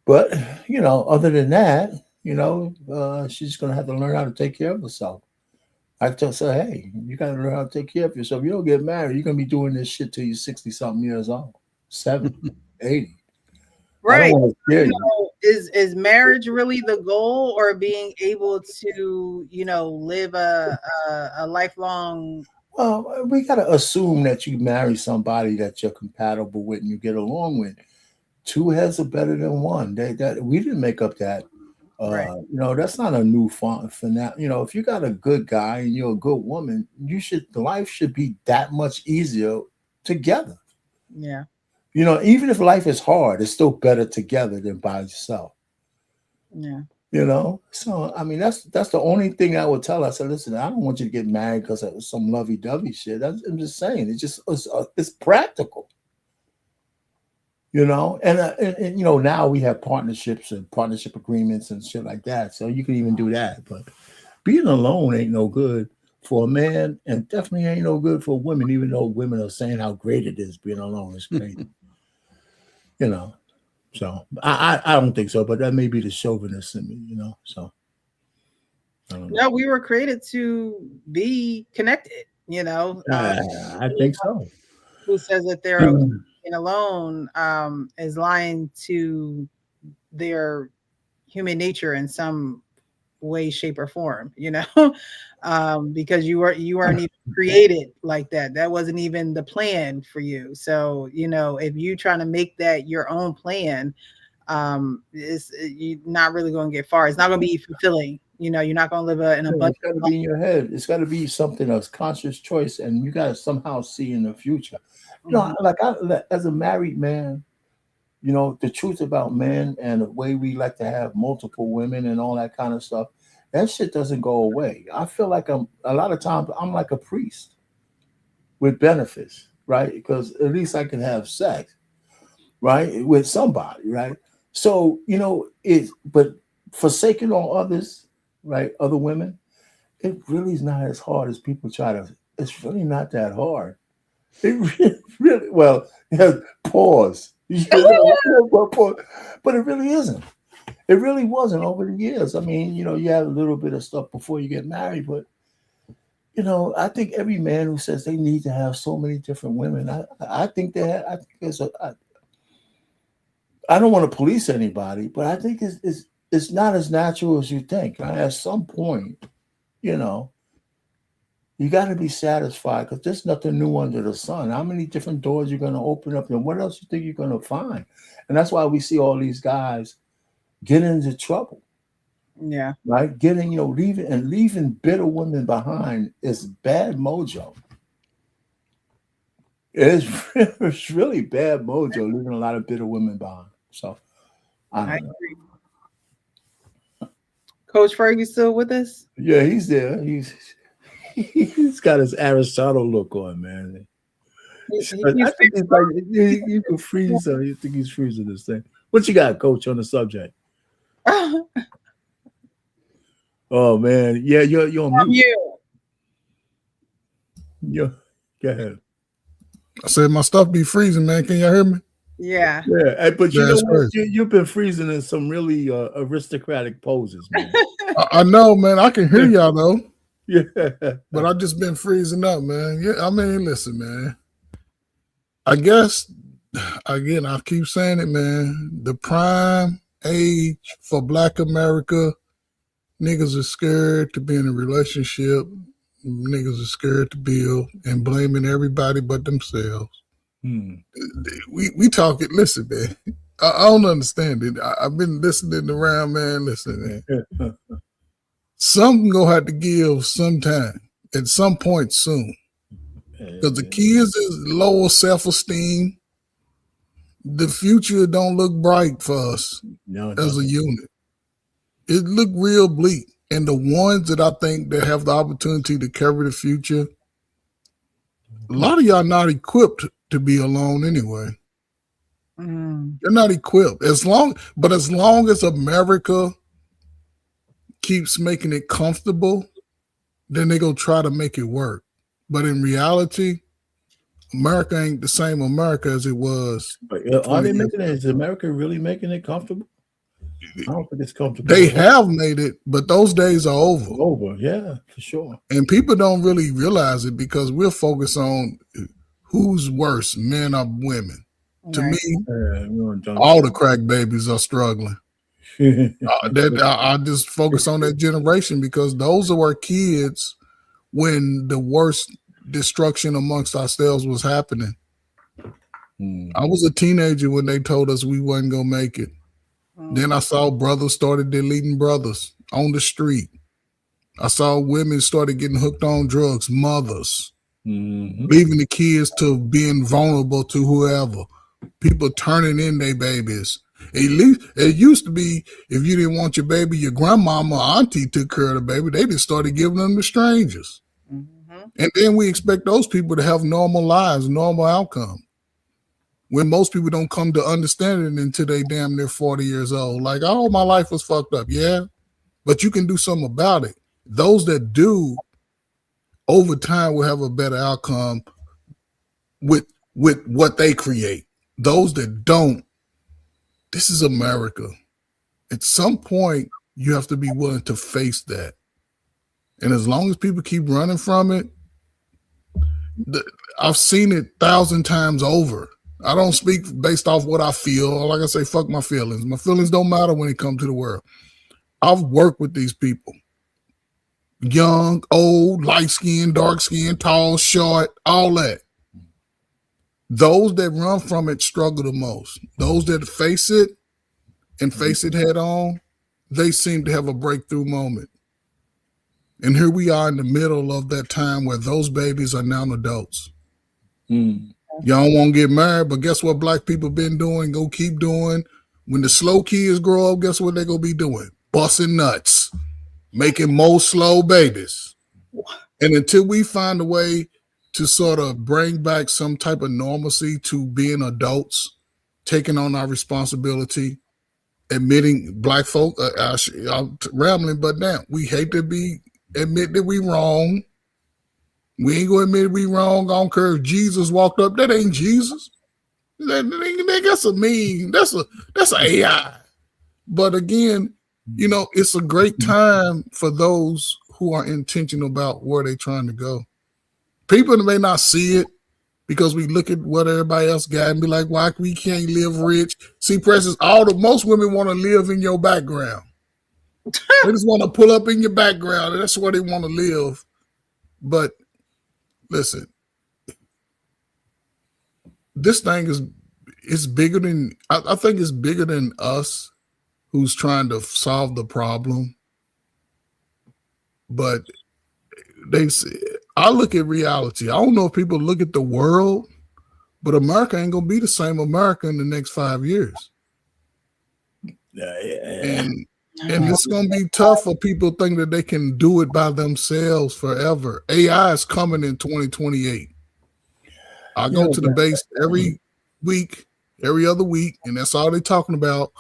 But, you know, other than that, you know, she's going to have to learn how to take care of herself. I just say, hey, you got to learn how to take care of yourself. You don't get married, you're going to be doing this shit till you're 60-something years old, 70, 80. Right. You know, is marriage really the goal, or being able to, you know, live a lifelong? Well, we got to assume that you marry somebody that you're compatible with and you get along with. Two heads are better than one. That we didn't make up that. Right. You know, that's not a new font for now. You know, if you got a good guy and you're a good woman, life should be that much easier together. Yeah. You know, even if life is hard, it's still better together than by yourself. Yeah. You know, so I mean, that's the only thing I would tell her. I said, listen, I don't want you to get married because of some lovey-dovey shit. I'm just saying, it's practical. You know, and you know, now we have partnerships and partnership agreements and shit like that, so you can even do that. But being alone ain't no good for a man, and definitely ain't no good for women. Even though women are saying how great it is being alone, it's great. You know. So I don't think so, but that may be the chauvinist in me, you know. So I don't know. No, we were created to be connected, you know. I think so. Who says that they're being alone is lying to their human nature in some way, shape, or form, you know, because you weren't even created like that. That wasn't even the plan for you. So, you know, if you're trying to make that your own plan, you're not really going to get far. It's not going to be fulfilling. You know, you're not going to live in a bunch. It's got to be in your head. It's got to be something that's conscious choice, and you got to somehow see in the future. You know, like as a married man, you know, the truth about men and the way we like to have multiple women and all that kind of stuff, that shit doesn't go away. I feel like a lot of times I'm like a priest with benefits, right? Because at least I can have sex, right, with somebody, right? So, you know, but forsaking all others, right, other women, it really is not as hard as people try to. It's really not that hard. It really well, pause. But it really isn't. It really wasn't over the years. I mean, you know, you have a little bit of stuff before you get married, but you know, I think every man who says they need to have so many different women, I think there's I don't want to police anybody, but I think it's not as natural as you think. At some point, you know, you got to be satisfied because there's nothing new under the sun. How many different doors you're going to open up, and what else you think you're going to find? And that's why we see all these guys get into trouble. Yeah. Right? Leaving bitter women behind is bad mojo. It's really bad mojo leaving a lot of bitter women behind. So I don't know. Agree. Coach Fergie still with us? Yeah, he's there. He's got his Aristotle look on, man. I think he's like you can freeze him. You think he's freezing this thing? What you got, Coach, on the subject? Oh man, yeah, you're on mute. Yeah, go ahead. I said my stuff be freezing, man. Can y'all hear me? Yeah. Yeah, but you know what? You've been freezing in some really aristocratic poses, man. I know, man. I can hear y'all though. Yeah, but I've just been freezing up, man. Yeah, I mean, listen, man. I guess again, I keep saying it, man. The prime age for Black America, niggas are scared to be in a relationship. Niggas are scared to build and blaming everybody but themselves. We talk it. Listen, man. I don't understand it. I've been listening around, man. Listen, man. Something gonna have to give sometime at some point soon. Because the kids is lower self-esteem. The future don't look bright for us as a unit. It look real bleak. And the ones that I think that have the opportunity to carry the future, a lot of y'all not equipped to be alone anyway. They're not equipped. As long as America keeps making it comfortable, then they're gonna try to make it work. But in reality, America ain't the same America as it was. Are they making it? Is America really making it comfortable? I don't think it's comfortable. They have made it, but those days are over. Over, yeah, for sure. And people don't really realize it because we're focused on who's worse, men or women. Right. To me, all the crack babies are struggling. I just focus on that generation because those are our kids when the worst destruction amongst ourselves was happening. I was a teenager when they told us we wasn't gonna make it. Then I saw brothers started deleting brothers on the street. I saw women started getting hooked on drugs, mothers, leaving the kids to being vulnerable to whoever. People turning in their babies At least it used to be if you didn't want your baby, your grandmama or auntie took care of the baby. They just started giving them to strangers. And then we expect those people to have normal lives, normal outcome. When most people don't come to understand it until they damn near 40 years old. Like, oh, my life was fucked up. Yeah, but you can do something about it. Those that do, over time, will have a better outcome with what they create. Those that don't, this is America. At some point, you have to be willing to face that. And as long as people keep running from it, I've seen it 1,000 times over. I don't speak based off what I feel. Like I say, fuck my feelings. My feelings don't matter when it comes to the world. I've worked with these people. Young, old, light-skinned, dark-skinned, tall, short, all that. Those that run from it struggle the most. Those that face it and face it head on, they seem to have a breakthrough moment. And here we are in the middle of that time where those babies are now adults. Y'all won't get married, but guess what black people been doing? Go keep doing. When the slow kids grow up, guess what they gonna be doing? Busting nuts, making more slow babies. And until we find a way to sort of bring back some type of normalcy to being adults, taking on our responsibility, admitting black folk, I'm rambling, but now we hate to admit that we wrong. We ain't gonna admit we wrong. I don't care if Jesus walked up. That ain't Jesus. That's a meme. That's a AI. But again, you know, it's a great time for those who are intentional about where they're trying to go. People may not see it because we look at what everybody else got and be like, why we can't live rich? See, Precious, most women want to live in your background. They just want to pull up in your background, and that's where they want to live. But listen, this thing is bigger than, I think it's bigger than us who's trying to solve the problem. But I look at reality. I don't know if people look at the world, but America ain't gonna be the same America in the next 5 years. And it's going to be tough for people to think that they can do it by themselves forever. AI is coming in 2028. I go to the base every week, every other week, and that's all they're talking about,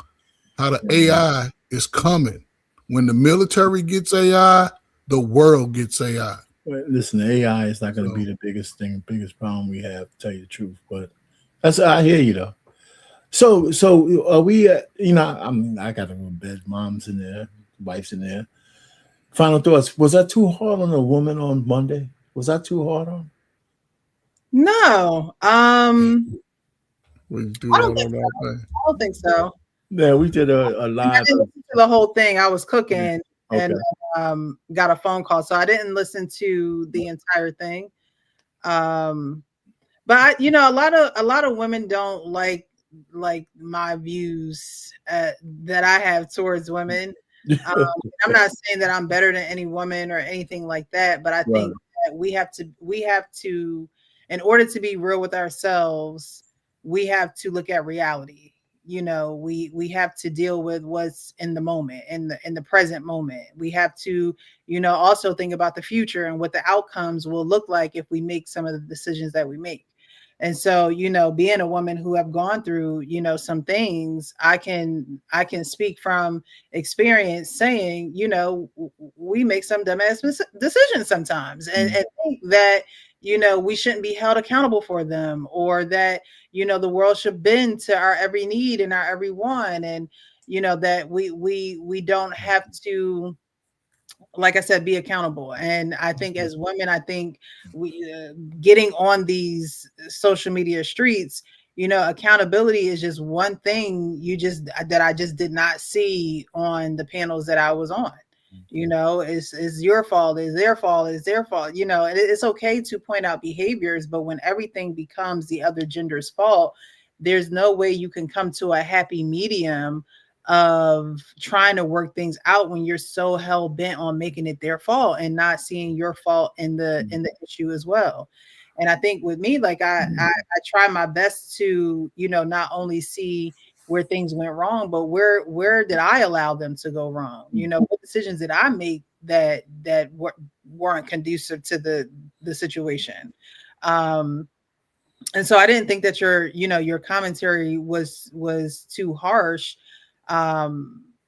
how the AI is coming. When the military gets AI, the world gets AI. Well, listen, AI is not going to be the biggest biggest problem we have, to tell you the truth. But I hear you, though. So are we, you know, I got to go to bed. Mom's in there, wife's in there. Final thoughts. Was that too hard on a woman on Monday? Was that too hard on? No. We do I don't think so. Yeah, we did a live. I didn't listen to the whole thing. I was cooking and got a phone call, so I didn't listen to the entire thing. But you know, a lot of women don't like my views that I have towards women. I'm not saying that I'm better than any woman or anything like that, but I think that we have to, in order to be real with ourselves, we have to look at reality. You know, we have to deal with what's in the moment, in the present moment. We have to, you know, also think about the future and what the outcomes will look like if we make some of the decisions that we make. And so, you know, being a woman who have gone through, you know, some things, I can speak from experience saying, you know, we make some dumbass decisions sometimes and think that, you know, we shouldn't be held accountable for them, or that, you know, the world should bend to our every need and our every want. And, you know, that we don't have to, like I said, be accountable. And I think as women, I think we getting on these social media streets, you know, accountability is just one thing that I just did not see on the panels that I was on. You know, it's your fault, it's their fault, it's their fault. You know, it's okay to point out behaviors, but when everything becomes the other gender's fault, there's no way you can come to a happy medium of trying to work things out when you're so hell bent on making it their fault and not seeing your fault in the issue as well. And I think with me, like I try my best to, you know, not only see where things went wrong, but where did I allow them to go wrong? You know, what decisions did I make that weren't conducive to the situation? And so I didn't think that your commentary was too harsh.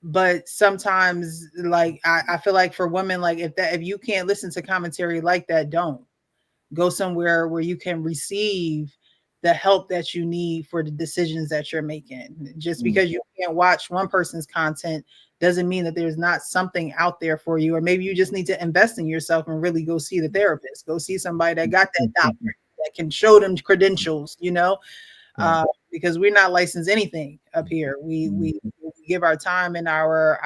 But sometimes, like, I feel like for women, like, if you can't listen to commentary like that, don't go somewhere where you can receive the help that you need for the decisions that you're making. Just because you can't watch one person's content doesn't mean that there's not something out there for you. Or maybe you just need to invest in yourself and really go see the therapist, go see somebody that got that doctor that can show them credentials, you know, because we're not licensed anything up here. We give our time and our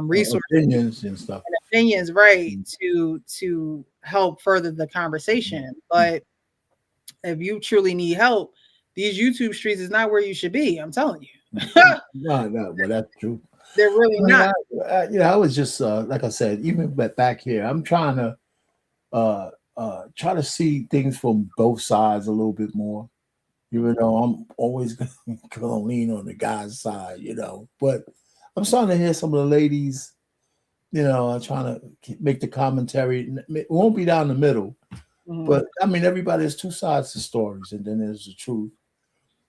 resources, opinions and stuff, right, to help further the conversation. But if you truly need help, these YouTube streets is not where you should be. I'm telling you. No, well, that's true. They're really not. I was just like I said, even back here, I'm trying to try to see things from both sides a little bit more. Even though I'm always gonna lean on the guy's side, you know, but I'm starting to hear some of the ladies, you know, trying to make the commentary. It won't be down the middle, but I mean, everybody has two sides to stories, and then there's the truth.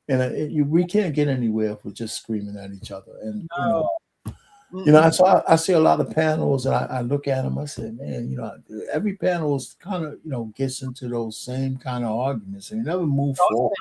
And we can't get anywhere if we're just screaming at each other. And you know, so I see a lot of panels, and I look at them. I say, man, you know, every panel is kind of, you know, gets into those same kind of arguments, and you never move forward.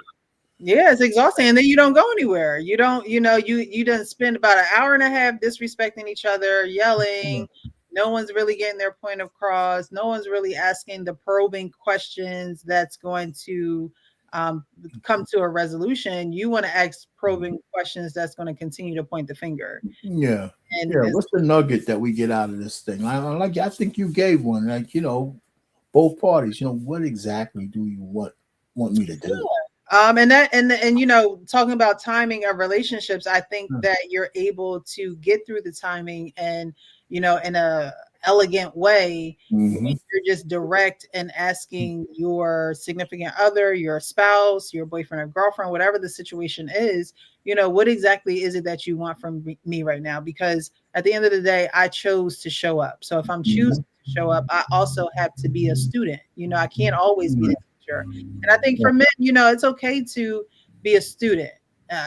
Yeah, it's exhausting, and then you don't go anywhere. You don't, you know, you done spend about an hour and a half disrespecting each other, yelling. No one's really getting their point across. No one's really asking the probing questions that's going to come to a resolution. You want to ask probing questions that's going to continue to point the finger. Yeah. And what's the nugget that we get out of this thing? I think you gave one. Like, you know, both parties. You know, what exactly do you want me to do? Yeah. And you know, talking about timing of relationships, I think that you're able to get through the timing and, you know, in a elegant way. When you're just direct and asking your significant other, your spouse, your boyfriend or girlfriend, whatever the situation is, you know, what exactly is it that you want from me right now? Because at the end of the day, I chose to show up. So if I'm choosing to show up, I also have to be a student. You know, I can't always be the teacher. And I think for men, you know, it's okay to be a student.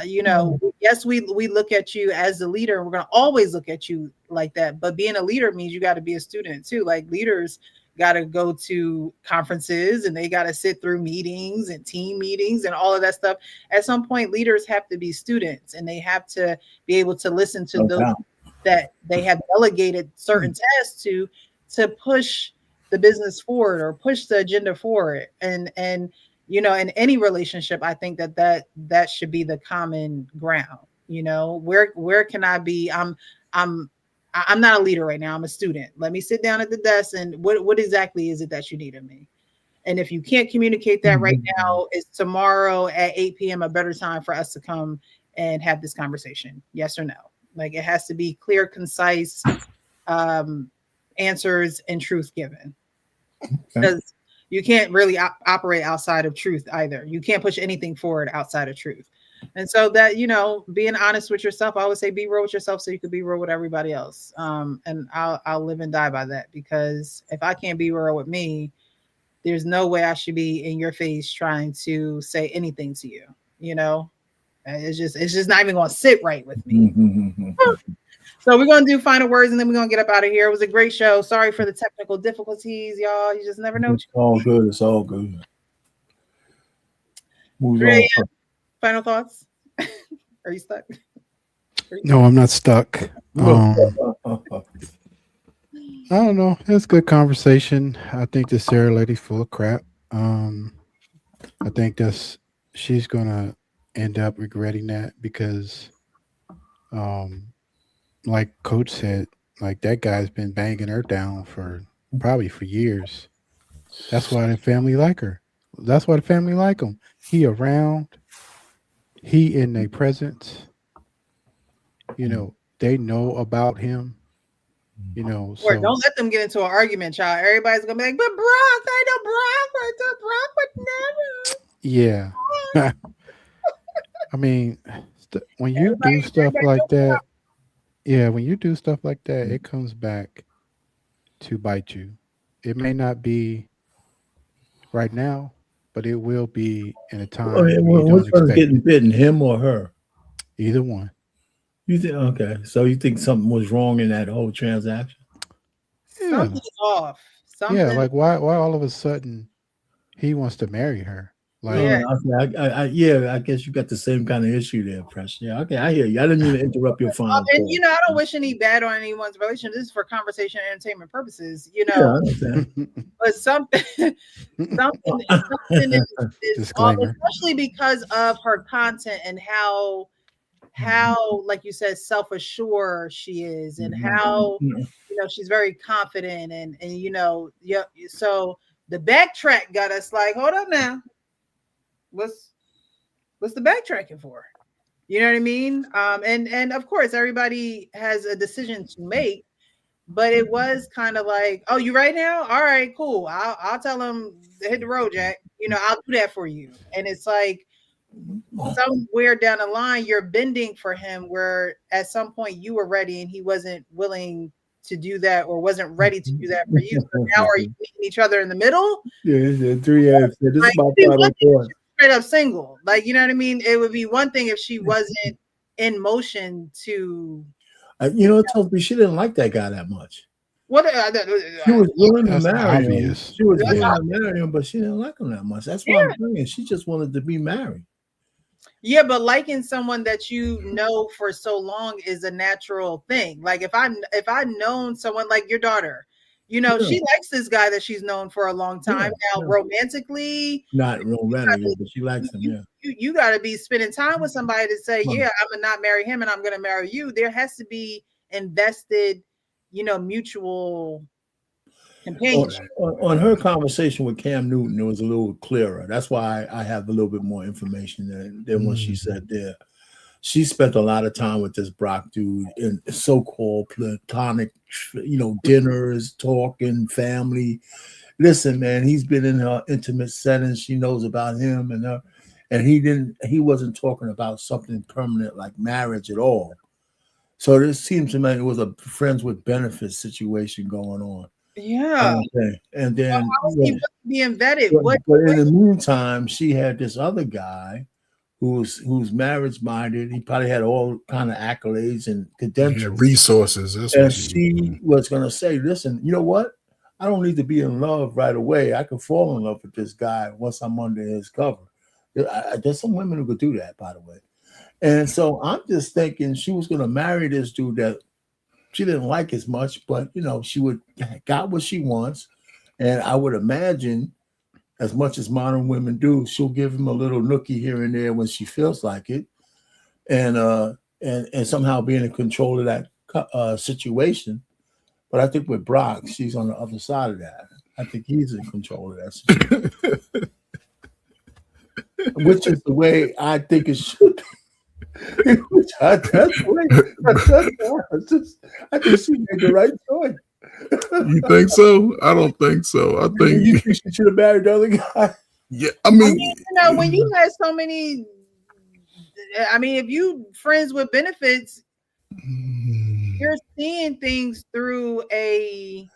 You know, yes, we look at you as the leader, and we're going to always look at you like that. But being a leader means you got to be a student too. Like, leaders got to go to conferences, and they got to sit through meetings and team meetings and all of that stuff. At some point, leaders have to be students, and they have to be able to listen to those that they have delegated certain tasks to push the business forward or push the agenda forward. And you know, in any relationship, I think that should be the common ground. You know, where can I be? I'm not a leader right now. I'm a student. Let me sit down at the desk, and what exactly is it that you need of me? And if you can't communicate that right now, is tomorrow at 8 p.m. a better time for us to come and have this conversation? Yes or no? Like, it has to be clear, concise answers and truth given. Because you can't really operate outside of truth either. You can't push anything forward outside of truth. And so that, you know, being honest with yourself, I always say be real with yourself so you can be real with everybody else. And I'll live and die by that, because if I can't be real with me, there's no way I should be in your face trying to say anything to you. You know, it's just not even going to sit right with me. So we're going to do final words, and then we're going to get up out of here. It was a great show. Sorry for the technical difficulties, y'all. You just never know. It's all good. It's all good. Final thoughts? Are you stuck? No, I'm not stuck. I don't know. It's good conversation. I think the Sarah lady's full of crap. I think she's gonna end up regretting that, because like Coach said, like, that guy's been banging her down for years. That's why the family like her. That's why the family like him. He around. He in their presence. You know, they know about him. You know, or don't let them get into an argument, child. Everybody's gonna be like, but Brock, I know Brock would never. Yeah. I mean, when you do stuff like that, when you do stuff like that, it comes back to bite you. It may not be right now, but it will be in a time when you don't Which one's expect getting it. bitten, him or her? Either one. You think okay? So you think something was wrong in that whole transaction? Yeah. Something's off. Something. Yeah, like why all of a sudden he wants to marry her? Like, I guess you got the same kind of issue there, Press. Yeah, okay, I hear you. I didn't mean to interrupt your final And thought. you know, I don't wish any bad on anyone's relationship. This is for conversation and entertainment purposes, you Yeah, I know. understand. But something is off, especially because of her content and how like you said, self-assured she is, and how you know she's very confident and you know, yeah. So the backtrack got us like, hold up now. What's the backtracking for? You know what I mean? And of course everybody has a decision to make, but it was kind of like, oh, you right now? All right, cool. I'll tell him to hit the road, Jack. You know, I'll do that for you. And it's like somewhere down the line you're bending for him, where at some point you were ready and he wasn't willing to do that or wasn't ready to do that for you. So now are you meeting each other in the middle? Yeah, it's 3 F's. This is my final thought. Straight up single, like, you know what I mean? It would be one thing if she wasn't in motion to. You know, it tells me she didn't like that guy that much. What She was willing to That's marry him. obvious. She was willing to marry him, but she didn't like him that much. That's why I'm saying she just wanted to be married. Yeah, but liking someone that you know for so long is a natural thing. Like if I've known someone like your daughter, you know, she likes this guy that she's known for a long time. Now, romantically, Not romantic, but she likes him. Yeah. You got to be spending time with somebody to say, yeah, I'm gonna not marry him and I'm gonna marry you. There has to be invested, you know, mutual companionship. On her conversation with Cam Newton, it was a little clearer. That's why I have a little bit more information than what she said there. She spent a lot of time with this Brock dude in so-called platonic, you know, dinners, talking, family. Listen, man, he's been in her intimate settings. She knows about him and her, and he wasn't talking about something permanent like marriage at all. So this seems to me it was a friends with benefits situation going on. Yeah. And then how was he being vetted? But in the meantime, she had this other guy who's marriage minded. He probably had all kind of accolades and credentials, resources. That's and what she was gonna say, "Listen, you know what? I don't need to be in love right away. I can fall in love with this guy once I'm under his cover." There's some women who could do that, by the way. And so I'm just thinking she was gonna marry this dude that she didn't like as much, but you know she got what she wants, and I would imagine, as much as modern women do, she'll give him a little nookie here and there when she feels like it, and somehow be in control of that situation. But I think with Brock, she's on the other side of that. I think he's in control of that situation, which is the way I think it should be. I think she made the right choice. You think so? I don't think so. I think you think she should have married the other guy. Yeah, I mean, you know, when you had so many, I mean, if you friends with benefits, you're seeing things through a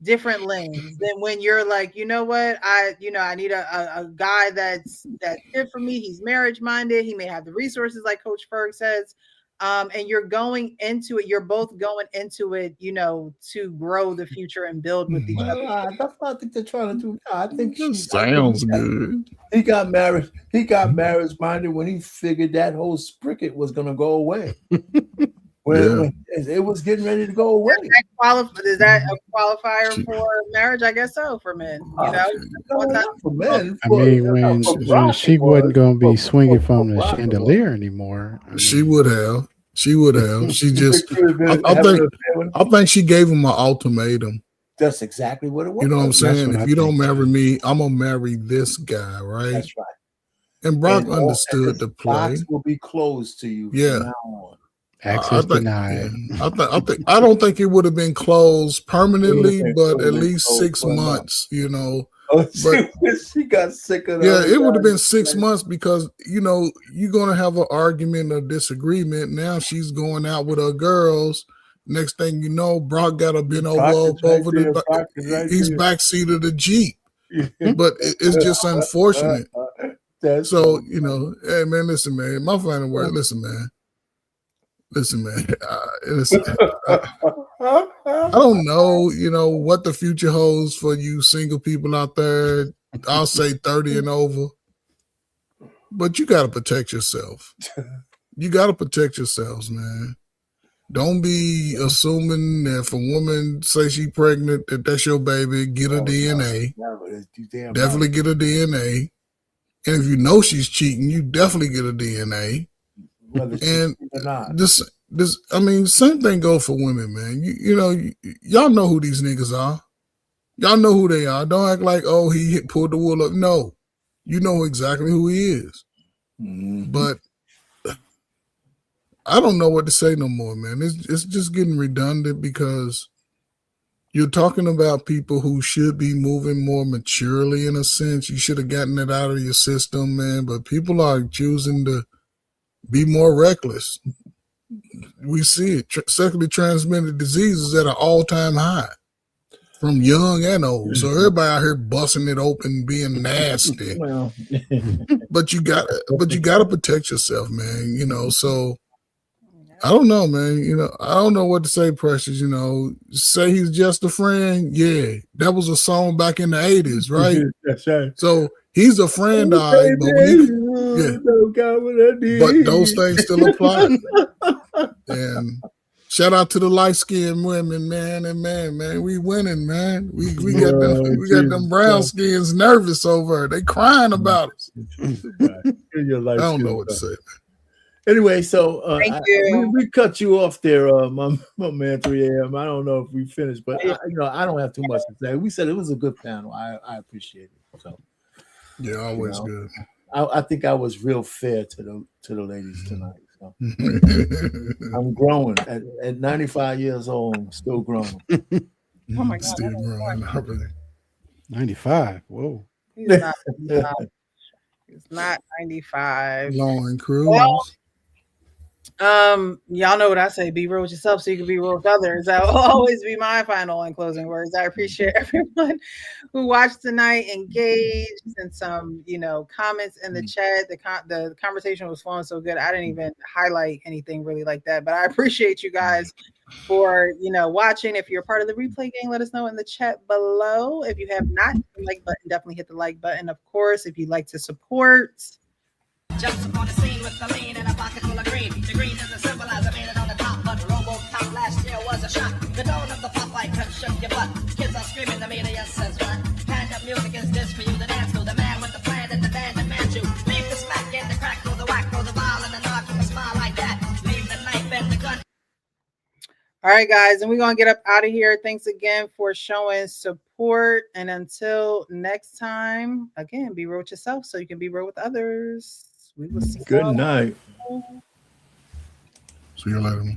different lens than when you're like, you know what, I need a guy that's good for me. He's marriage minded. He may have the resources, like Coach Ferg says. And you're going into it. You're both going into it, you know, to grow the future and build with each other. That's what I think they're trying to do. I think sounds good. He got married. He got marriage minded when he figured that whole spricket was going to go away. When it was getting ready to go away. Is that a qualifier for marriage? I guess so, for men. You know, not for men. I mean, when she wasn't going to be swinging from the chandelier anymore, she would have. She would have. She just. I think she gave him an ultimatum. That's exactly what it was. You know what I'm saying? If you don't marry me, I'm gonna marry this guy, right? That's right. And Brock understood the play. Box will be closed to you. Yeah. From now on. Access denied. I don't think it would have been closed permanently, but at least 6 months, you know. Oh, But she got sick of yeah, those it would have been guys. 6 months because you're gonna have an argument or disagreement. Now she's going out with her girls. Next thing you know, Brock got a bent over he's backseat of the Jeep. But it's just unfortunate. So hey man, listen, man. My final word, listen, man. I don't know, what the future holds for you single people out there. I'll say 30 and over. But you got to protect yourself. You got to protect yourselves, man. Don't be assuming that if a woman say she pregnant, that's your baby. Get her DNA. Definitely get her DNA. And if you know she's cheating, you definitely get a DNA. And same thing goes for women, man. Y'all know who these niggas are. Y'all know who they are. Don't act like, oh, he pulled the wool up. No, you know exactly who he is. But I don't know what to say no more, man. It's just getting redundant because you're talking about people who should be moving more maturely in a sense. You should have gotten it out of your system, man. But people are choosing to be more reckless. We see it. Sexually transmitted diseases at an all-time high from young and old. So everybody out here busting it open, being nasty. But you got to protect yourself, man. So I don't know, man. I don't know what to say, Precious. Say he's just a friend. Yeah, that was a song back in the 80s, right? That's right. So he's a friend, but those things still apply. And shout out to the light skinned women, man, and man, we winning, man. We got them brown skins nervous over her. They crying about us. I don't know what to say, man. Anyway, so Thank you. We cut you off there, my man 3 a.m. I don't know if we finished, but I don't have too much to say. We said it was a good panel. I appreciate it. So yeah, always good. I think I was real fair to the ladies tonight. So. I'm growing at 95 years old. I'm still growing. Oh my God, still growing. 95. Whoa. He's not 95. Long Cruz. Well, y'all know what I say. Be real with yourself so you can be real with others. That will always be my final and closing words. I appreciate everyone who watched tonight, engaged, and some comments in the chat. The conversation was flowing so good. I didn't even highlight anything really like that, but I appreciate you guys for watching. If you're part of the replay gang, let us know in the chat below. If you have not hit the like button, definitely hit the like button. Of course, if you'd like to support. Jumps upon the scene with the lean and a pocket full of green. The green is a symbol as I made it on the top, but RoboCop last year was a shock. The tone of the Popeye crunch shook your butt. Kids are screaming, the media says what? Kind of music is this for you to dance to? The man with the plan and the band that man you. Leave the smack and the crack, throw the whack, throw the ball and the knock, with a smile like that. Leave the knife and the gun. All right, guys, and we're going to get up out of here. Thanks again for showing support. And until next time, again, be real with yourself so you can be real with others. We will see you. Good night. See you later.